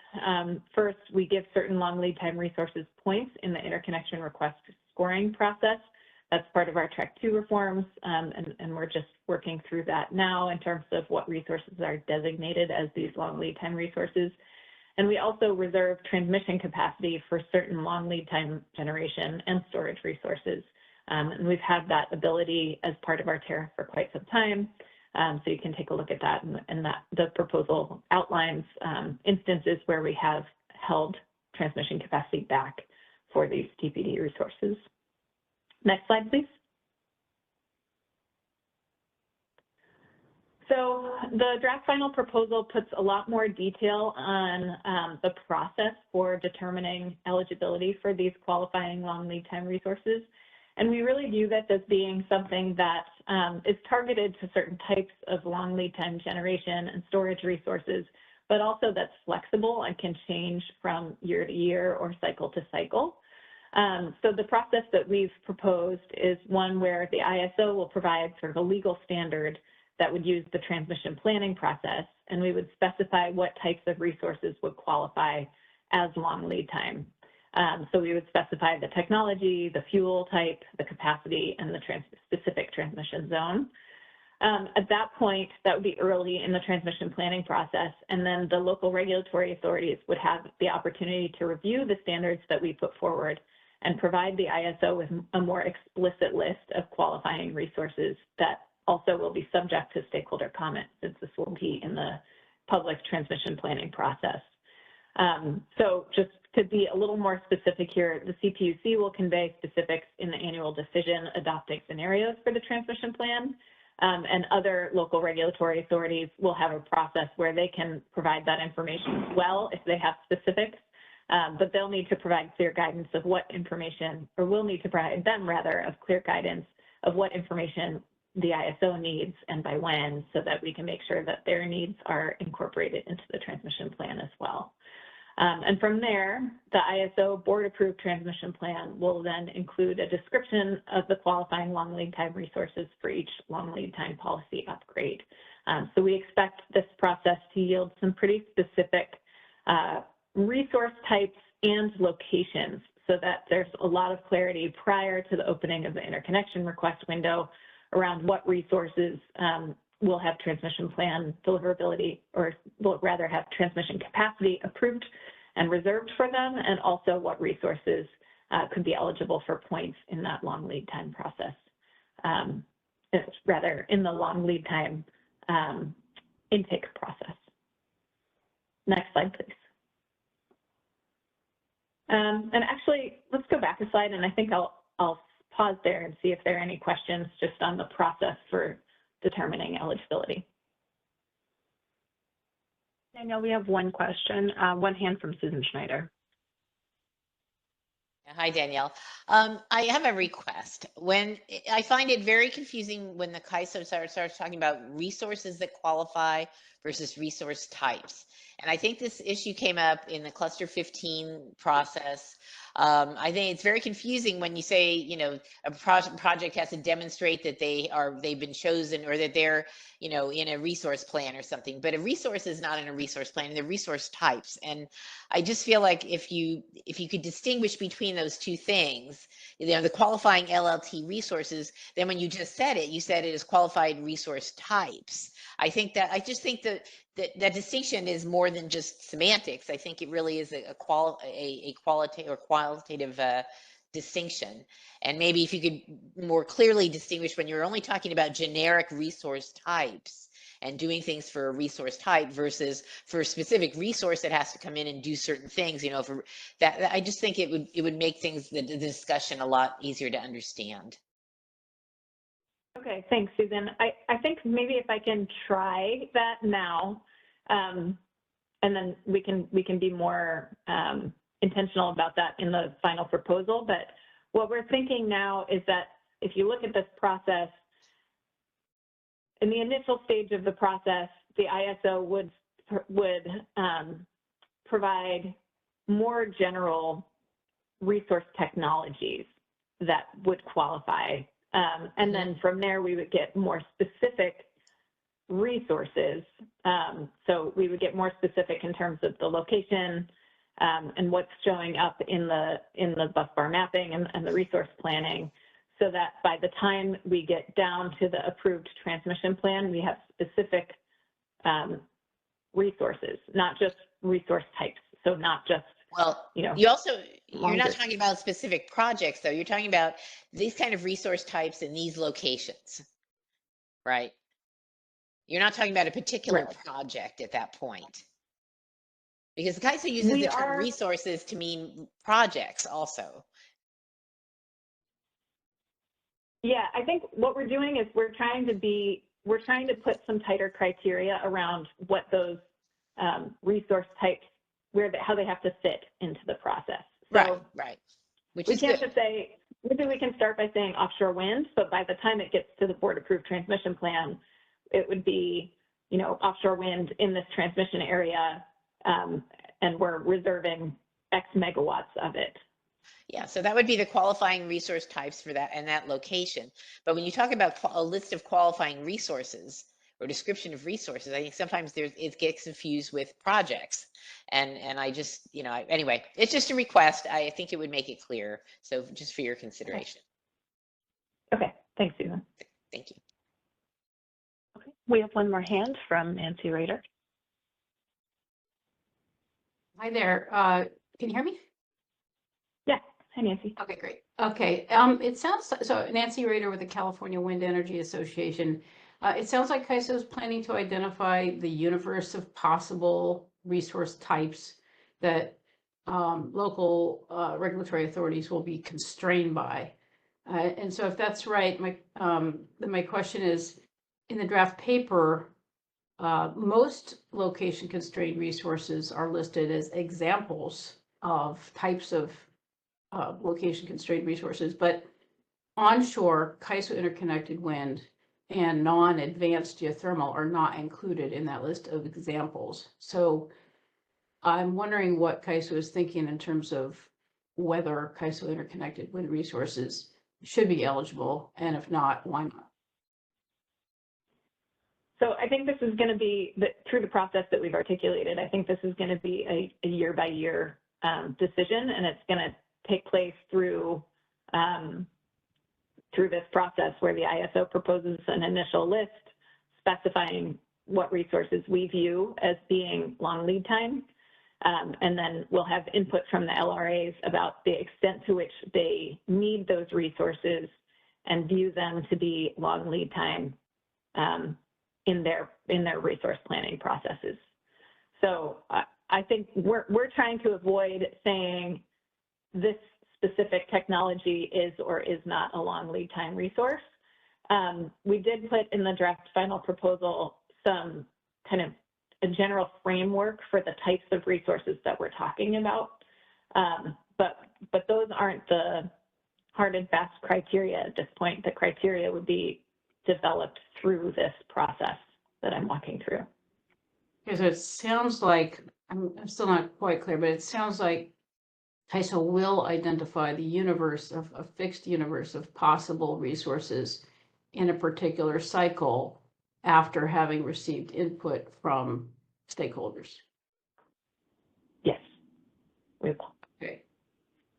First, we give certain long lead time resources points in the interconnection request scoring process. That's part of our Track 2 reforms, and we're just working through that now in terms of what resources are designated as these long lead time resources. And we also reserve transmission capacity for certain long lead time generation and storage resources. And we've had that ability as part of our tariff for quite some time. So you can take a look at that, and that the proposal outlines instances where we have held transmission capacity back for these TPD resources. Next slide, please. So the draft final proposal puts a lot more detail on the process for determining eligibility for these qualifying long lead time resources. And we really view this as being something that is targeted to certain types of long lead time generation and storage resources, but also that's flexible and can change from year to year or cycle to cycle. So the process that we've proposed is one where the ISO will provide sort of a legal standard that would use the transmission planning process, and we would specify what types of resources would qualify as long lead time. So we would specify the technology, the fuel type, the capacity, and the specific transmission zone. At that point, that would be early in the transmission planning process, and then the local regulatory authorities would have the opportunity to review the standards that we put forward and provide the ISO with a more explicit list of qualifying resources that also will be subject to stakeholder comment, since this will be in the public transmission planning process. So just to be a little more specific here, the CPUC will convey specifics in the annual decision adopting scenarios for the transmission plan, and other local regulatory authorities will have a process where they can provide that information as well if they have specifics, but they'll need to provide clear guidance of what information, or we'll need to provide them rather, of clear guidance of what information the ISO needs and by when, so that we can make sure that their needs are incorporated into the transmission plan as well. And from there, the ISO board-approved transmission plan will then include a description of the qualifying long lead time resources for each long lead time policy upgrade. So we expect this process to yield some pretty specific resource types and locations, so that there's a lot of clarity prior to the opening of the interconnection request window around what resources will have transmission plan deliverability, or will rather have transmission capacity approved and reserved for them, and also what resources could be eligible for points in that long lead time process, rather in the long lead time intake process. Next slide, please. And actually, let's go back a slide, and I think I'll pause there and see if there are any questions just on the process for determining eligibility. Danielle, we have one question, one hand from Susan Schneider. Hi, Danielle. I have a request. When I find it very confusing when the CAISO starts talking about resources that qualify versus resource types. And I think this issue came up in the Cluster 15 process I think it's very confusing when you say, you know, a project has to demonstrate that they've been chosen or that they're, you know, in a resource plan or something, but a resource is not in a resource plan, they're resource types. And I just feel like if you could distinguish between those two things, you know, the qualifying LLT resources, then when you just said it, you said it as qualified resource types. I just think that distinction is more than just semantics. I think it really is a qualitative or qualitative distinction. And maybe if you could more clearly distinguish when you're only talking about generic resource types and doing things for a resource type versus for a specific resource that has to come in and do certain things, you know, for that, I just think it would make the discussion a lot easier to understand. Okay, thanks, Susan. I think maybe if I can try that now, and then we can be more intentional about that in the final proposal. But what we're thinking now is that if you look at this process, in the initial stage of the process, the ISO would provide more general resource technologies that would qualify. And then from there, we would get more specific resources. So we would get more specific in terms of the location and what's showing up in the busbar mapping and the resource planning, so that by the time we get down to the approved transmission plan, we have specific resources, not just resource types. So not just, well, you know, you're not talking about specific projects though. You're talking about these kind of resource types in these locations, right? You're not talking about a particular project at that point. Because the CAISO uses the term resources to mean projects also. Yeah, I think what we're doing is we're trying to put some tighter criteria around what those resource types, how they have to fit into the process. So right. We can't just say, maybe we can start by saying offshore wind, but by the time it gets to the board approved transmission plan, it would be, you know, offshore wind in this transmission area, and we're reserving X megawatts of it. Yeah, so that would be the qualifying resource types for that and that location. But when you talk about a list of qualifying resources or description of resources, I think sometimes it gets confused with projects. And I just, you know, anyway, it's just a request. I think it would make it clear. So just for your consideration. Okay, thanks, Susan. Thank you. Okay, we have one more hand from Nancy Rader. Hi there. Can you hear me? Yeah. Hi, Nancy. Okay, great. Okay. It sounds so. Nancy Rader with the California Wind Energy Association. It sounds like CAISO is planning to identify the universe of possible resource types that local regulatory authorities will be constrained by. And so, if that's right, my question is, in the draft paper, most location constrained resources are listed as examples of types of location constrained resources, but onshore CAISO interconnected wind and non-advanced geothermal are not included in that list of examples. So I'm wondering what CAISO is thinking in terms of whether CAISO interconnected wind resources should be eligible, and if not, why not? So I think this is going to be, through the process that we've articulated, I think this is going to be a year-by-year decision, and it's going to take place through this process where the ISO proposes an initial list specifying what resources we view as being long lead time. And then we'll have input from the LRAs about the extent to which they need those resources and view them to be long lead time in their resource planning processes. So I think we're trying to avoid saying this specific technology is or is not a long lead time resource. We did put in the draft final proposal some kind of a general framework for the types of resources that we're talking about. But those aren't the hard and fast criteria at this point. The criteria would be developed through this process that I'm walking through. Because it sounds like, I'm still not quite clear, but it sounds like CAISO will identify the universe of a fixed universe of possible resources in a particular cycle after having received input from stakeholders. Yes, we will. Okay.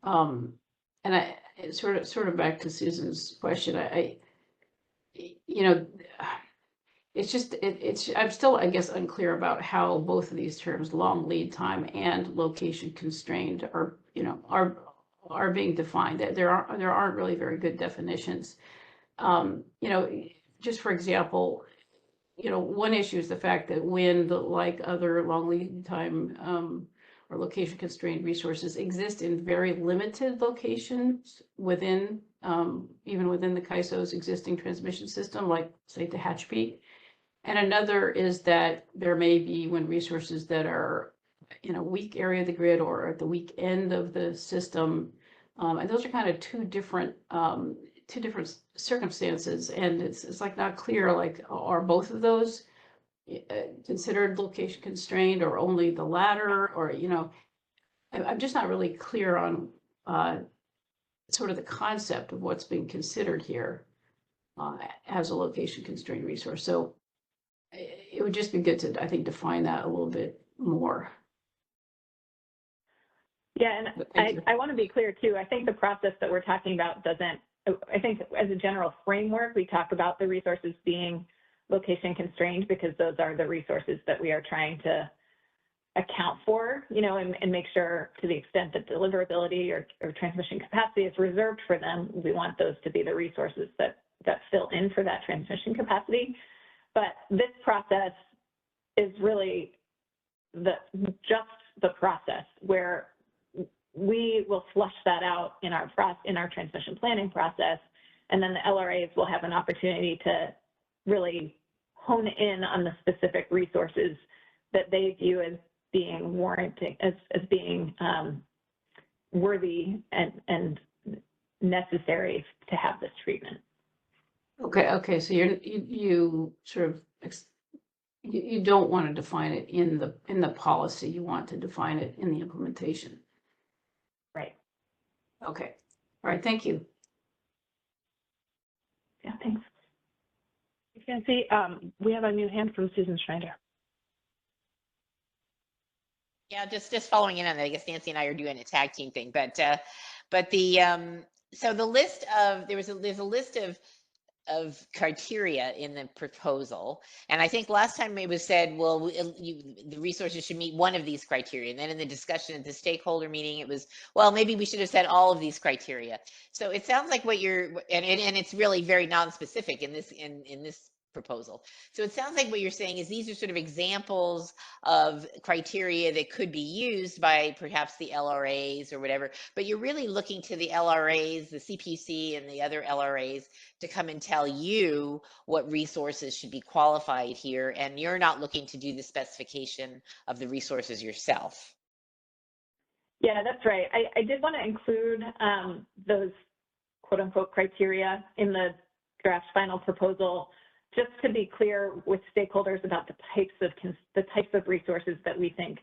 And sort of back to Susan's question, you know, it's just, I'm still, I guess, unclear about how both of these terms, long lead time and location constrained, are, you know, are being defined. There aren't really very good definitions. You know, just for example, you know, one issue is the fact that wind, like other long lead time or location constrained resources, exist in very limited locations within, even within the CAISO's existing transmission system, like say Tehachapi. And another is that there may be wind resources that are in a weak area of the grid or at the weak end of the system. And those are kind of two different circumstances. And it's like not clear, like, are both of those considered location constrained or only the latter? Or, you know, I'm just not really clear on sort of the concept of what's being considered here as a location constrained resource. So it would just be good to, I think, define that a little bit more. Yeah, and I want to be clear too. I think the process that we're talking about doesn't, I think as a general framework, we talk about the resources being location constrained because those are the resources that we are trying to account for, you know, and make sure to the extent that deliverability or transmission capacity is reserved for them, we want those to be the resources that fill in for that transmission capacity. But this process is really just the process where we will flush that out in our transmission planning process, and then the LRAs will have an opportunity to really hone in on the specific resources that they view as being warranted, as being worthy and necessary to have this treatment. Okay. So you sort of you don't want to define it in the policy. You want to define it in the implementation. Right. Okay. All right. Thank you. Yeah. Thanks. You can see we have a new hand from Susan Schneider. Yeah, just following in on that. I guess Nancy and I are doing a tag team thing, but the so the list of there's a list of criteria in the proposal, and I think last time it was said, well, the resources should meet one of these criteria, and then in the discussion at the stakeholder meeting, it was, well, maybe we should have said all of these criteria. So it sounds like what you're, and it's really very non-specific in this proposal. So it sounds like what you're saying is these are sort of examples of criteria that could be used by perhaps the LRAs or whatever, but you're really looking to the LRAs, the CPC and the other LRAs to come and tell you what resources should be qualified here, and you're not looking to do the specification of the resources yourself. Yeah, that's right. I did want to include those quote unquote criteria in the draft final proposal, just to be clear with stakeholders about the types of resources that we think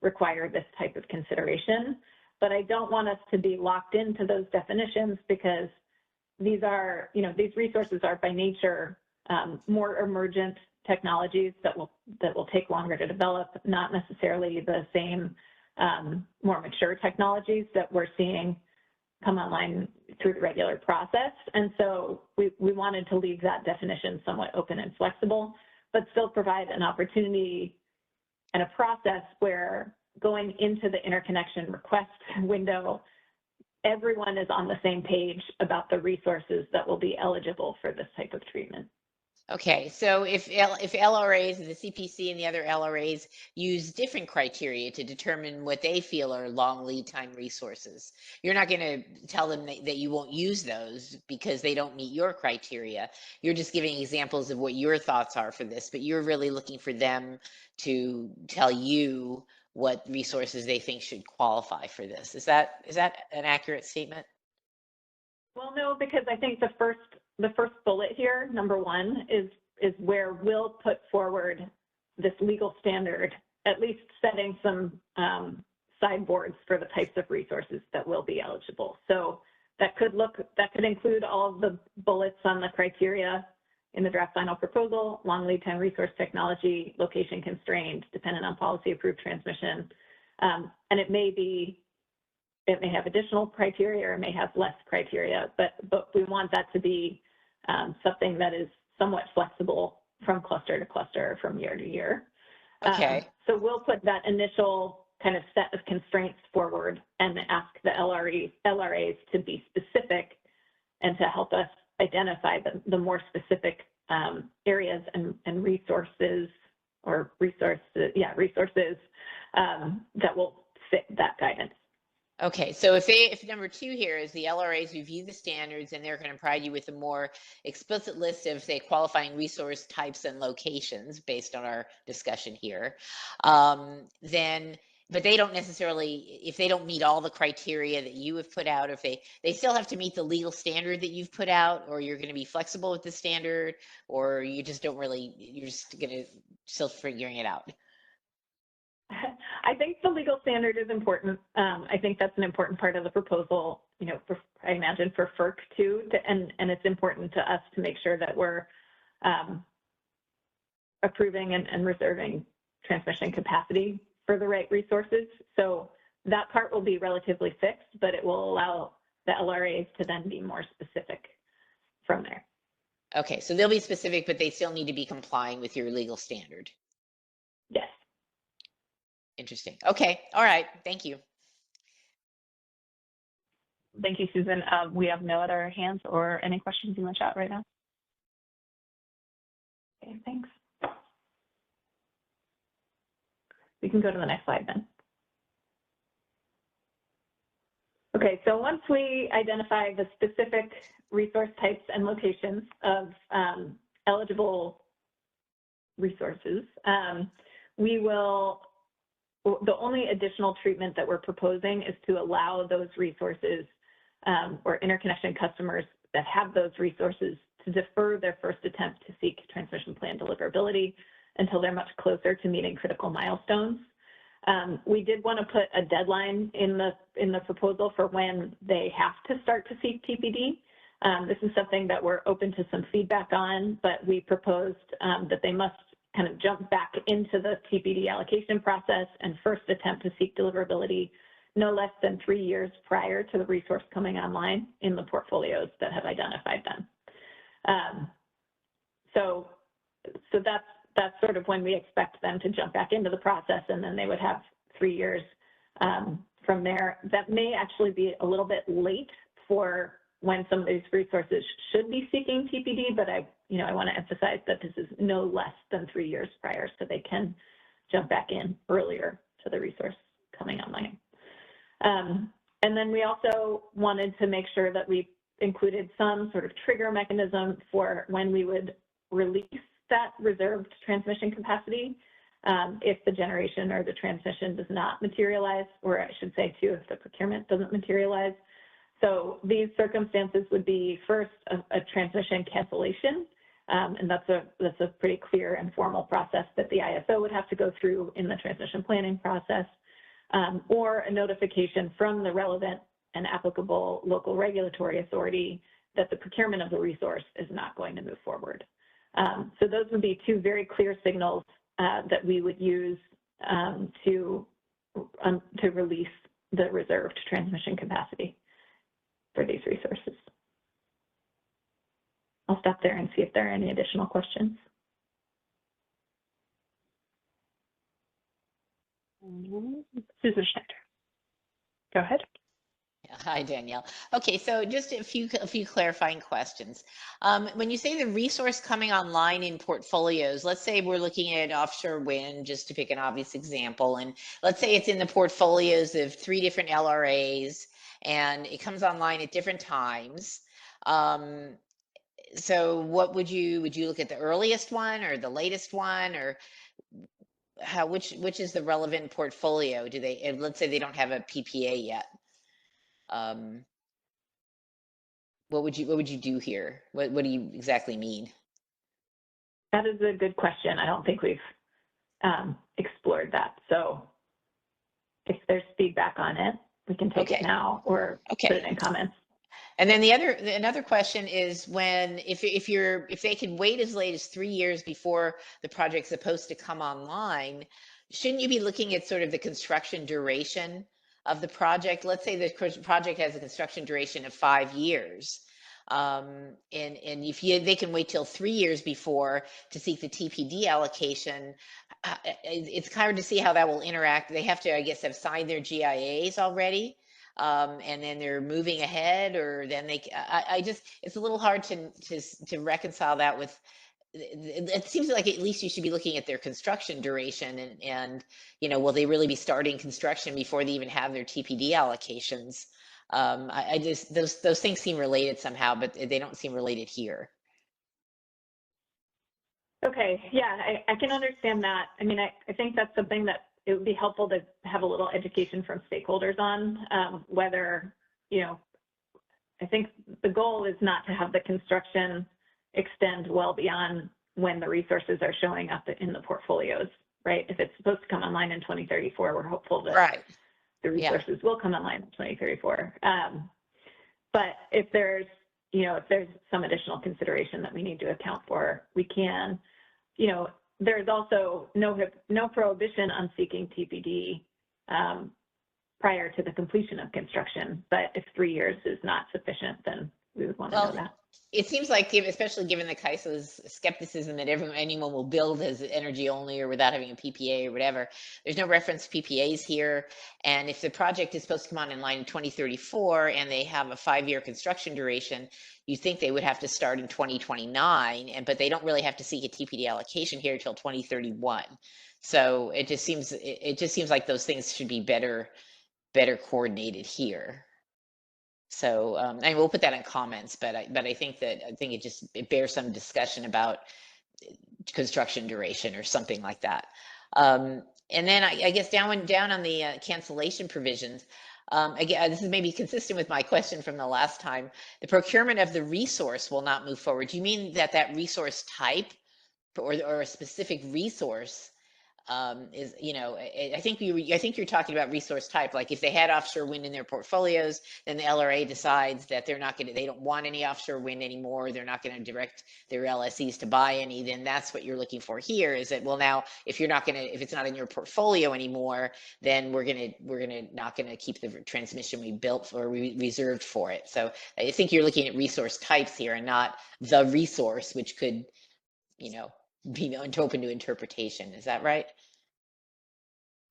require this type of consideration. But I don't want us to be locked into those definitions because these are, you know, these resources are by nature more emergent technologies that will take longer to develop, not necessarily the same more mature technologies that we're seeing come online through the regular process. And so we wanted to leave that definition somewhat open and flexible, but still provide an opportunity and a process where going into the interconnection request window, everyone is on the same page about the resources that will be eligible for this type of treatment. Okay, so if LRAs, the CPC and the other LRAs use different criteria to determine what they feel are long lead time resources, you're not going to tell them that you won't use those because they don't meet your criteria. You're just giving examples of what your thoughts are for this, but you're really looking for them to tell you what resources they think should qualify for this. Is that an accurate statement? Well, no, because I think the first bullet here, number one, is where we'll put forward this legal standard, at least setting some sideboards for the types of resources that will be eligible. So that could include all of the bullets on the criteria in the draft final proposal: long lead time resource technology, location constrained, dependent on policy approved transmission. And it may have additional criteria or it may have less criteria, but we want that to be something that is somewhat flexible from cluster to cluster, from year to year. Okay. So we'll put that initial kind of set of constraints forward and ask the LRAs to be specific and to help us identify the more specific areas and resources that will fit that guidance. Okay, so if number 2 here is the LRAs review the standards and they're going to provide you with a more explicit list of, say, qualifying resource types and locations based on our discussion here, but they don't necessarily, if they don't meet all the criteria that you have put out, if they still have to meet the legal standard that you've put out, or you're going to be flexible with the standard, or you just don't really, you're just going to still figuring it out. I think the legal standard is important. I think that's an important part of the proposal, I imagine for FERC too, and it's important to us to make sure that we're approving and reserving transmission capacity for the right resources. So that part will be relatively fixed, but it will allow the LRAs to then be more specific from there. Okay, so they'll be specific, but they still need to be complying with your legal standard. Yes. Interesting. Okay. All right. Thank you. Thank you, Susan. We have no other hands or any questions in the chat right now. Okay, thanks. We can go to the next slide then. Okay, so once we identify the specific resource types and locations of eligible resources, the only additional treatment that we're proposing is to allow those resources or interconnection customers that have those resources to defer their first attempt to seek transmission plan deliverability until they're much closer to meeting critical milestones. We did want to put a deadline in the proposal for when they have to start to seek TPD. This is something that we're open to some feedback on, but we proposed that they must kind of jump back into the TPD allocation process and first attempt to seek deliverability no less than 3 years prior to the resource coming online in the portfolios that have identified them. So that's sort of when we expect them to jump back into the process, and then they would have 3 years from there. That may actually be a little bit late for when some of these resources should be seeking TPD, but I want to emphasize that this is no less than 3 years prior, so they can jump back in earlier to the resource coming online. And then we also wanted to make sure that we included some sort of trigger mechanism for when we would release that reserved transmission capacity if the generation or the transmission does not materialize, or I should say too, if the procurement doesn't materialize. So these circumstances would be first a transmission cancellation, and that's a pretty clear and formal process that the ISO would have to go through in the transmission planning process, or a notification from the relevant and applicable local regulatory authority that the procurement of the resource is not going to move forward. So those would be 2 very clear signals that we would use to release the reserved transmission capacity for these resources. I'll stop there and see if there are any additional questions. Susan Schneider, go ahead. Hi, Danielle. Okay, so just a few clarifying questions. When you say the resource coming online in portfolios, let's say we're looking at offshore wind, just to pick an obvious example, and let's say it's in the portfolios of 3 different LRAs, and it comes online at different times. So what would you look at the earliest one or the latest one, or which is the relevant portfolio? Do they, let's say they don't have a PPA yet. What would you do here? What do you exactly mean? That is a good question. I don't think we've explored that. So if there's feedback on it, we can take it now or put it in comments. And then another question is when if they can wait as late as 3 years before the project's supposed to come online, shouldn't you be looking at sort of the construction duration of the project? Let's say the project has a construction duration of 5 years. And if they can wait till 3 years before to seek the TPD allocation, it's hard to see how that will interact. They have to, I guess, have signed their GIAs already. And then they're moving ahead, or then I just, it's a little hard to reconcile that with, it seems like at least you should be looking at their construction duration and will they really be starting construction before they even have their TPD allocations? I just, those things seem related somehow, but they don't seem related here. Okay, yeah, I can understand that. I mean, I think that's something that it would be helpful to have a little education from stakeholders on whether, I think the goal is not to have the construction extend well beyond when the resources are showing up in the portfolios, right? If it's supposed to come online in 2034, we're hopeful that the resources will come online in 2034. But if there's some additional consideration that we need to account for, we can, there's also no prohibition on seeking TPD prior to the completion of construction. But if 3 years is not sufficient, then we would want to know that. It seems like, especially given the CAISO's skepticism that anyone will build as energy only or without having a PPA or whatever, there's no reference to PPAs here. And if the project is supposed to come on in line in 2034 and they have a 5-year construction duration, you think they would have to start in 2029, but they don't really have to seek a TPD allocation here until 2031. So it just seems like those things should be better coordinated here. So and we'll put that in comments, but I think it bears some discussion about construction duration or something like that. And then I guess down on the cancellation provisions, again, this is maybe consistent with my question from the last time. The procurement of the resource will not move forward. Do you mean that resource type or a specific resource is, I think you're talking about resource type. Like if they had offshore wind in their portfolios, then the LRA decides that they don't want any offshore wind anymore. They're not going to direct their LSEs to buy any. Then that's what you're looking for here. Is that, well, now if it's not in your portfolio anymore, then we're not gonna keep the transmission we built or we reserved for it. So I think you're looking at resource types here and not the resource, which could, be open to interpretation. Is that right?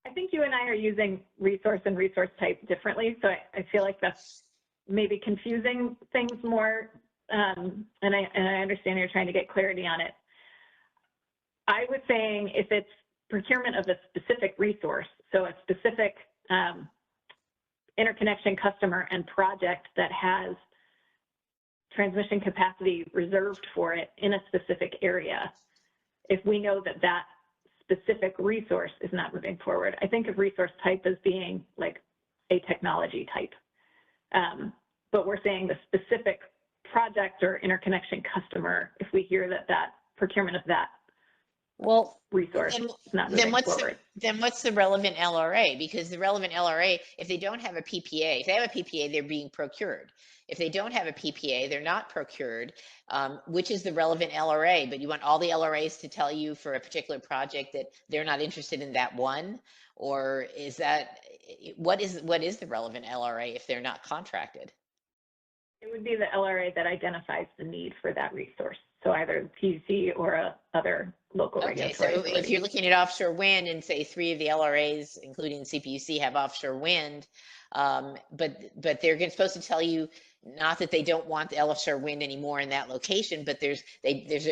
I think you and I are using resource and resource type differently. So I feel like that's maybe confusing things more. And I understand you're trying to get clarity on it. I was saying if it's procurement of a specific resource, so a specific interconnection customer and project that has transmission capacity reserved for it in a specific area, if we know that specific resource is not moving forward. I think of resource type as being like a technology type. But we're saying the specific project or interconnection customer, if we hear that procurement of that resource is not moving forward. Then what's the relevant LRA? Because the relevant LRA, if they don't have a PPA, if they have a PPA, they're being procured. If they don't have a PPA, they're not procured, which is the relevant LRA. But you want all the LRAs to tell you for a particular project that they're not interested in that one? Or is that, what is the relevant LRA if they're not contracted? It would be the LRA that identifies the need for that resource. So either PUC or other local regulatory authority. If you're looking at offshore wind and say 3 of the LRAs, including CPUC, have offshore wind, but they're supposed to tell you not that they don't want the offshore wind anymore in that location, but there's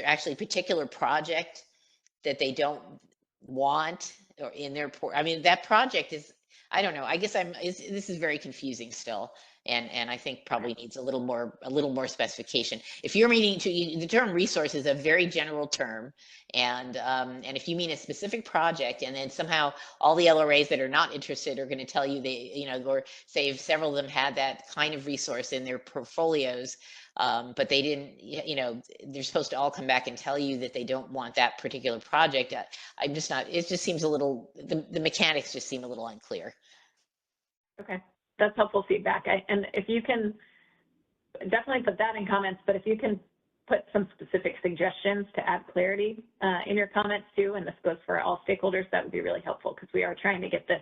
actually a particular project that they don't want or in their port. I mean, that project is, I don't know. I guess this is very confusing still. And I think probably needs a little more specification. If you're meaning the term resource is a very general term, and if you mean a specific project, and then somehow all the LRAs that are not interested are going to tell you or say if several of them had that kind of resource in their portfolios, but they didn't, they're supposed to all come back and tell you that they don't want that particular project. I'm just not. It just seems a little. The mechanics just seem a little unclear. Okay, that's helpful feedback. And if you can definitely put that in comments, but if you can put some specific suggestions to add clarity in your comments too, and this goes for all stakeholders, that would be really helpful because we are trying to get this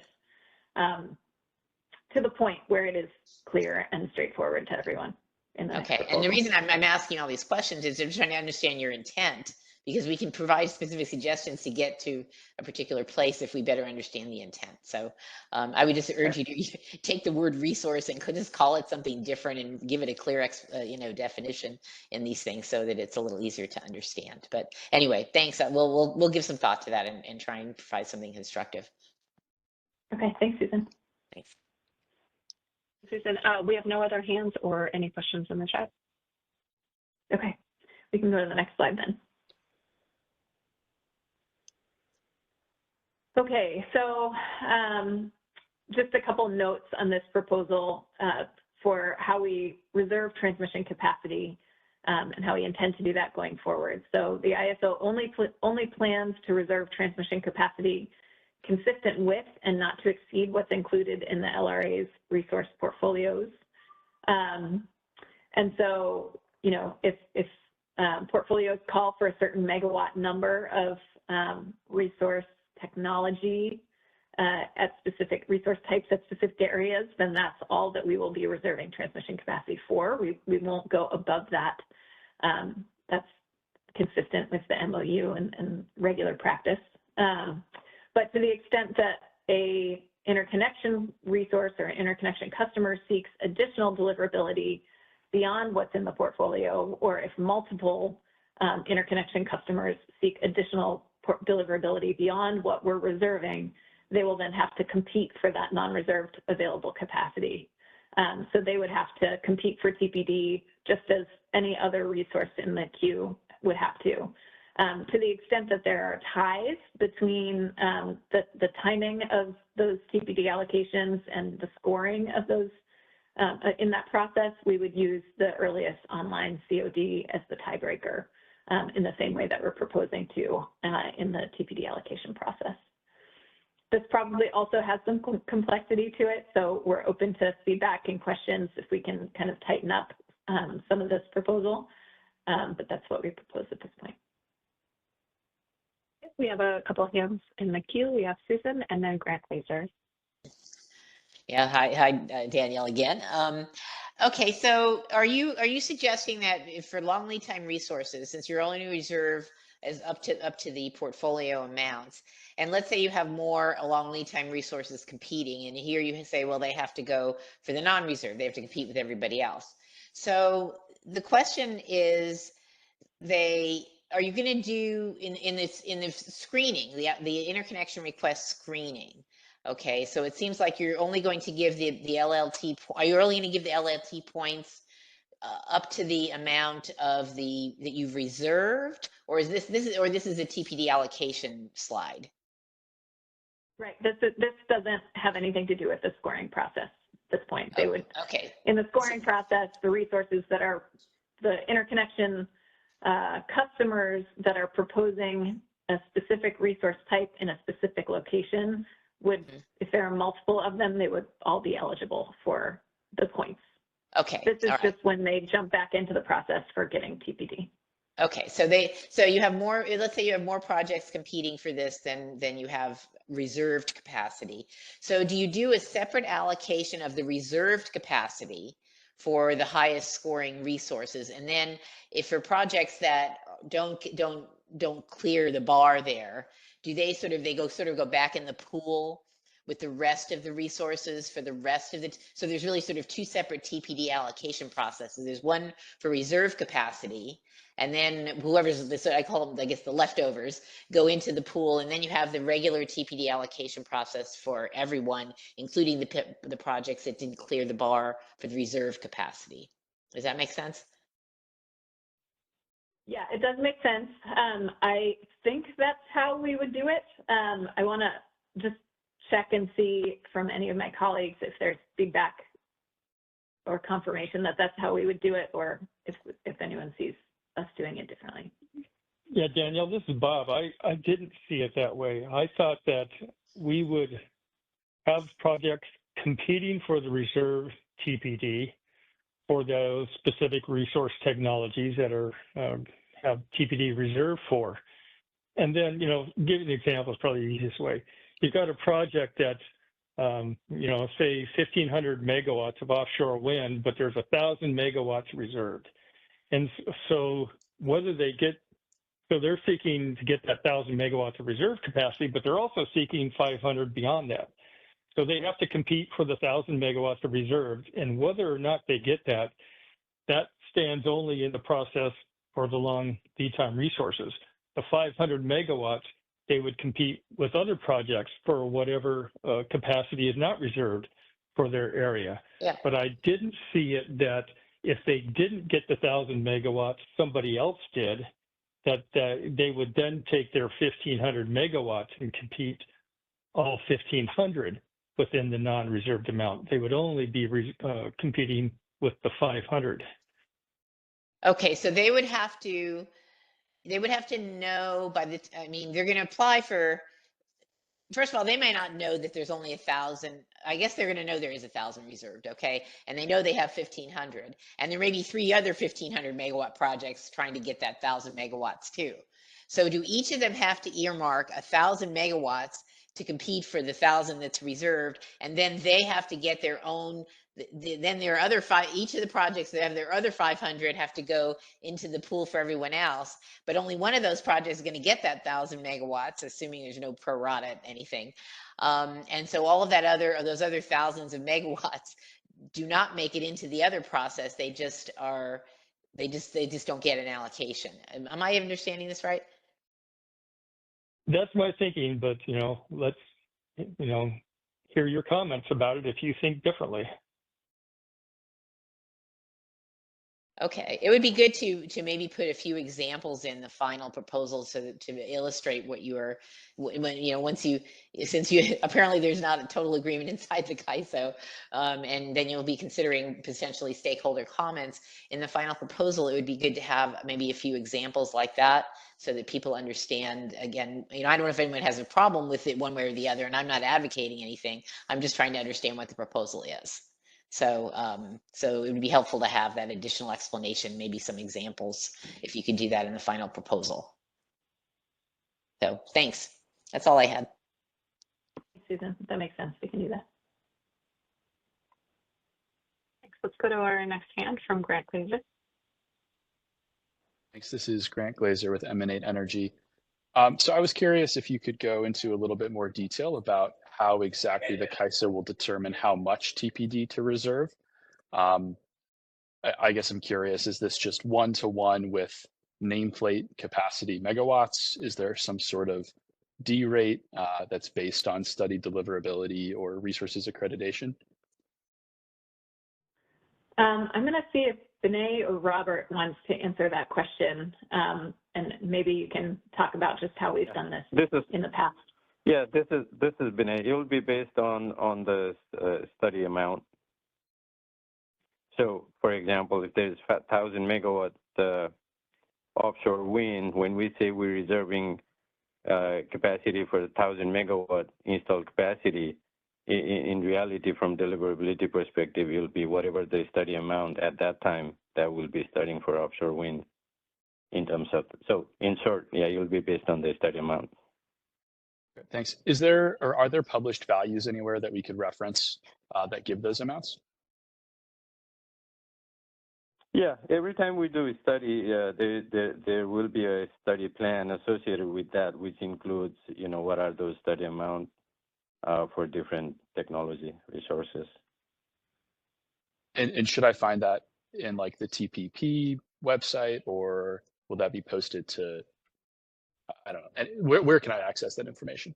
to the point where it is clear and straightforward to everyone in the next proposal. And the reason I'm asking all these questions is I'm trying to understand your intent, because we can provide specific suggestions to get to a particular place if we better understand the intent. So I would just urge you to take the word resource and could just call it something different and give it a clear definition in these things so that it's a little easier to understand. But anyway, thanks. We'll give some thought to that and try and provide something constructive. Okay, thanks, Susan. Thanks. Susan, we have no other hands or any questions in the chat. Okay, we can go to the next slide then. Okay, so just a couple notes on this proposal for how we reserve transmission capacity and how we intend to do that going forward. So the ISO only plans to reserve transmission capacity consistent with and not to exceed what's included in the LRA's resource portfolios. And so, you know, if portfolios call for a certain megawatt number of resource technology at specific resource types at specific areas, then that's all that we will be reserving transmission capacity for. We won't go above that. That's consistent with the MOU and regular practice. But to the extent that a interconnection resource or an interconnection customer seeks additional deliverability beyond what's in the portfolio, or if multiple interconnection customers seek additional deliverability beyond what we're reserving, they will then have to compete for that non-reserved available capacity. So they would have to compete for TPD just as any other resource in the queue would have to. To the extent that there are ties between the timing of those TPD allocations and the scoring of those in that process, we would use the earliest online COD as the tiebreaker in the same way that we're proposing to in the TPD allocation process. This probably also has some complexity to it, so we're open to feedback and questions if we can kind of tighten up some of this proposal, but that's what we propose at this point. We have a couple of hands in the queue. We have Susan and then Grant Laser. Yeah, hi, Danielle again. Okay, so are you suggesting that if for long lead time resources, since you're only reserve as up to the portfolio amounts, and let's say you have more long lead time resources competing, and here you say, well, they have to go for the non-reserve, they have to compete with everybody else. So the question is, are you going to do in the screening, the interconnection request screening? Okay, so it seems like you're only going to give the LLT. Are you only going to give the LLT points up to the amount of that you've reserved, or is this is a TPD allocation slide? Right. This doesn't have anything to do with the scoring process at this point. They would, in the scoring process, the resources that are the interconnection customers that are proposing a specific resource type in a specific location would, if there are multiple of them, they would all be eligible for the points. Okay. This is just when they jump back into the process for getting TPD. Okay, so you have more, let's say you have more projects competing for this than you have reserved capacity. So do you do a separate allocation of the reserved capacity for the highest scoring resources? And then if for projects that don't clear the bar there, do they sort of go back in the pool with the rest of the resources for the rest of the, so there's really sort of two separate TPD allocation processes. There's one for reserve capacity, and then whoever's, I call them, I guess, the leftovers go into the pool, and then you have the regular TPD allocation process for everyone, including the projects that didn't clear the bar for the reserve capacity. Does that make sense? Yeah, it does make sense. I think that's how we would do it. I want to just check and see from any of my colleagues if there's feedback or confirmation that that's how we would do it, or if anyone sees us doing it differently. Yeah, Danielle, this is Bob. I didn't see it that way. I thought that we would have projects competing for the reserve TPD for those specific resource technologies that are have TPD reserved for. And then, giving the example is probably the easiest way. You've got a project that's, say 1,500 megawatts of offshore wind, but there's 1,000 megawatts reserved. And so whether they get, so they're seeking to get that 1,000 megawatts of reserve capacity, but they're also seeking 500 beyond that. So they have to compete for the 1,000 megawatts of reserves, and whether or not they get that, that stands only in the process for the long lead time resources. The 500 megawatts, they would compete with other projects for whatever capacity is not reserved for their area. Yeah. But I didn't see it that if they didn't get the 1,000 megawatts, somebody else did, that they would then take their 1,500 megawatts and compete all 1,500 within the non-reserved amount. They would only be competing with the 500. Okay, so they would have to know by the, I mean, they're going to apply for, first of all, they may not know that there's only 1,000. I guess they're going to know there is 1,000 reserved, okay? And they know they have 1,500. And there may be 3 other 1,500 megawatt projects trying to get that 1,000 megawatts too. So do each of them have to earmark 1,000 megawatts to compete for the 1,000 that's reserved? And then they have to get their own, then their other each of the projects that have their other 500 have to go into the pool for everyone else. But only one of those projects is going to get that 1,000 megawatts, assuming there's no pro rata anything. And so all of those other thousands of megawatts do not make it into the other process. They just don't get an allocation. Am I understanding this right? That's my thinking, but let's hear your comments about it if you think differently. Okay, it would be good to maybe put a few examples in the final proposal to illustrate what you are, since you apparently there's not a total agreement inside the CAISO, and then you'll be considering potentially stakeholder comments in the final proposal. It would be good to have maybe a few examples like that so that people understand. Again, I don't know if anyone has a problem with it one way or the other, and I'm not advocating anything. I'm just trying to understand what the proposal is. So it would be helpful to have that additional explanation, maybe some examples, if you could do that in the final proposal. So thanks. That's all I had. Susan, that makes sense. We can do that. Thanks. Let's go to our next hand from Grant Glazer. Thanks. This is Grant Glazer with Emanate Energy. So I was curious if you could go into a little bit more detail about how exactly the CAISO will determine how much TPD to reserve. I guess I'm curious, is this just one-to-one with nameplate capacity megawatts? Is there some sort of D rate that's based on study deliverability or resources accreditation? I'm going to see if Vinay or Robert wants to answer that question, and maybe you can talk about just how we've done this in the past. Yeah, this is Vinay. It will be based on the study amount. So, for example, if there's 1,000 megawatt offshore wind, when we say we're reserving capacity for 1,000 megawatt installed capacity, in reality, from deliverability perspective, it will be whatever the study amount at that time that will be studying for offshore wind. In terms of, so in short, yeah, it will be based on the study amount. Thanks. Is there, or are there published values anywhere that we could reference that give those amounts? Yeah, every time we do a study, there will be a study plan associated with that, which includes, what are those study amounts for different technology resources. And should I find that in like the TPP website, or will that be posted to, I don't know, and where can I access that information?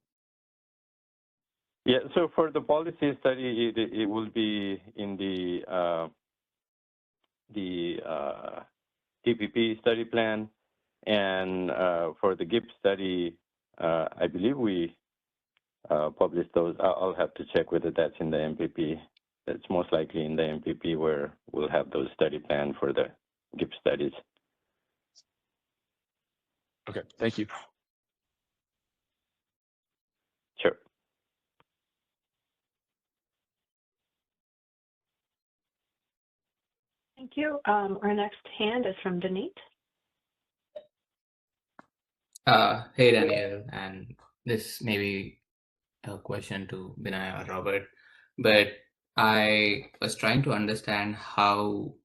Yeah, so for the policy study, it will be in the TPP study plan, and for the GIP study, I believe we published those. I'll have to check whether that's in the MPP. That's most likely in the MPP where we'll have those study plan for the GIP studies. Okay, thank you. Sure. Thank you. Our next hand is from Denise. Hey, Daniel, and this may be a question to Binay or Robert, but I was trying to understand how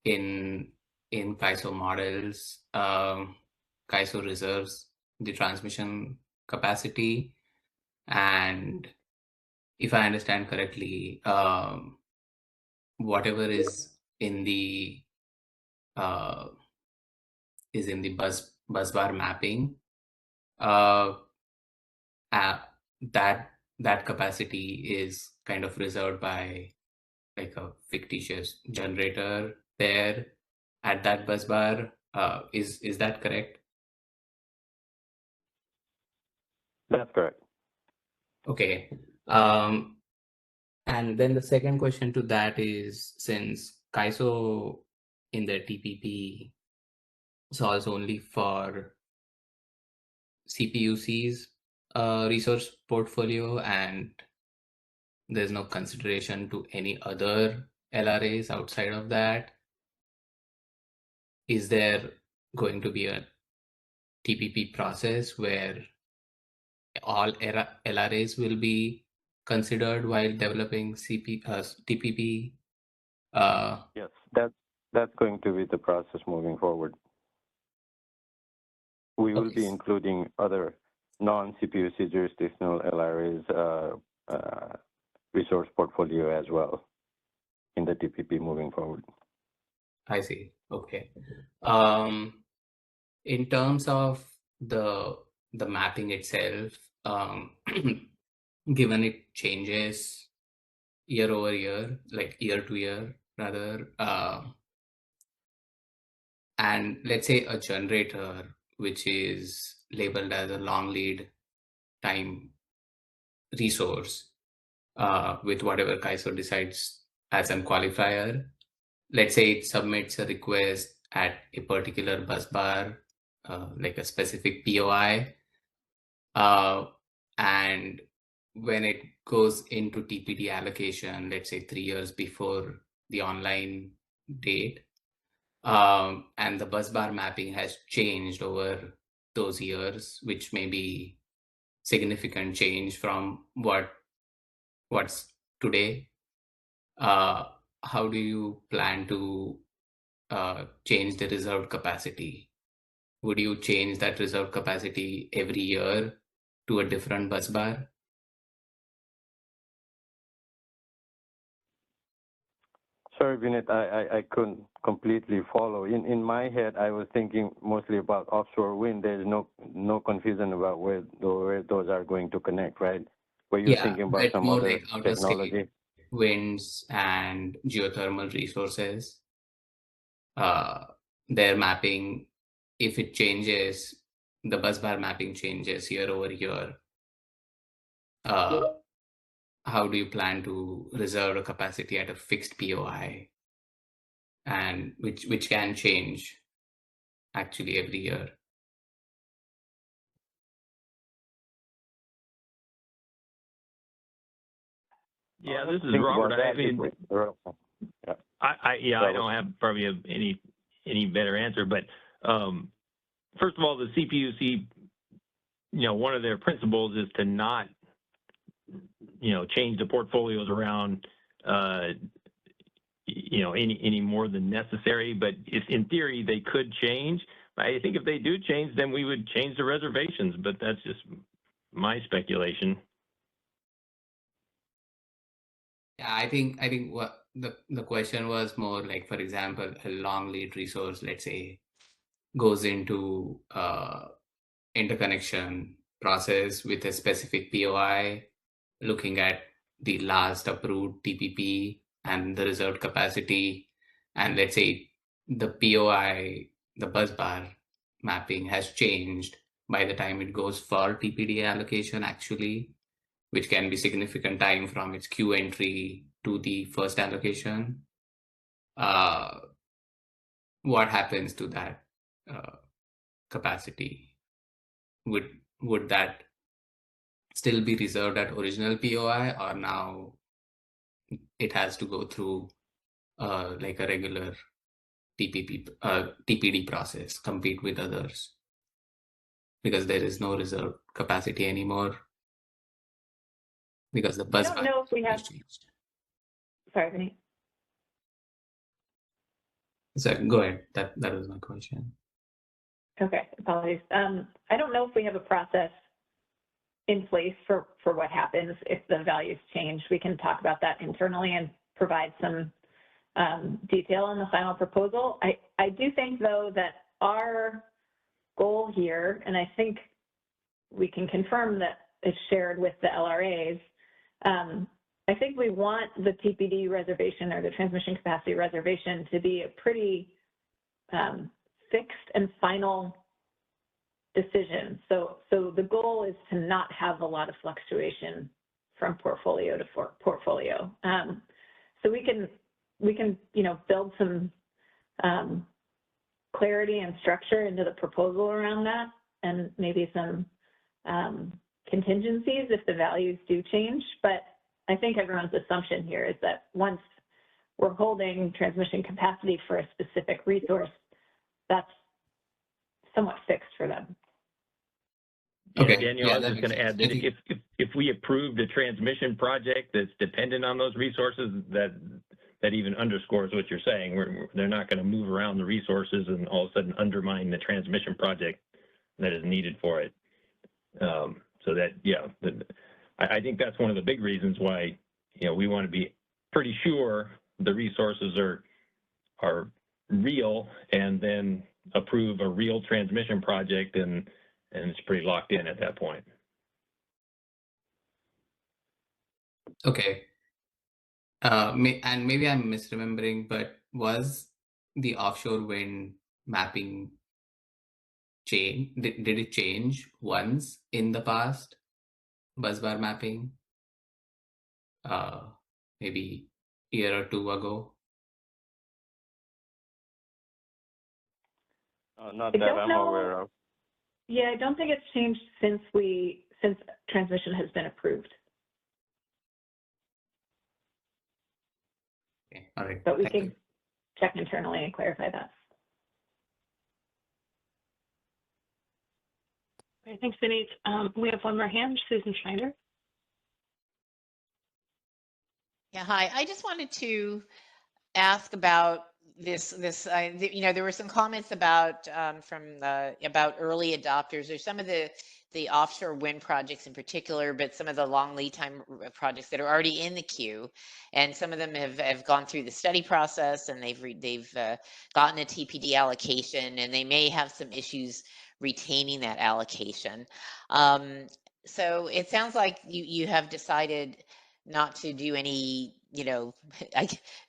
in KAISO models, KAISO reserves the transmission capacity, and if I understand correctly, whatever is in the busbar mapping, that capacity is kind of reserved by like a fictitious generator there at that bus bar. Is that correct? That's correct. Okay. And then the second question to that is, since KAISO in the TPP solves only for CPUC's resource portfolio and there's no consideration to any other LRAs outside of that, is there going to be a TPP process where all LRAs will be considered while developing TPP? Yes, that's going to be the process moving forward. We will be including other non-CPUC jurisdictional LRAs resource portfolio as well in the TPP moving forward. I see. Okay. In terms of the mapping itself, given it changes year over year, like year to year rather, and let's say a generator which is labeled as a long lead time resource with whatever KAISO decides as a qualifier. Let's say it submits a request at a particular bus bar, like a specific POI, and when it goes into TPD allocation, let's say 3 years before the online date, and the bus bar mapping has changed over those years, which may be significant change from what's today. How do you plan to change the reserved capacity? Would you change that reserved capacity every year to a different bus bar? Sorry, Vineet, I couldn't completely follow. In my head, I was thinking mostly about offshore wind. There's no confusion about where those are going to connect, right? Were you thinking about some more other like technology? out-of-state winds and geothermal resources. Their mapping, if it changes, the bus bar mapping changes year over year. How do you plan to reserve a capacity at a fixed POI, and which can change actually every year? Yeah, this is Think Robert. about that I mean, yeah. I don't have probably any better answer, but first of all, the CPUC, one of their principles is to not, change the portfolios around, any more than necessary. But if in theory they could change, I think if they do change, then we would change the reservations. But that's just my speculation. Yeah, I think what the question was more like, for example, a long lead resource, let's say, goes into interconnection process with a specific POI, looking at the last approved TPP and the reserved capacity, and let's say the POI, the bus bar mapping has changed by the time it goes for TPD allocation actually, which can be significant time from its queue entry to the first allocation. What happens to that capacity? Would that still be reserved at original POI, or now it has to go through like a regular TPD process compete with others? Because there is no reserve capacity anymore. Because the bus I don't know if we have. changed. Sorry, Vinny. So go ahead. That was my question. Okay, apologies. I don't know if we have a process in place for what happens if the values change. We can talk about that internally and provide some detail in the final proposal. I do think, though, that our goal here, and I think we can confirm that it's shared with the LRAs, I think we want the TPD reservation or the transmission capacity reservation to be a pretty fixed and final decision. So the goal is to not have a lot of fluctuation from portfolio to portfolio. So we can build some clarity and structure into the proposal around that, and maybe some contingencies if the values do change. But I think everyone's assumption here is that once we're holding transmission capacity for a specific resource, that's somewhat fixed for them. Okay. Daniel, I was just going to add that if we approved a transmission project that's dependent on those resources, that even underscores what you're saying. They're not going to move around the resources and all of a sudden undermine the transmission project that is needed for it. So that, yeah, I think that's one of the big reasons why, we want to be pretty sure the resources are real, and then approve a real transmission project, and it's pretty locked in at that point. Okay. And maybe I'm misremembering, but was the offshore wind mapping change? Did it change once in the past? Busbar mapping? Maybe a year or two ago? Not that I'm aware of. Yeah, I don't think it's changed since transmission has been approved. Okay, all right. But we can check internally and clarify that. Okay, thanks, Vinny. We have one more hand, Susan Schneider. Yeah, hi. I just wanted to ask about this. There were some comments about about early adopters, or some of the offshore wind projects in particular, but some of the long lead time projects that are already in the queue, and some of them have gone through the study process, and they've gotten a TPD allocation, and they may have some issues retaining that allocation. So it sounds like you have decided not to do any,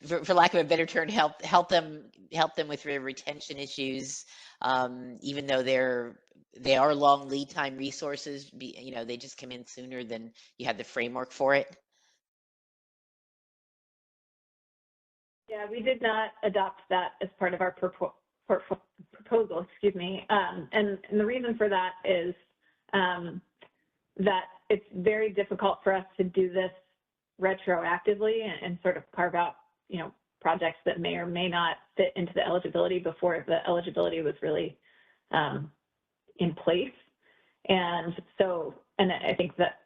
for lack of a better term, help them with their retention issues, even though they are long lead time resources. They just come in sooner than you had the framework for it. Yeah, we did not adopt that as part of our proposal. Excuse me, and the reason for that is that it's very difficult for us to do this retroactively and sort of carve out, projects that may or may not fit into the eligibility before the eligibility was really in place. And so, and I think that,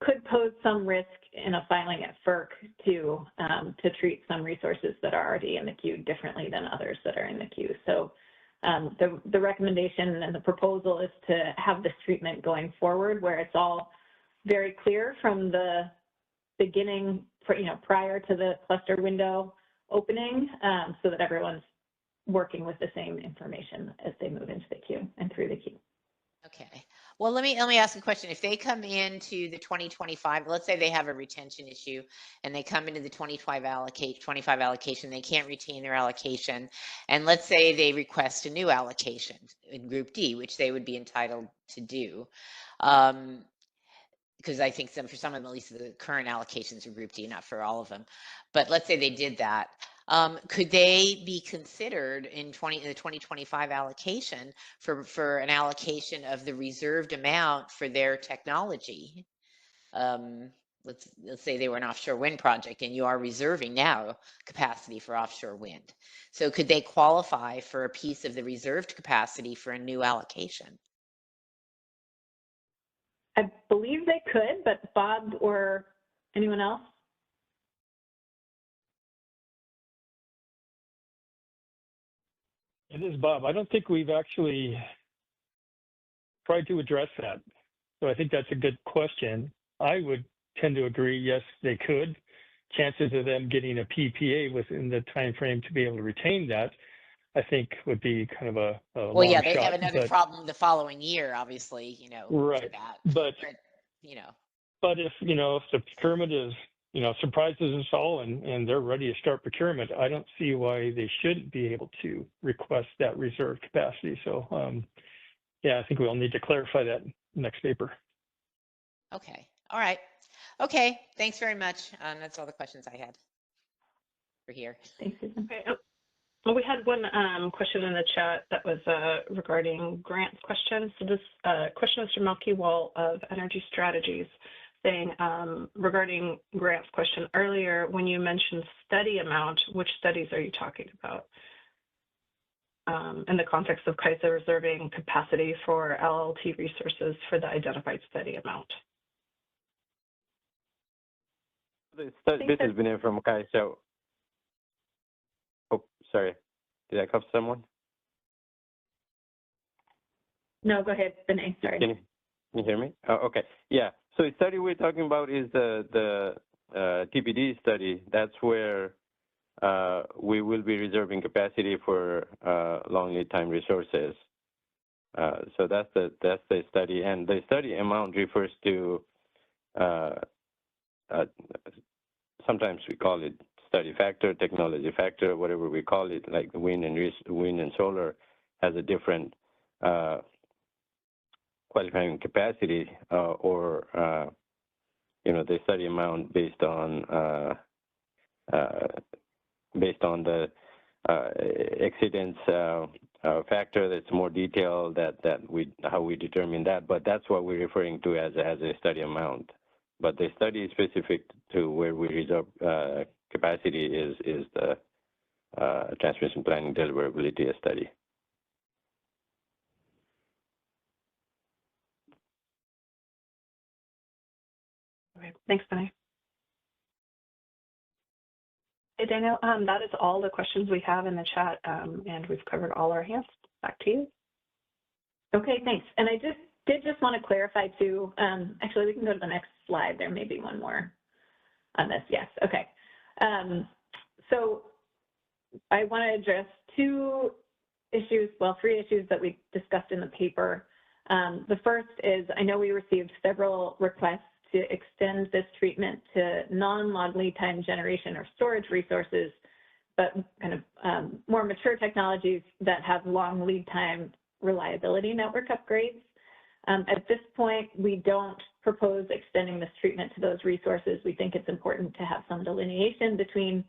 could pose some risk in a filing at FERC to treat some resources that are already in the queue differently than others that are in the queue. So the recommendation and the proposal is to have this treatment going forward, where it's all very clear from the beginning, prior to the cluster window opening, so that everyone's working with the same information as they move into the queue and through the queue. Okay. Well, let me ask a question. If they come into the 2025, let's say they have a retention issue, and they come into the 25 allocation, they can't retain their allocation, and let's say they request a new allocation in Group D, which they would be entitled to do. Because I think for some of them, at least the current allocations are Group D, not for all of them. But let's say they did that. Could they be considered in the 2025 allocation for an allocation of the reserved amount for their technology? let's say they were an offshore wind project and you are reserving now capacity for offshore wind. So could they qualify for a piece of the reserved capacity for a new allocation? I believe they could, but Bob or anyone else? It is Bob. I don't think we've actually tried to address that. So I think that's a good question. I would tend to agree, yes, they could. Chances of them getting a PPA within the time frame to be able to retain that, I think, would be kind of a Well, long yeah, they'd shot, have another but problem the following year, obviously, you know, right. that. But you know, but if if the procurement is surprises us all and they're ready to start procurement, I don't see why they shouldn't be able to request that reserve capacity. So yeah, I think we'll need to clarify that next paper. okay, all right, okay. Thanks very much. That's all the questions I had for here. Thanks, Susan. Okay. Well, we had one question in the chat that was regarding grants questions. So this question is from Melky Wall of Energy Strategies, saying regarding grants question earlier, when you mentioned study amount, which studies are you talking about? In the context of CAISO reserving capacity for LLT resources for the identified study amount. This is Vinay from CAISO. Oh, sorry. Did I cover someone? No, go ahead, Vinay. Sorry. Can you hear me? Oh, okay. Yeah. So the study we're talking about is the TPD study. That's where we will be reserving capacity for long lead time resources. So that's the study, and the study amount refers to sometimes we call it study factor, technology factor, whatever we call it. Like wind and solar has a different qualifying capacity, or the study amount based on the exceedance factor. That's more detailed how we determine that, but that's what we're referring to as a study amount. But the study is specific to where we reserve capacity is the transmission planning deliverability study. Okay, thanks, Vinay. Hey, Daniel, that is all the questions we have in the chat, and we've covered all our hands. Back to you. Okay, thanks. And I did just want to clarify too, actually we can go to the next slide. There may be one more on this. Yes, okay. So I want to address three issues that we discussed in the paper. The first is, I know we received several requests to extend this treatment to non-long lead time generation or storage resources, but kind of more mature technologies that have long lead time reliability network upgrades. At this point, we don't propose extending this treatment to those resources. We think it's important to have some delineation between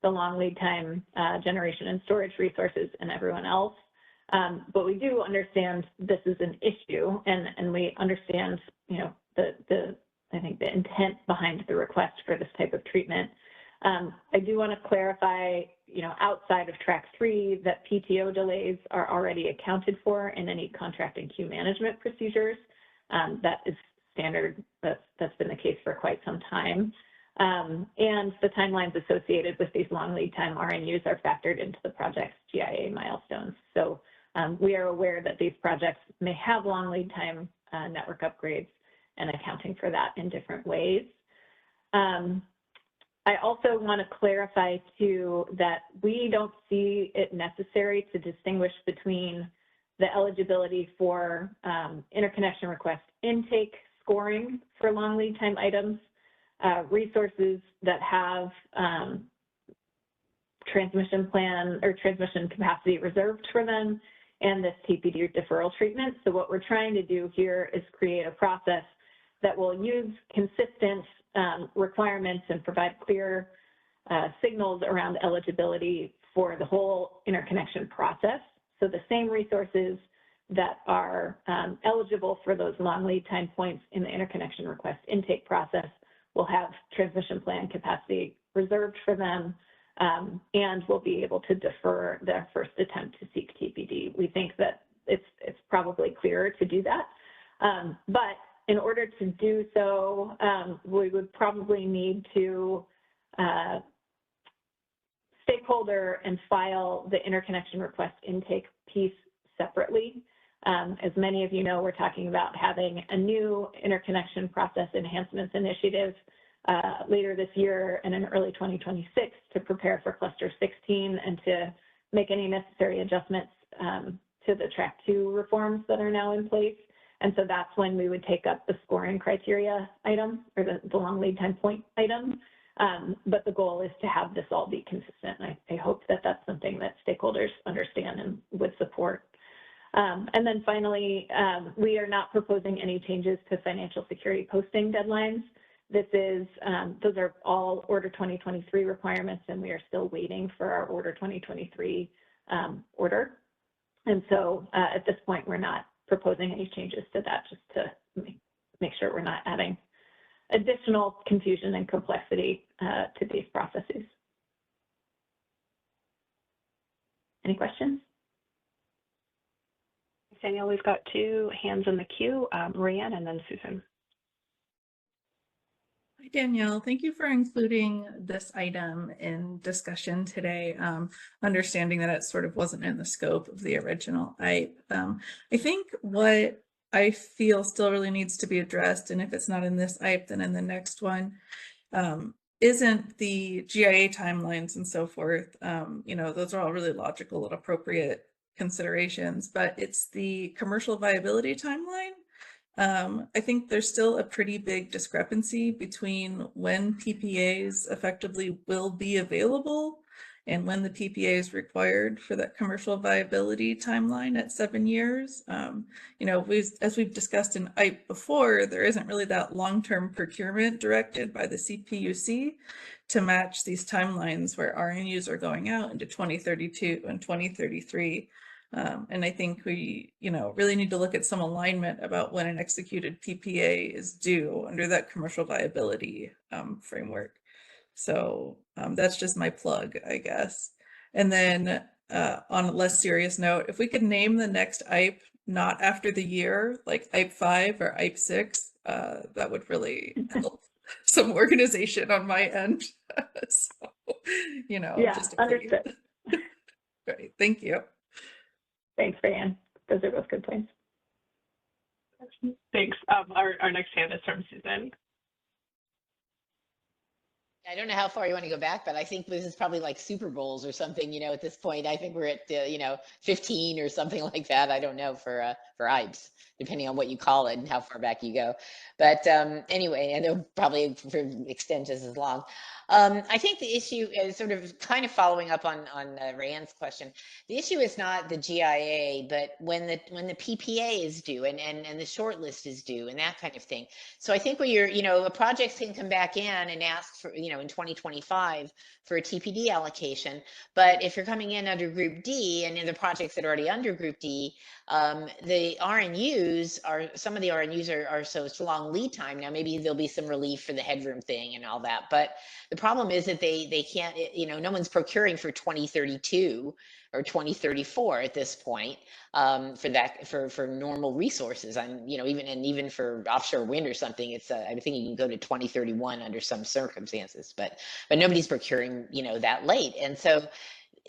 the long lead time generation and storage resources and everyone else. But we do understand this is an issue, and we understand, I think the intent behind the request for this type of treatment. I do want to clarify, outside of track 3, that PTO delays are already accounted for in any contracting queue management procedures. That is standard. That's been the case for quite some time. And the timelines associated with these long lead time RNUs are factored into the project's GIA milestones. So we are aware that these projects may have long lead time network upgrades and accounting for that in different ways. I also want to clarify too that we don't see it necessary to distinguish between the eligibility for interconnection request intake scoring for long lead time items, resources that have transmission plan or transmission capacity reserved for them, and this TPD deferral treatment. So what we're trying to do here is create a process that will use consistent requirements and provide clear signals around eligibility for the whole interconnection process. So the same resources that are eligible for those long lead time points in the interconnection request intake process we'll have transmission plan capacity reserved for them, and we'll be able to defer their first attempt to seek TPD. We think that it's probably clearer to do that. But in order to do so, we would probably need to stakeholder and file the interconnection request intake piece separately. As many of you know, we're talking about having a new interconnection process enhancements initiative later this year and in early 2026 to prepare for cluster 16 and to make any necessary adjustments to the track 2 reforms that are now in place. And so that's when we would take up the scoring criteria item, or the long lead time point item. But the goal is to have this all be consistent. I hope that that's something that stakeholders understand and would support. And then finally, we are not proposing any changes to financial security posting deadlines. This is, those are all Order 2023 requirements, and we are still waiting for our Order 2023 order. And so at this point, we're not proposing any changes to that, just to make sure we're not adding additional confusion and complexity to these processes. Any questions? Danielle, we've got 2 hands in the queue, Rayanne and then Susan. Hi, Danielle. Thank you for including this item in discussion today, understanding that it sort of wasn't in the scope of the original IEP. I think what I feel still really needs to be addressed, and if it's not in this IEP, then in the next one, isn't the GIA timelines and so forth. You know, those are all really logical and appropriate considerations, but it's the commercial viability timeline. I think there's still a pretty big discrepancy between when PPAs effectively will be available and when the PPA is required for that commercial viability timeline at 7 years. You know, as we've discussed in IEP before, there isn't really that long-term procurement directed by the CPUC to match these timelines where RNUs are going out into 2032 and 2033. And I think we, you know, really need to look at some alignment about when an executed PPA is due under that commercial viability framework. So that's just my plug, I guess. And then on a less serious note, if we could name the next IEP not after the year, like IEP 5 or IEP 6, that would really help some organization on my end. So, you know, yeah, just understood. Great, thank you. Thanks, Rayanne. Those are both good points. Thanks. Our next hand is from Susan. I don't know how far you want to go back, but I think this is probably like Super Bowls or something, you know, at this point. I think we're at, you know, 15 or something like that. I don't know for IEPs, depending on what you call it and how far back you go. But anyway, I know probably for extent just as long. I think the issue is sort of kind of following up on Rayanne's question. The issue is not the GIA, but when the PPA is due and the short list is due and that kind of thing. So I think where you're, you know, projects can come back in and ask for, you know, in 2025 for a TPD allocation. But if you're coming in under Group D and in the projects that are already under Group D, the RNUs are, some of the RNUs are so long lead time. Now, maybe there'll be some relief for the headroom thing and all that. But the problem is that they can't, you know, no one's procuring for 2032 or 2034 at this point for that, for normal resources. I'm, you know, even for offshore wind or something, it's I think you can go to 2031 under some circumstances, but nobody's procuring, you know, that late. And so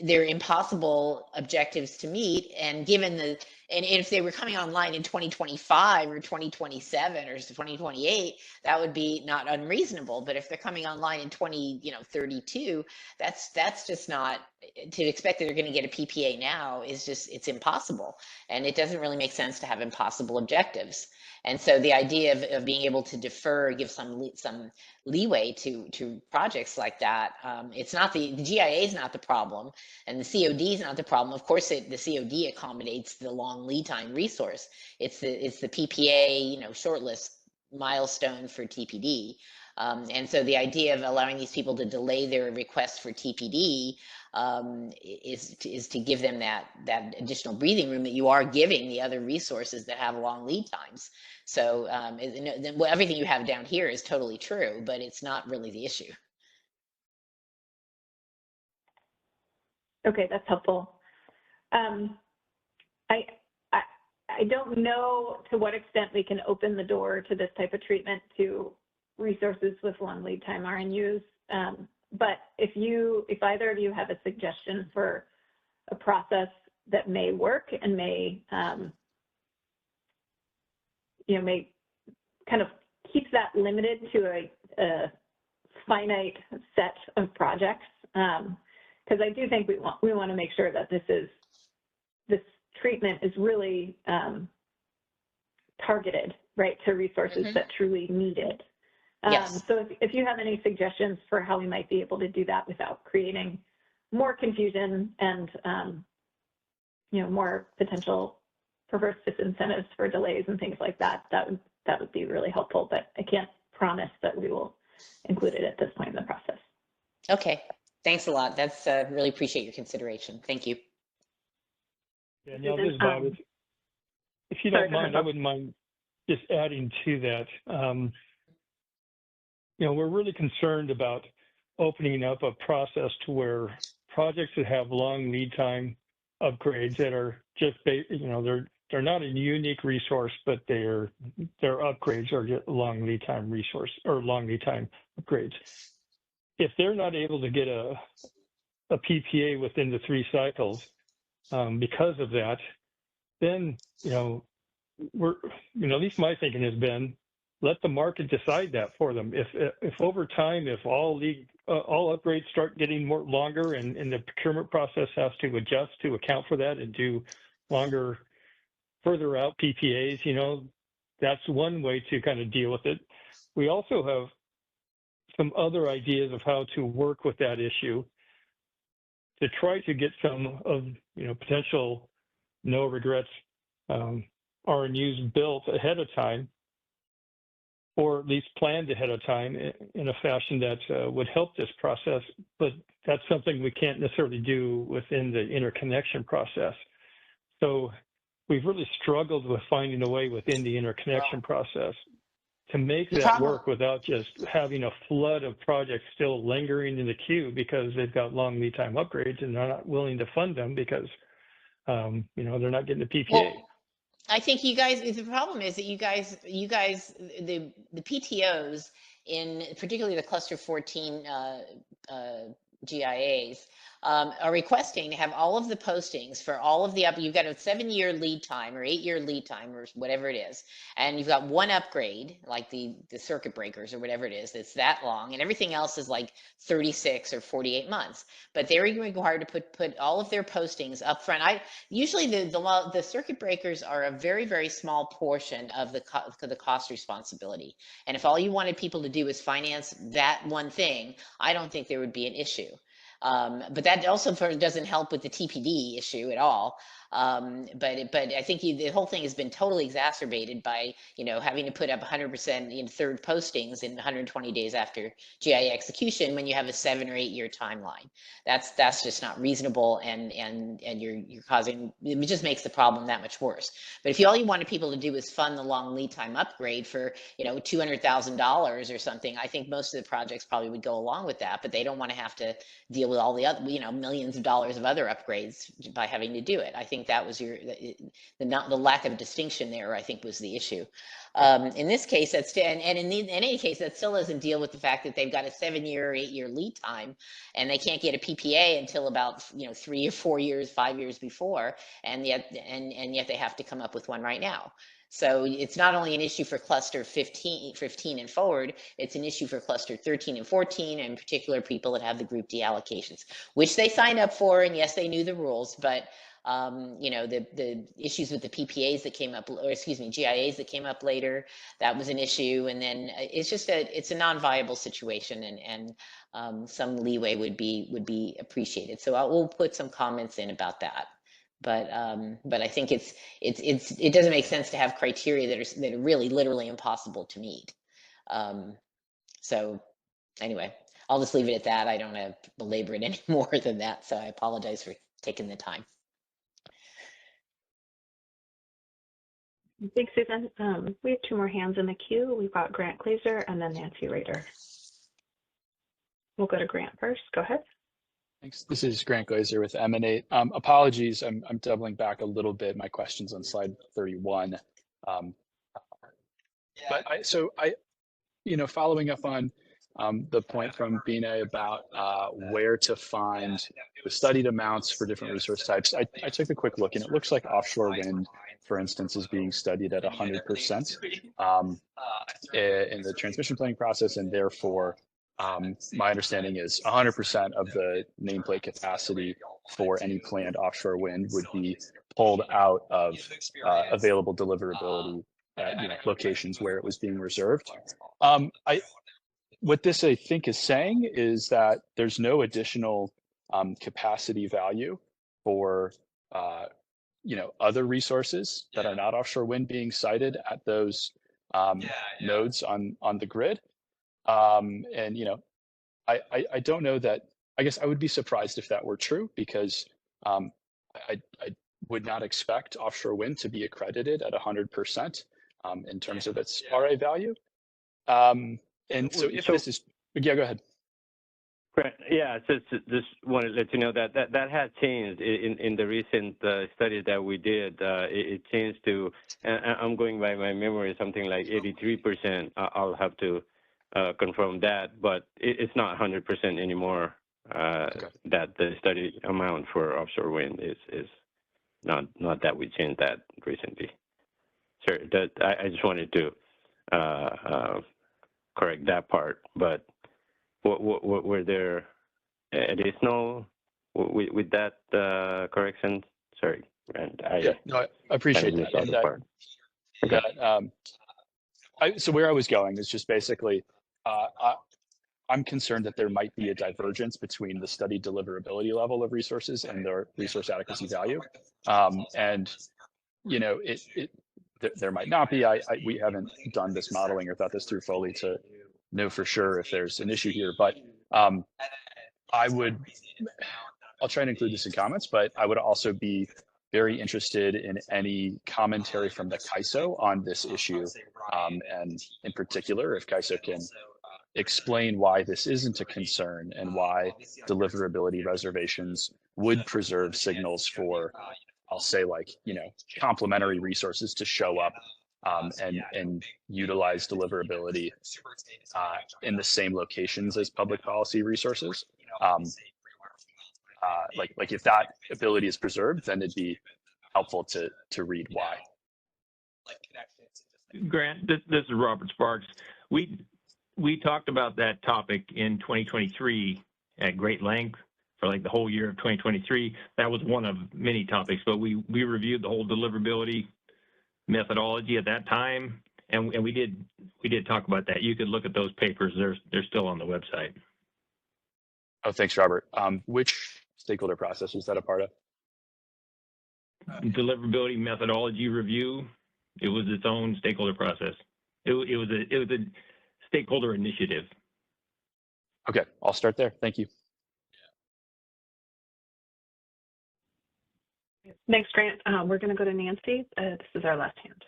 they're impossible objectives to meet. And given the, and if they were coming online in 2025 or 2027 or 2028, that would be not unreasonable. But if they're coming online in 2032, that's just not, to expect that they're going to get a PPA now is just, it's impossible. And it doesn't really make sense to have impossible objectives. And so the idea of being able to defer, give some leeway to projects like that, it's not the GIA is not the problem, and the COD is not the problem. Of course, the COD accommodates the long lead time resource. It's the PPA, you know, shortlist milestone for TPD And so the idea of allowing these people to delay their request for TPD is to give them that additional breathing room that you are giving the other resources that have long lead times. So everything you have down here is totally true, but it's not really the issue. Okay, that's helpful. I don't know to what extent we can open the door to this type of treatment to resources with long lead time RNUs. But if either of you have a suggestion for a process that may work and may may kind of keep that limited to a finite set of projects, because I do think we want to make sure that this treatment is really targeted, right, to resources that truly need it. Yes. So if you have any suggestions for how we might be able to do that without creating more confusion and more potential perverse disincentives for delays and things like that, that would be really helpful. But I can't promise that we will include it at this point in the process. Okay, thanks a lot. That's really appreciate your consideration. Thank you. Yeah, now this is Bob. If you don't mind, I wouldn't mind just adding to that. We're really concerned about opening up a process to where projects that have long lead time upgrades that are just, they're not a unique resource, but their upgrades are just long lead time resource or long lead time upgrades. If they're not able to get a PPA within the 3 cycles because of that, then at least my thinking has been, let the market decide that for them. If over time, if all upgrades start getting longer and the procurement process has to adjust to account for that and do longer, further out PPAs, that's one way to kind of deal with it. We also have some other ideas of how to work with that issue to try to get some of, potential no regrets RNUs built ahead of time, or at least planned ahead of time in a fashion that would help this process. But that's something we can't necessarily do within the interconnection process. So we've really struggled with finding a way within the interconnection process to make that work without just having a flood of projects still lingering in the queue because they've got long lead time upgrades and they're not willing to fund them because they're not getting the PPA. Well, I think you guys, the problem is that you guys, the PTOs in particularly the cluster 14 GIAs are requesting to have all of the postings for all of the you've got a 7-year lead time or 8-year lead time or whatever it is, and you've got one upgrade like the circuit breakers or whatever it is that's that long, and everything else is like 36 or 48 months. But they're required to put all of their postings up front. Usually the circuit breakers are a very, very small portion of the cost responsibility, and if all you wanted people to do is finance that one thing, I don't think there would be an issue. But that also doesn't help with the TPD issue at all. But I think the whole thing has been totally exacerbated by having to put up 100% in third postings in 120 days after GIA execution when you have a 7 or 8 year timeline. That's just not reasonable, and you're causing, it just makes the problem that much worse. But if all you wanted people to do is fund the long lead time upgrade for $200,000 or something, I think most of the projects probably would go along with that. But they don't want to have to deal with all the other millions of dollars of other upgrades by having to do it. I think that was the lack of distinction there, I think, was the issue. In this case, that's and in any case, that still doesn't deal with the fact that they've got a 7-year or 8-year lead time, and they can't get a PPA until about 3 or 4 years, 5 years before, and yet they have to come up with one right now. So it's not only an issue for cluster 15 and forward, it's an issue for cluster 13 and 14, and in particular people that have the group D allocations, which they signed up for, and yes, they knew the rules, but the issues with the PPAs that came up, or excuse me, GIAs that came up later, that was an issue. And then it's a non-viable situation, and some leeway would be appreciated. So we'll put some comments in about that. But I think it doesn't make sense to have criteria that are really literally impossible to meet. So anyway, I'll just leave it at that. I don't want to belabor it any more than that. So I apologize for taking the time. Thanks, Susan. We have 2 more hands in the queue. We've got Grant Glazer and then Nancy Rader. We'll go to Grant first. Go ahead. Thanks. This is Grant Glazer with Emanate. Apologies, I'm doubling back a little bit. My question's on slide 31. Following up on the point from Bina about where to find the studied amounts for different resource types, I took a quick look, and it looks like offshore wind, for instance, is being studied at 100% in the transmission planning process, and therefore, my understanding is 100% of the nameplate capacity for any planned offshore wind would be pulled out of available deliverability at locations where it was being reserved. What this, I think, is saying is that there's no additional capacity value for other resources that are not offshore wind being sited at those nodes on the grid. I don't know that. I guess I would be surprised if that were true, because I would not expect offshore wind to be accredited at 100% in terms of its RA value. And so if this is, yeah, go ahead. Yeah, so just wanted to let you know that has changed in the recent study that we did. It changed to, I'm going by my memory, something like 83%. I'll have to confirm that, but it's not 100% anymore. Okay. That the study amount for offshore wind is not that we changed that recently. Sure, I just wanted to correct that part, but were there additional with that correction? Sorry, and I appreciate that. And that, okay. So where I was going is just basically, I'm concerned that there might be a divergence between the study deliverability level of resources and their resource adequacy value, and there might not be. We haven't done this modeling or thought this through fully to know for sure if there's an issue here, but I'll try and include this in comments, but I would also be very interested in any commentary from the CAISO on this issue, and in particular, if CAISO can explain why this isn't a concern and why deliverability reservations would preserve signals for, I'll say, complementary resources to show up and utilize deliverability in the same locations as public policy resources. If that ability is preserved, then it'd be helpful to read why. Grant, this is Robert Sparks. We talked about that topic in 2023 at great length for the whole year of 2023. That was one of many topics, but we reviewed the whole deliverability methodology at that time, and we did talk about that. You could look at those papers; they're still on the website. Oh, thanks, Robert. Which stakeholder process was that a part of? Deliverability methodology review. It was its own stakeholder process. It was a stakeholder initiative. Okay, I'll start there. Thank you. Thanks, Grant. We're going to go to Nancy. This is our last hand.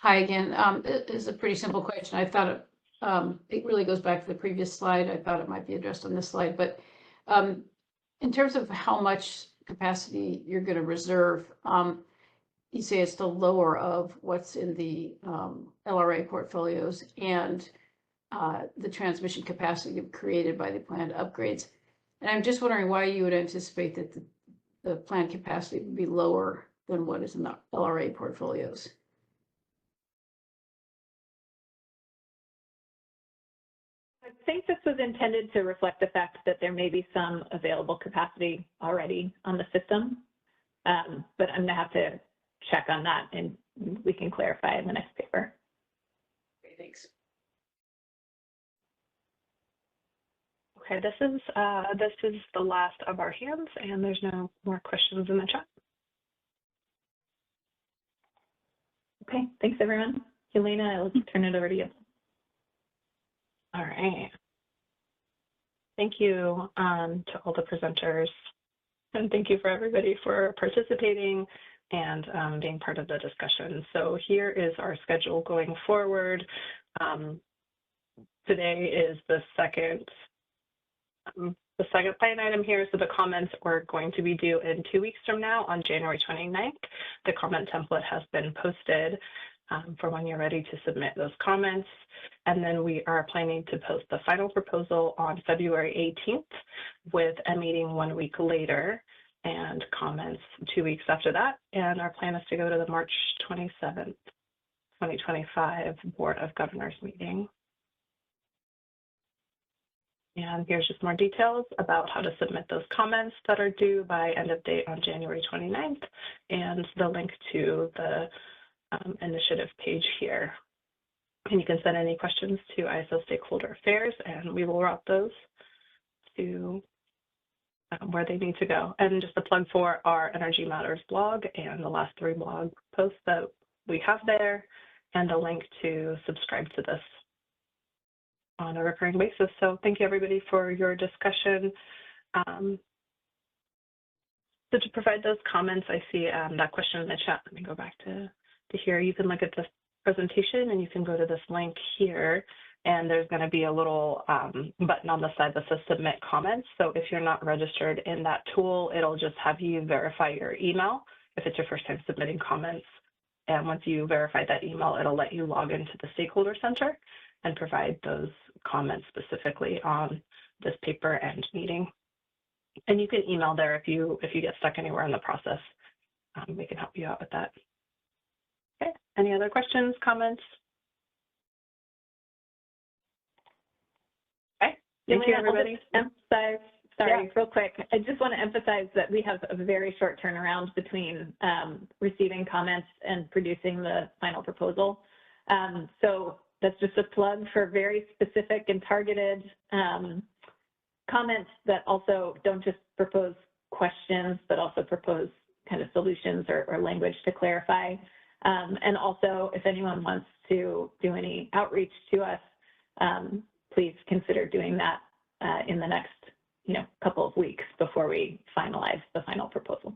Hi again. It is a pretty simple question. I thought it really goes back to the previous slide. I thought it might be addressed on this slide, but in terms of how much capacity you're going to reserve, you say it's the lower of what's in the LRA portfolios and the transmission capacity created by the planned upgrades. And I'm just wondering why you would anticipate that the planned capacity would be lower than what is in the LRA portfolios. I think this was intended to reflect the fact that there may be some available capacity already on the system, but I'm going to have to check on that, and we can clarify in the next paper. Okay, thanks. Okay, this is the last of our hands, and there's no more questions in the chat. Okay, thanks everyone. Elena, I'll turn it over to you. All right. Thank you to all the presenters. And thank you for everybody for participating and being part of the discussion. So here is our schedule going forward. Today is the second plan item here. So the comments are going to be due in 2 weeks from now on January 29th. The comment template has been posted for when you're ready to submit those comments. And then we are planning to post the final proposal on February 18th with a meeting 1 week later and comments 2 weeks after that. And our plan is to go to the March 27th, 2025 Board of Governors meeting. And here's just more details about how to submit those comments that are due by end of day on January 29th and the link to the initiative page here. And you can send any questions to ISO Stakeholder Affairs and we will route those to where they need to go. And just a plug for our Energy Matters blog and the last 3 blog posts that we have there and a link to subscribe to this on a recurring basis. So thank you everybody for your discussion. So to provide those comments, I see that question in the chat. Let me go back to here. You can look at this presentation and you can go to this link here and there's going to be a little button on the side that says submit comments. So if you're not registered in that tool, it'll just have you verify your email if it's your first time submitting comments. And once you verify that email, it'll let you log into the Stakeholder Center and provide those comments specifically on this paper and meeting. And you can email there if you get stuck anywhere in the process. We can help you out with that. Okay, any other questions, comments? Okay, thank you everybody. Sorry, real quick. I just want to emphasize that we have a very short turnaround between receiving comments and producing the final proposal. So that's just a plug for very specific and targeted comments that also don't just propose questions, but also propose kind of solutions or language to clarify. And also, if anyone wants to do any outreach to us, please consider doing that in the next couple of weeks before we finalize the final proposal.